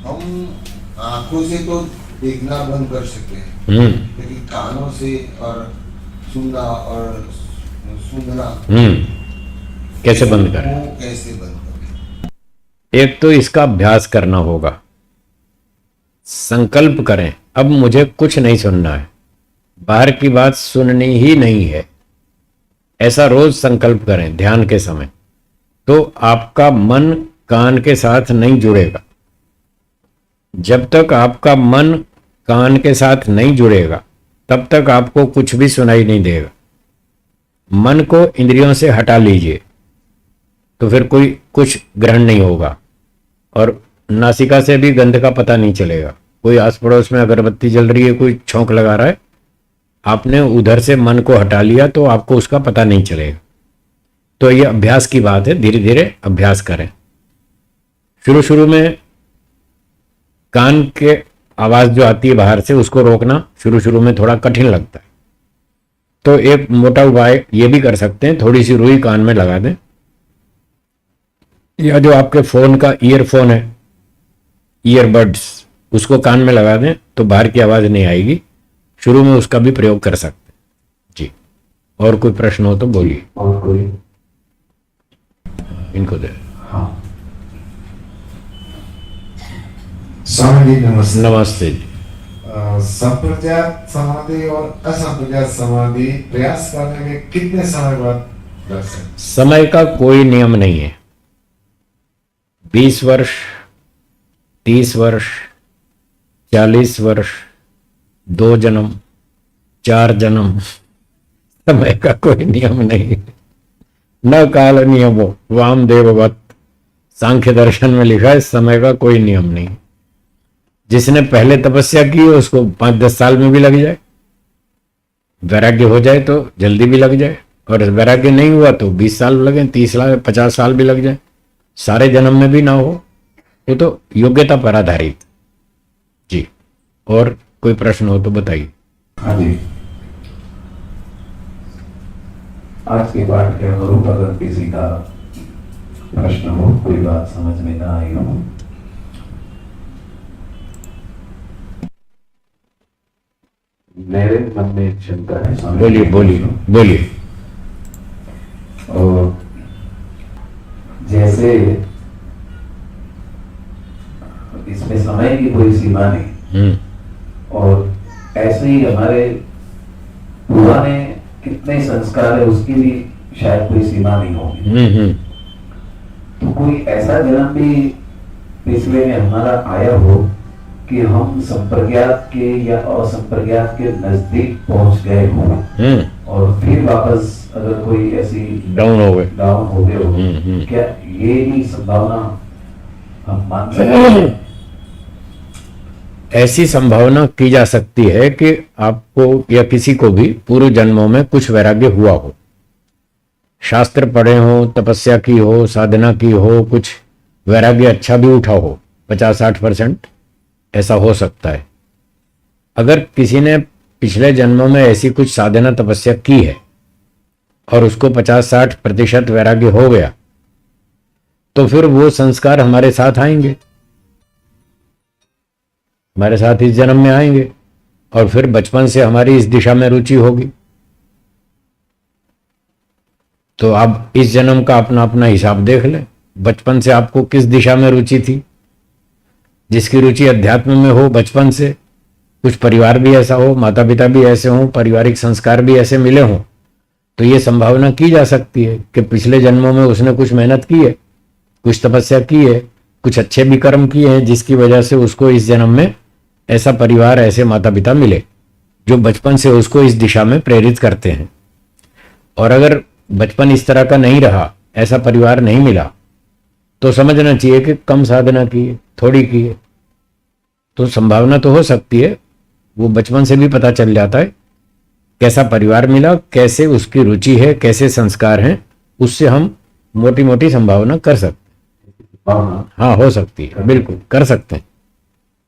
हम आंखों से तो देखना बंद कर सकते हैं, हम्म। लेकिन कानों से और सुनना कैसे बंद करें? वो कैसे बंद करें? एक तो इसका अभ्यास करना होगा। संकल्प करें, अब मुझे कुछ नहीं सुनना है, बाहर की बात सुननी ही नहीं है, ऐसा रोज संकल्प करें ध्यान के समय। तो आपका मन कान के साथ नहीं जुड़ेगा। जब तक आपका मन कान के साथ नहीं जुड़ेगा तब तक आपको कुछ भी सुनाई नहीं देगा। मन को इंद्रियों से हटा लीजिए तो फिर कोई कुछ ग्रहण नहीं होगा, और नासिका से भी गंध का पता नहीं चलेगा। कोई आस पड़ोस में अगरबत्ती जल रही है, कोई छौंक लगा रहा है, आपने उधर से मन को हटा लिया तो आपको उसका पता नहीं चलेगा। तो ये अभ्यास की बात है, धीरे धीरे अभ्यास करें। शुरू शुरू में कान के आवाज जो आती है बाहर से, उसको रोकना शुरू शुरू में थोड़ा कठिन लगता है। तो एक मोटा उपाय ये भी कर सकते हैं, थोड़ी सी रुई कान में लगा दें, या जो आपके फोन का ईयरफोन है, ईयरबड्स, उसको कान में लगा दें तो बाहर की आवाज नहीं आएगी। शुरू में उसका भी प्रयोग कर सकते हैं जी। और कोई प्रश्न हो तो बोलिए। और कोई? इनको दे। हाँ। स्वामी जी नमस्ते। नमस्ते जी। संप्रज्ञात समाधि और असंप्रज्ञात समाधि प्रयास करने में कितने समय बाद लग सकते? समय का कोई नियम नहीं है। 20 वर्ष, 30 वर्ष, 40 वर्ष, 2 जन्म, 4 जन्म, समय का कोई नियम नहीं है। न काल नियमो वामदेववत, सांख्य दर्शन में लिखा है समय का कोई नियम नहीं। जिसने पहले तपस्या की है उसको 5-10 साल में भी लग जाए, वैराग्य हो जाए तो जल्दी भी लग जाए, और वैराग्य नहीं हुआ तो 20 साल लगे, 30 साल, 50 साल भी लग जाए, सारे जन्म में भी ना हो। वो तो योग्यता पर आधारित जी। और कोई प्रश्न हो तो बताइए। हाँ जी। आज के पाठ के अनुरूप अगर किसी का प्रश्न हो, कोई बात समझ में ना आई हो, मेरे मन में एक शंका है। स्वामी बोलिए जी। बोलिए बोलिए। और जैसे इसमें समय की कोई सीमा नहीं, और ऐसे ही हमारे पुराने कितने संस्कार है उसकी भी शायद कोई सीमा नहीं होगी। तो कोई ऐसा जन्म भी पिछले में हमारा आया हो कि हम संप्रज्ञात के या असंप्रज्ञात के नजदीक पहुंच गए हो, और फिर वापस अगर कोई ऐसी डाउन हो गए, डाउन हो गए हो, क्या ये भी संभावना हम मान सकते हैं? ऐसी संभावना की जा सकती है कि आपको या किसी को भी पूर्व जन्मों में कुछ वैराग्य हुआ हो, शास्त्र पढ़े हो, तपस्या की हो, साधना की हो, कुछ वैराग्य अच्छा भी उठा हो, 50-60% ऐसा हो सकता है। अगर किसी ने पिछले जन्मों में ऐसी कुछ साधना तपस्या की है और उसको 50-60% वैराग्य हो गया, तो फिर वो संस्कार हमारे साथ आएंगे, हमारे साथ इस जन्म में आएंगे, और फिर बचपन से हमारी इस दिशा में रुचि होगी। तो आप इस जन्म का अपना अपना हिसाब देख लें, बचपन से आपको किस दिशा में रुचि थी। जिसकी रुचि अध्यात्म में हो बचपन से, कुछ परिवार भी ऐसा हो, माता पिता भी ऐसे हों, पारिवारिक संस्कार भी ऐसे मिले हों, तो ये संभावना की जा सकती है कि पिछले जन्मों में उसने कुछ मेहनत की है, कुछ तपस्या की है, कुछ अच्छे भी कर्म किए हैं, जिसकी वजह से उसको इस जन्म में ऐसा परिवार, ऐसे माता पिता मिले जो बचपन से उसको इस दिशा में प्रेरित करते हैं। और अगर बचपन इस तरह का नहीं रहा, ऐसा परिवार नहीं मिला, तो समझना चाहिए कि कम साधना की है, थोड़ी की है। तो संभावना तो हो सकती है, वो बचपन से भी पता चल जाता है कैसा परिवार मिला, कैसे उसकी रुचि है, कैसे संस्कार हैं, उससे हम मोटी मोटी संभावना कर सकते हैं। हाँ, हो सकती है, बिल्कुल कर सकते हैं।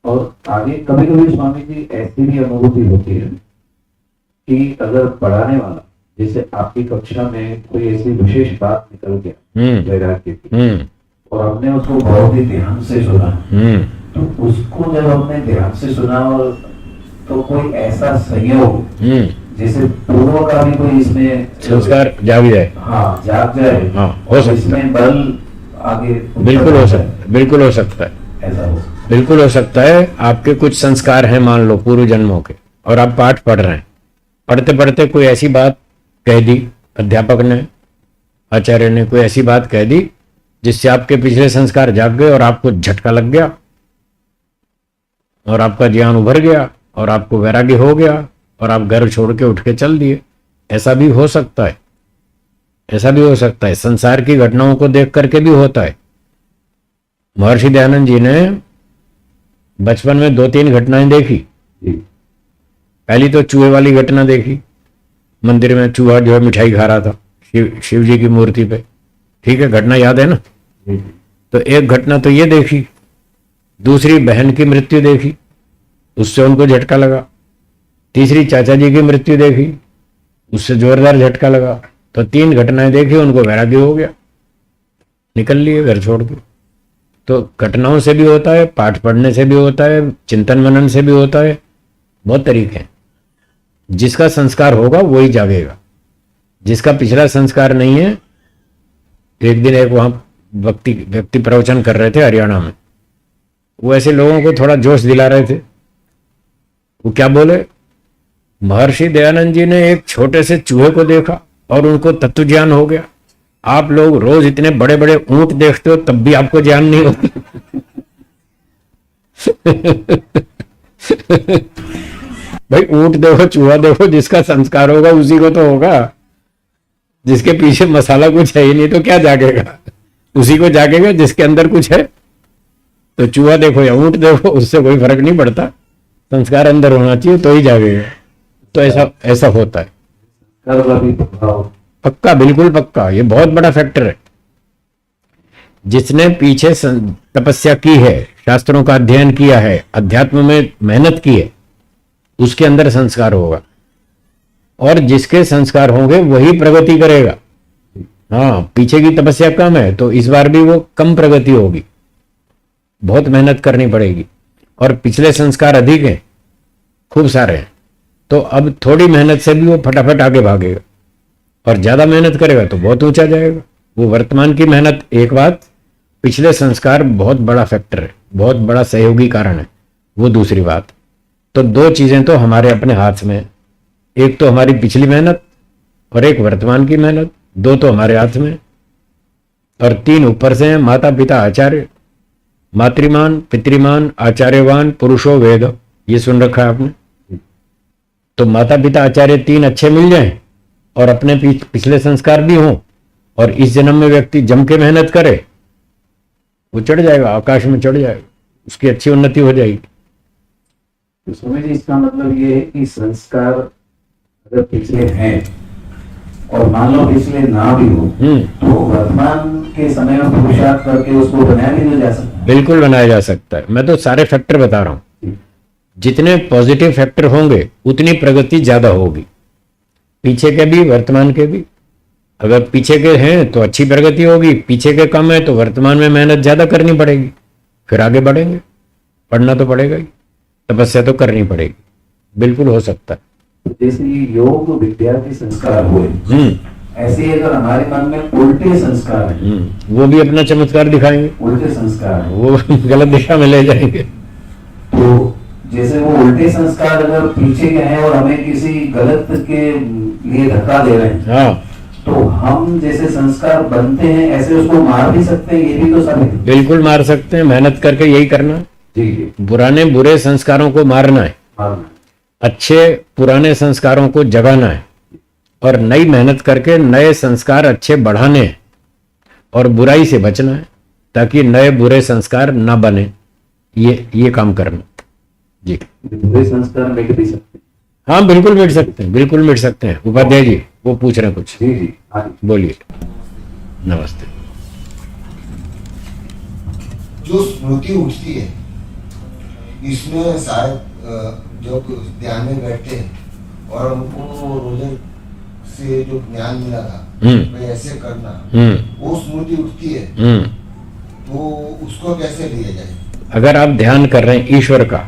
और आगे कभी कभी स्वामी जी ऐसी भी अनुभूति होती है कि अगर पढ़ाने वाला, जैसे आपकी कक्षा में कोई ऐसी विशेष बात निकल गया वैराग्य की, और हमने उसको बहुत ही ध्यान से सुना, तो उसको जब हमने ध्यान से सुना और तो कोई ऐसा संयोग जैसे पूर्व का भी कोई इसमें संस्कार जाग जाए, हाँ जाग जाए, हाँ, हो सकता है। इसमें बल आगे बिल्कुल हो सकता है, बिल्कुल हो सकता है, ऐसा हो सकता बिल्कुल हो सकता है। आपके कुछ संस्कार हैं मान लो पूर्व जन्मों के, और आप पाठ पढ़ रहे हैं, पढ़ते पढ़ते कोई ऐसी बात कह दी, अध्यापक ने, आचार्य ने कोई ऐसी बात कह दी जिससे आपके पिछले संस्कार जाग गए और आपको झटका लग गया और आपका ज्ञान उभर गया और आपको वैराग्य हो गया और आप घर छोड़ के उठ के चल दिए। ऐसा भी हो सकता है, ऐसा भी हो सकता है। संसार की घटनाओं को देख करके भी होता है। महर्षि दयानंद जी ने बचपन में 2-3 घटनाएं देखी। जी पहली तो चूहे वाली घटना देखी, मंदिर में चूहा जो है मिठाई खा रहा था शिव जी की मूर्ति पे, ठीक है, घटना याद है ना। जी तो एक घटना तो ये देखी, दूसरी बहन की मृत्यु देखी, उससे उनको झटका लगा। तीसरी चाचा जी की मृत्यु देखी, उससे जोरदार झटका लगा। तो 3 घटनाएं देखी, उनको वैराग्य हो गया, निकल लिए घर छोड़ के। तो घटनाओं से भी होता है, पाठ पढ़ने से भी होता है, चिंतन मनन से भी होता है, बहुत तरीके हैं। जिसका संस्कार होगा वही जागेगा, जिसका पिछला संस्कार नहीं है। एक दिन एक वहां व्यक्ति प्रवचन कर रहे थे हरियाणा में, वो ऐसे लोगों को थोड़ा जोश दिला रहे थे। वो क्या बोले, महर्षि दयानंद जी ने एक छोटे से चूहे को देखा और उनको तत्व ज्ञान हो गया। आप लोग रोज इतने बड़े बड़े ऊंट देखते हो तब भी आपको ज्ञान नहीं होता। भाई ऊंट देखो, चूहा देखो, जिसका संस्कार होगा उसी को तो होगा। जिसके पीछे मसाला कुछ है ही नहीं तो क्या जागेगा, उसी को जागेगा जिसके अंदर कुछ है। तो चूहा देखो या ऊंट देखो, उससे कोई फर्क नहीं पड़ता, संस्कार अंदर होना चाहिए तो ही जागेगा। तो ऐसा होता है, कर का भी प्रभाव। पक्का, बिल्कुल पक्का। ये बहुत बड़ा फैक्टर है। जिसने पीछे तपस्या की है, शास्त्रों का अध्ययन किया है, अध्यात्म में मेहनत की है, उसके अंदर संस्कार होगा। और जिसके संस्कार होंगे वही प्रगति करेगा। हाँ, पीछे की तपस्या कम है तो इस बार भी वो कम प्रगति होगी, बहुत मेहनत करनी पड़ेगी। और पिछले संस्कार अधिक हैं, खूब सारे हैं, तो अब थोड़ी मेहनत से भी वो फटाफट आगे भागेगा। और ज्यादा मेहनत करेगा तो बहुत ऊंचा जाएगा। वो वर्तमान की मेहनत एक बात, पिछले संस्कार बहुत बड़ा फैक्टर है, बहुत बड़ा सहयोगी कारण है, वो दूसरी बात। तो 2 चीजें तो हमारे अपने हाथ में, एक तो हमारी पिछली मेहनत और एक वर्तमान की मेहनत, 2 तो हमारे हाथ में। और 3 ऊपर से हैं, माता पिता आचार्य, मातृमान पितृमान आचार्यवान पुरुषो वेद, ये सुन रखा है आपने। तो माता पिता आचार्य 3 अच्छे मिल जाएं और अपने पिछले संस्कार भी हों और इस जन्म में व्यक्ति जम के मेहनत करे, वो चढ़ जाएगा, आकाश में चढ़ जाएगा, उसकी अच्छी उन्नति हो जाएगी। तो स्वामी जी इसका मतलब ये है कि संस्कार अगर पिछले हैं और मान लो पिछले ना भी हो तो वर्तमान के समय में पुरुषार्थ करके उसको बनाया भी नहीं जा सकता। बिल्कुल बनाया जा सकता है। मैं तो सारे फैक्टर बता रहा हूं। जितने पॉजिटिव फैक्टर होंगे उतनी प्रगति ज्यादा होगी, पीछे के भी वर्तमान के भी। अगर पीछे के हैं तो अच्छी प्रगति होगी, पीछे के कम है तो वर्तमान में मेहनत ज्यादा करनी पड़ेगी, फिर आगे बढ़ेंगे। पढ़ना तो पड़ेगा ही, तपस्या तो करनी पड़ेगी, बिल्कुल हो सकता है। जैसे योग विद्या के संस्कार हुए, ऐसे ही अगर हमारे मन में उल्टे संस्कार हैं, वो भी अपना चमत्कार दिखाएंगे, उल्टे संस्कार हैं, वो गलत दिशा में ले जाएंगे। तो जैसे वो उल्टे संस्कार अगर पीछे के हैं और हमें किसी गलत के लिए धक्का दे रहे हैं, हाँ, तो हम जैसे संस्कार बनते हैं ऐसे उसको मार भी सकते हैं, ये भी तो सब है। बिल्कुल मार सकते हैं, मेहनत करके यही करना है। जी जी, पुराने बुरे संस्कारों को मारना है, मारना। अच्छे पुराने संस्कारों को जगाना है और नई मेहनत करके नए संस्कार अच्छे बढ़ाने हैं और बुराई से बचना है ताकि नए बुरे संस्कार ना बने। ये काम करना जी। बुरे संस्कार मिट भी सकते हैं। हाँ, बिल्कुल मिट सकते हैं, बिल्कुल मिट सकते हैं। उपाध्याय जी वो पूछ रहे हैं कुछ, जी जी, हाँ बोलिए। नमस्ते। जो स्मृति उठती है इसमें शायद जो ध्यान में बैठते हैं और उनको रोजर से जो ज्ञान मिला था भाई ऐसे करना, वो स्मृति उठती है, तो उसको कैसे लिया जाए? अगर आप ध्यान कर रहे हैं ईश्वर का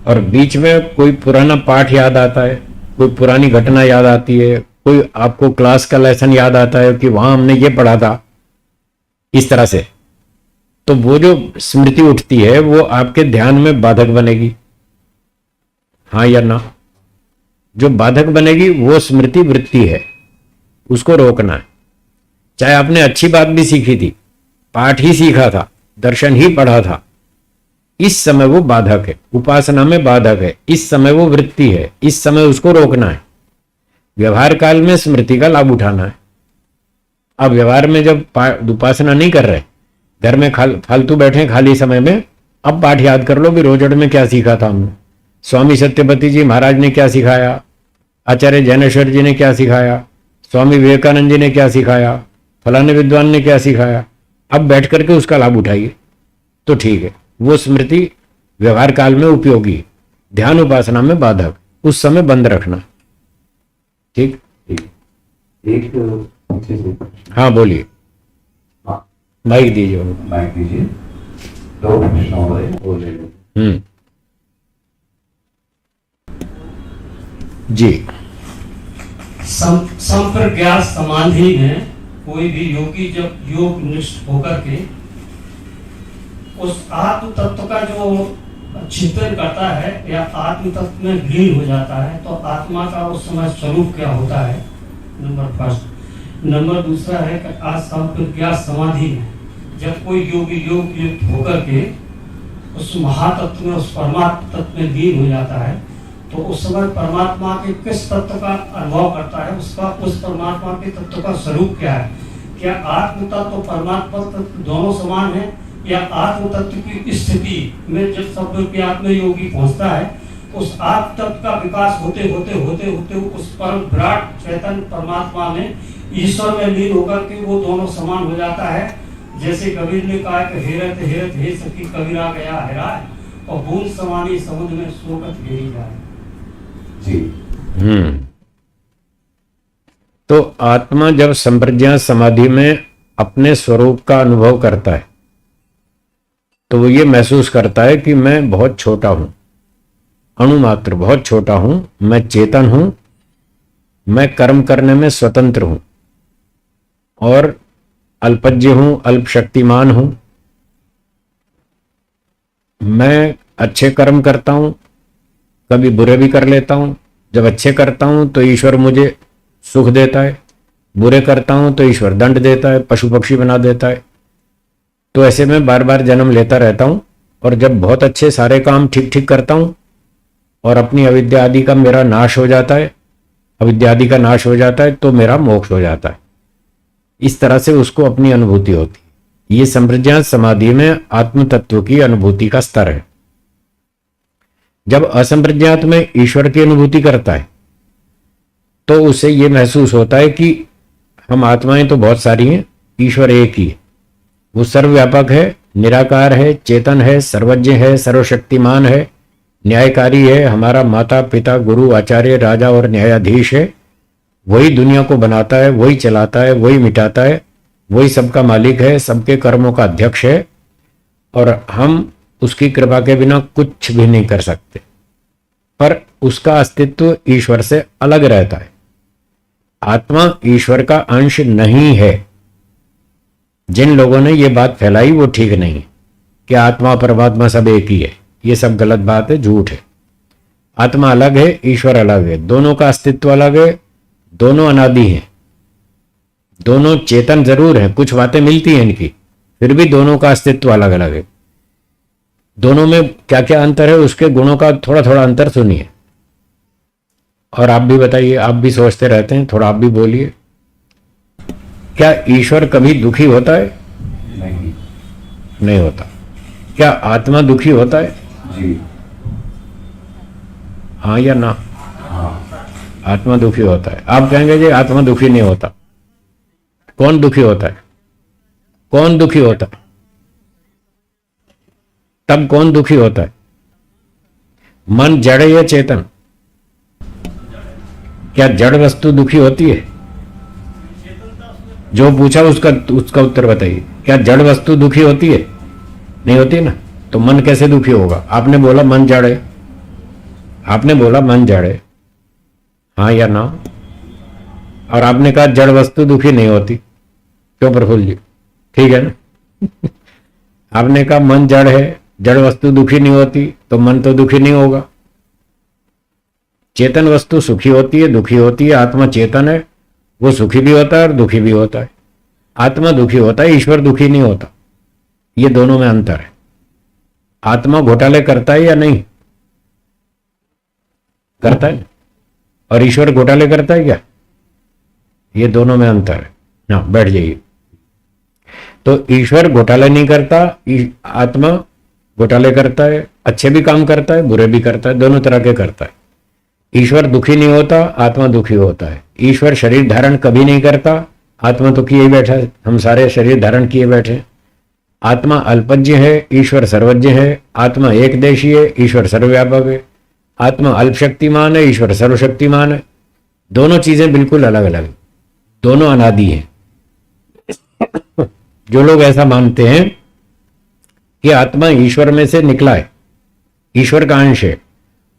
और बीच में कोई पुराना पाठ याद आता है, कोई पुरानी घटना याद आती है, कोई आपको क्लास का लेसन याद आता है कि वहां हमने ये पढ़ा था इस तरह से, तो वो जो स्मृति उठती है वो आपके ध्यान में बाधक बनेगी, हाँ या ना? जो बाधक बनेगी वो स्मृति वृत्ति है, उसको रोकना है। चाहे आपने अच्छी बात भी सीखी थी, पाठ ही सीखा था, दर्शन ही पढ़ा था, इस समय वो बाधक है, उपासना में बाधक है, इस समय वो वृत्ति है, इस समय उसको रोकना है। व्यवहार काल में स्मृति का लाभ उठाना है। अब व्यवहार में जब उपासना नहीं कर रहे, घर में फालतू बैठे खाली समय में, अब पाठ याद कर लो कि रोजड़ में क्या सीखा था हमने, स्वामी सत्यपति जी महाराज ने क्या सिखाया, आचार्य जैनेश्वर जी ने क्या सिखाया, स्वामी विवेकानंद जी ने क्या सिखाया, फलाने विद्वान ने क्या सिखाया, अब बैठ करके उसका लाभ उठाइए तो ठीक है। वो स्मृति व्यवहार काल में उपयोगी, ध्यान उपासना में बाधक, उस समय बंद रखना। ठीक, एक पीछे से हाँ बोलिए, हाँ माइक दीजिए। माइक दीजिए। दो प्रश्न हो रहे हैं, वो ले लो। जी। संप्रज्ञात समाधि में कोई भी योगी जब योग निष्ठ होकर के उस आत्म तत्व का जो चिंतन करता है या आत्म तत्व में लीन हो जाता है, तो आत्मा का उस समय स्वरूप क्या होता है? Number first. नंबर दूसरा है कि आज संप्रज्ञात समाधि में जब कोई योगी योग युक्त होकर के उस महातत्व में, उस परमात्मा तत्व में लीन हो जाता है, तो उस समय परमात्मा के किस तत्व का अनुभव करता है, उसका उस परमात्मा के तत्व का स्वरूप क्या है? क्या आत्म तत्व और परमात्मा तत्व दोनों समान है, या आत्म तत्व की स्थिति में जब संप्रज्ञात में योगी पहुंचता है, उस आत्म तत्व का विकास होते होते होते होते उस परम विराट चैतन्य परमात्मा में, ईश्वर में लीन होकर के वो दोनों समान हो जाता है? जैसे कबीर ने कहा कि हेरत हेरत हे सखी कबीरा गया हेराए, और बूंद समानी समुद्र में सोकत घेरी जाए। जी। तो आत्मा जब संप्रज्ञात समाधि में अपने स्वरूप का अनुभव करता है, तो वो ये महसूस करता है कि मैं बहुत छोटा हूं, अणुमात्र बहुत छोटा हूं, मैं चेतन हूं, मैं कर्म करने में स्वतंत्र हूं और अल्पज्ञ हूं, अल्प शक्तिमान हूं। मैं अच्छे कर्म करता हूं, कभी बुरे भी कर लेता हूं। जब अच्छे करता हूं तो ईश्वर मुझे सुख देता है, बुरे करता हूं तो ईश्वर दंड देता है, पशु पक्षी बना देता है। तो ऐसे में बार बार जन्म लेता रहता हूं, और जब बहुत अच्छे सारे काम ठीक ठीक करता हूं और अपनी अविद्या आदि का मेरा नाश हो जाता है, अविद्या आदि का नाश हो जाता है, तो मेरा मोक्ष हो जाता है। इस तरह से उसको अपनी अनुभूति होती है। ये संप्रज्ञात समाधि में आत्म तत्व की अनुभूति का स्तर है। जब असंप्रज्ञात में ईश्वर की अनुभूति करता है, तो उसे ये महसूस होता है कि हम आत्माएं तो बहुत सारी हैं, ईश्वर एक ही है। वो सर्वव्यापक है, निराकार है, चेतन है, सर्वज्ञ है, सर्वशक्तिमान है, न्यायकारी है, हमारा माता पिता गुरु आचार्य राजा और न्यायाधीश है। वही दुनिया को बनाता है, वही चलाता है, वही मिटाता है, वही सबका मालिक है, सबके कर्मों का अध्यक्ष है, और हम उसकी कृपा के बिना कुछ भी नहीं कर सकते। पर उसका अस्तित्व ईश्वर से अलग रहता है। आत्मा ईश्वर का अंश नहीं है। जिन लोगों ने ये बात फैलाई वो ठीक नहीं है कि आत्मा परमात्मा सब एक ही है। ये सब गलत बात है, झूठ है। आत्मा अलग है, ईश्वर अलग है, दोनों का अस्तित्व अलग है, दोनों अनादि हैं, दोनों चेतन जरूर है, कुछ बातें मिलती हैं इनकी, फिर भी दोनों का अस्तित्व अलग अलग है। दोनों में क्या क्या अंतर है, उसके गुणों का थोड़ा थोड़ा अंतर सुनिए, और आप भी बताइए। आप भी सोचते रहते हैं, थोड़ा आप भी बोलिए। क्या ईश्वर कभी दुखी होता है? नहीं। नहीं होता। क्या आत्मा दुखी होता है? जी। हाँ या ना? हाँ। आत्मा दुखी होता है। आप कहेंगे जी आत्मा दुखी नहीं होता। कौन दुखी होता है? कौन दुखी होता है? तब कौन दुखी होता है? मन जड़ है या चेतन? क्या जड़ वस्तु दुखी होती है? जो पूछा उसका उसका उत्तर बताइए। क्या जड़ वस्तु दुखी होती है? नहीं होती ना। तो मन कैसे दुखी होगा? आपने बोला मन जड़ है, आपने बोला मन जड़ है, हाँ या ना? और आपने कहा जड़ वस्तु दुखी नहीं होती। क्यों प्रफुल्ल जी? ठीक है ना? आपने कहा मन जड़ है, जड़ वस्तु दुखी नहीं होती, तो मन तो दुखी नहीं होगा। चेतन वस्तु सुखी होती है, दुखी होती है। आत्मा चेतन है, वो सुखी भी होता है और दुखी भी होता है। आत्मा दुखी होता है, ईश्वर दुखी नहीं होता। ये दोनों में अंतर है। आत्मा घोटाले करता है या नहीं? करता है। और ईश्वर घोटाले करता है क्या? ये दोनों में अंतर है ना। बैठ जाइए। तो ईश्वर घोटाले नहीं करता, आत्मा घोटाले करता है। अच्छे भी काम करता है, बुरे भी करता है, दोनों तरह के करता है। ईश्वर दुखी नहीं होता, आत्मा दुखी होता है। ईश्वर शरीर धारण कभी नहीं करता, आत्मा तो किए ही बैठा है। हम सारे शरीर धारण किए बैठे हैं। आत्मा अल्पज्ञ है, ईश्वर सर्वज्ञ है। आत्मा एक देशी है, ईश्वर सर्वव्यापक है। आत्मा अल्पशक्तिमान है, ईश्वर सर्वशक्तिमान है। दोनों चीजें बिल्कुल अलग अलग, दोनों अनादि हैं। जो लोग ऐसा मानते हैं कि आत्मा ईश्वर में से निकला है, ईश्वर का अंश है,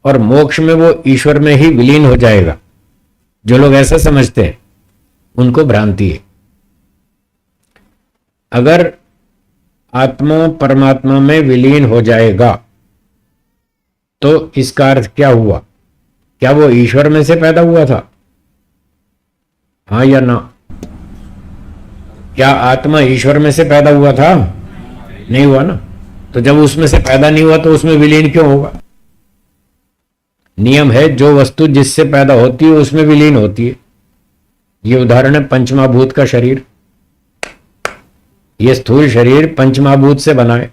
और मोक्ष में वो ईश्वर में ही विलीन हो जाएगा, जो लोग ऐसा समझते हैं उनको भ्रांति है। अगर आत्मा परमात्मा में विलीन हो जाएगा तो इसका अर्थ क्या हुआ? क्या वो ईश्वर में से पैदा हुआ था? हाँ या ना? क्या आत्मा ईश्वर में से पैदा हुआ था? नहीं हुआ ना। तो जब उसमें से पैदा नहीं हुआ तो उसमें विलीन क्यों होगा? नियम है, जो वस्तु जिससे पैदा होती है उसमें विलीन होती है। ये उदाहरण है पंचमहाभूत का शरीर। ये स्थूल शरीर पंचमहाभूत से बना है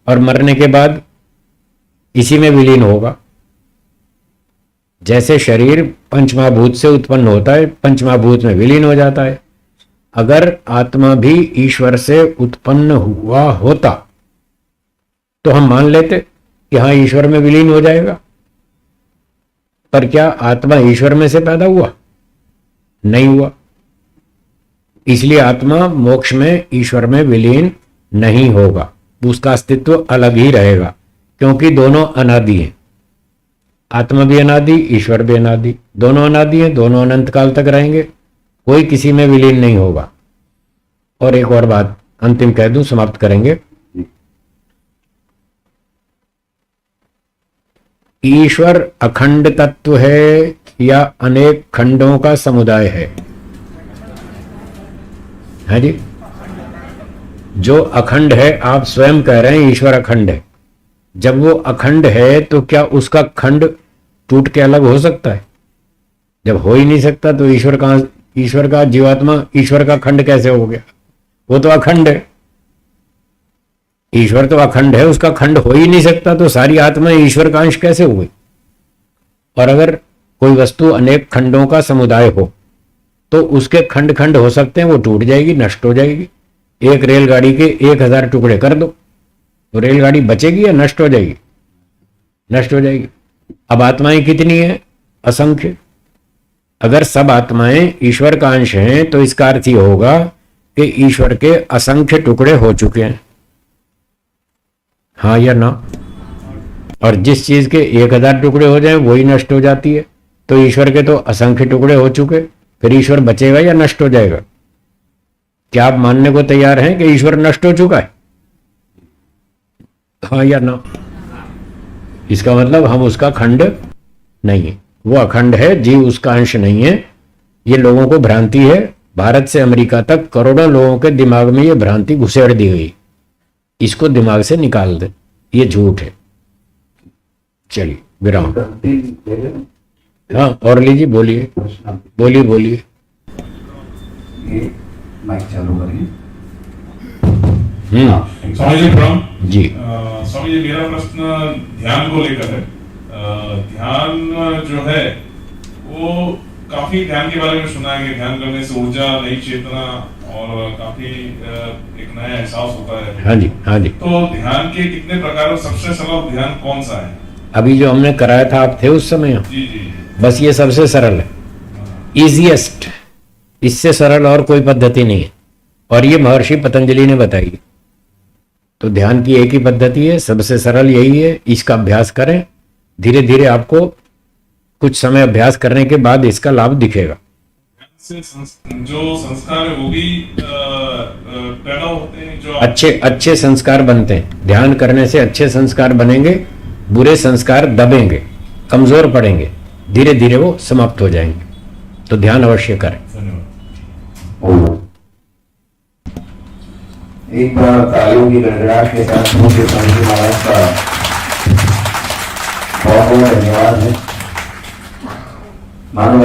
और मरने के बाद इसी में विलीन होगा। जैसे शरीर पंचमहाभूत से उत्पन्न होता है, पंचमहाभूत में विलीन हो जाता है। अगर आत्मा भी ईश्वर से उत्पन्न हुआ होता तो हम मान लेते कि हाँ ईश्वर में विलीन हो जाएगा। पर क्या आत्मा ईश्वर में से पैदा हुआ? नहीं हुआ। इसलिए आत्मा मोक्ष में ईश्वर में विलीन नहीं होगा, उसका अस्तित्व अलग ही रहेगा, क्योंकि दोनों अनादि हैं। आत्मा भी अनादि, ईश्वर भी अनादि, दोनों अनादि हैं, दोनों अनंत काल तक रहेंगे, कोई किसी में विलीन नहीं होगा। और एक और बात अंतिम कह दूं, समाप्त करेंगे। ईश्वर अखंड तत्व है या अनेक खंडों का समुदाय है? है जी? जो अखंड है, आप स्वयं कह रहे हैं ईश्वर अखंड है। जब वो अखंड है तो क्या उसका खंड टूट के अलग हो सकता है? जब हो ही नहीं सकता तो ईश्वर का जीवात्मा ईश्वर का खंड कैसे हो गया? वो तो अखंड है। ईश्वर तो अखंड है, उसका खंड हो ही नहीं सकता, तो सारी आत्मा ईश्वर का अंश कैसे हुई? और अगर कोई वस्तु अनेक खंडों का समुदाय हो तो उसके खंड खंड हो सकते हैं, वो टूट जाएगी, नष्ट हो जाएगी। एक रेलगाड़ी के 1000 टुकड़े कर दो तो रेलगाड़ी बचेगी या नष्ट हो जाएगी? नष्ट हो जाएगी। अब आत्माएं कितनी है? असंख्य। अगर सब आत्माएं ईश्वर का अंश हैं तो इसका अर्थ ये होगा कि ईश्वर के असंख्य टुकड़े हो चुके हैं। हाँ या ना? और जिस चीज के 1000 टुकड़े हो जाए वही नष्ट हो जाती है, तो ईश्वर के तो असंख्य टुकड़े हो चुके, फिर ईश्वर बचेगा या नष्ट हो जाएगा? क्या आप मानने को तैयार हैं कि ईश्वर नष्ट हो चुका है? हाँ या ना? इसका मतलब हम उसका खंड नहीं है, वो अखंड है, जीव उसका अंश नहीं है। ये लोगों को भ्रांति है। भारत से अमेरिका तक करोड़ों लोगों के दिमाग में ये भ्रांति घुसेड़ दी गई। इसको दिमाग से निकाल दे, ये झूठ है। चलिए विराम। हाँ और लीजिए, बोलिए बोलिए बोलिए। ये माइक चालू करिए। स्वामी जी प्रणाम जी। स्वामी जी, मेरा प्रश्न ध्यान को लेकर है। ध्यान जो है वो काफी ध्यान के बारे में सुना है कि ध्यान करने से ऊर्जा, नई चेतना और काफी एक नया एहसास होता है। हाँ जी, हाँ जी। तो ध्यान के कितने प्रकार, सबसे सरल ध्यान कौन सा है? अभी जो हमने कराया था आप थे उस समय, जी जी जी। बस ये सबसे सरल है, इजीएस्ट, इससे सरल और कोई पद्धति नहीं है, और ये महर्षि पतंजलि ने बताई। तो ध्यान की एक ही पद्धति है, सबसे सरल यही है, इसका अभ्यास करें, धीरे धीरे आपको कुछ समय अभ्यास करने के बाद इसका लाभ दिखेगा। से जो संस्कार है वो भी पैदा होते हैं, जो अच्छे संस्कार बनते हैं, ध्यान करने से अच्छे संस्कार बनेंगे, बुरे संस्कार दबेंगे, कमजोर पड़ेंगे, धीरे धीरे वो समाप्त हो जाएंगे। तो ध्यान अवश्य करें। धन्यवाद। एक बार तालियों की गड़गड़ाहट के साथ मुझे स्वामी जी महाराज का बहुत बहुत धन्यवाद है। मानव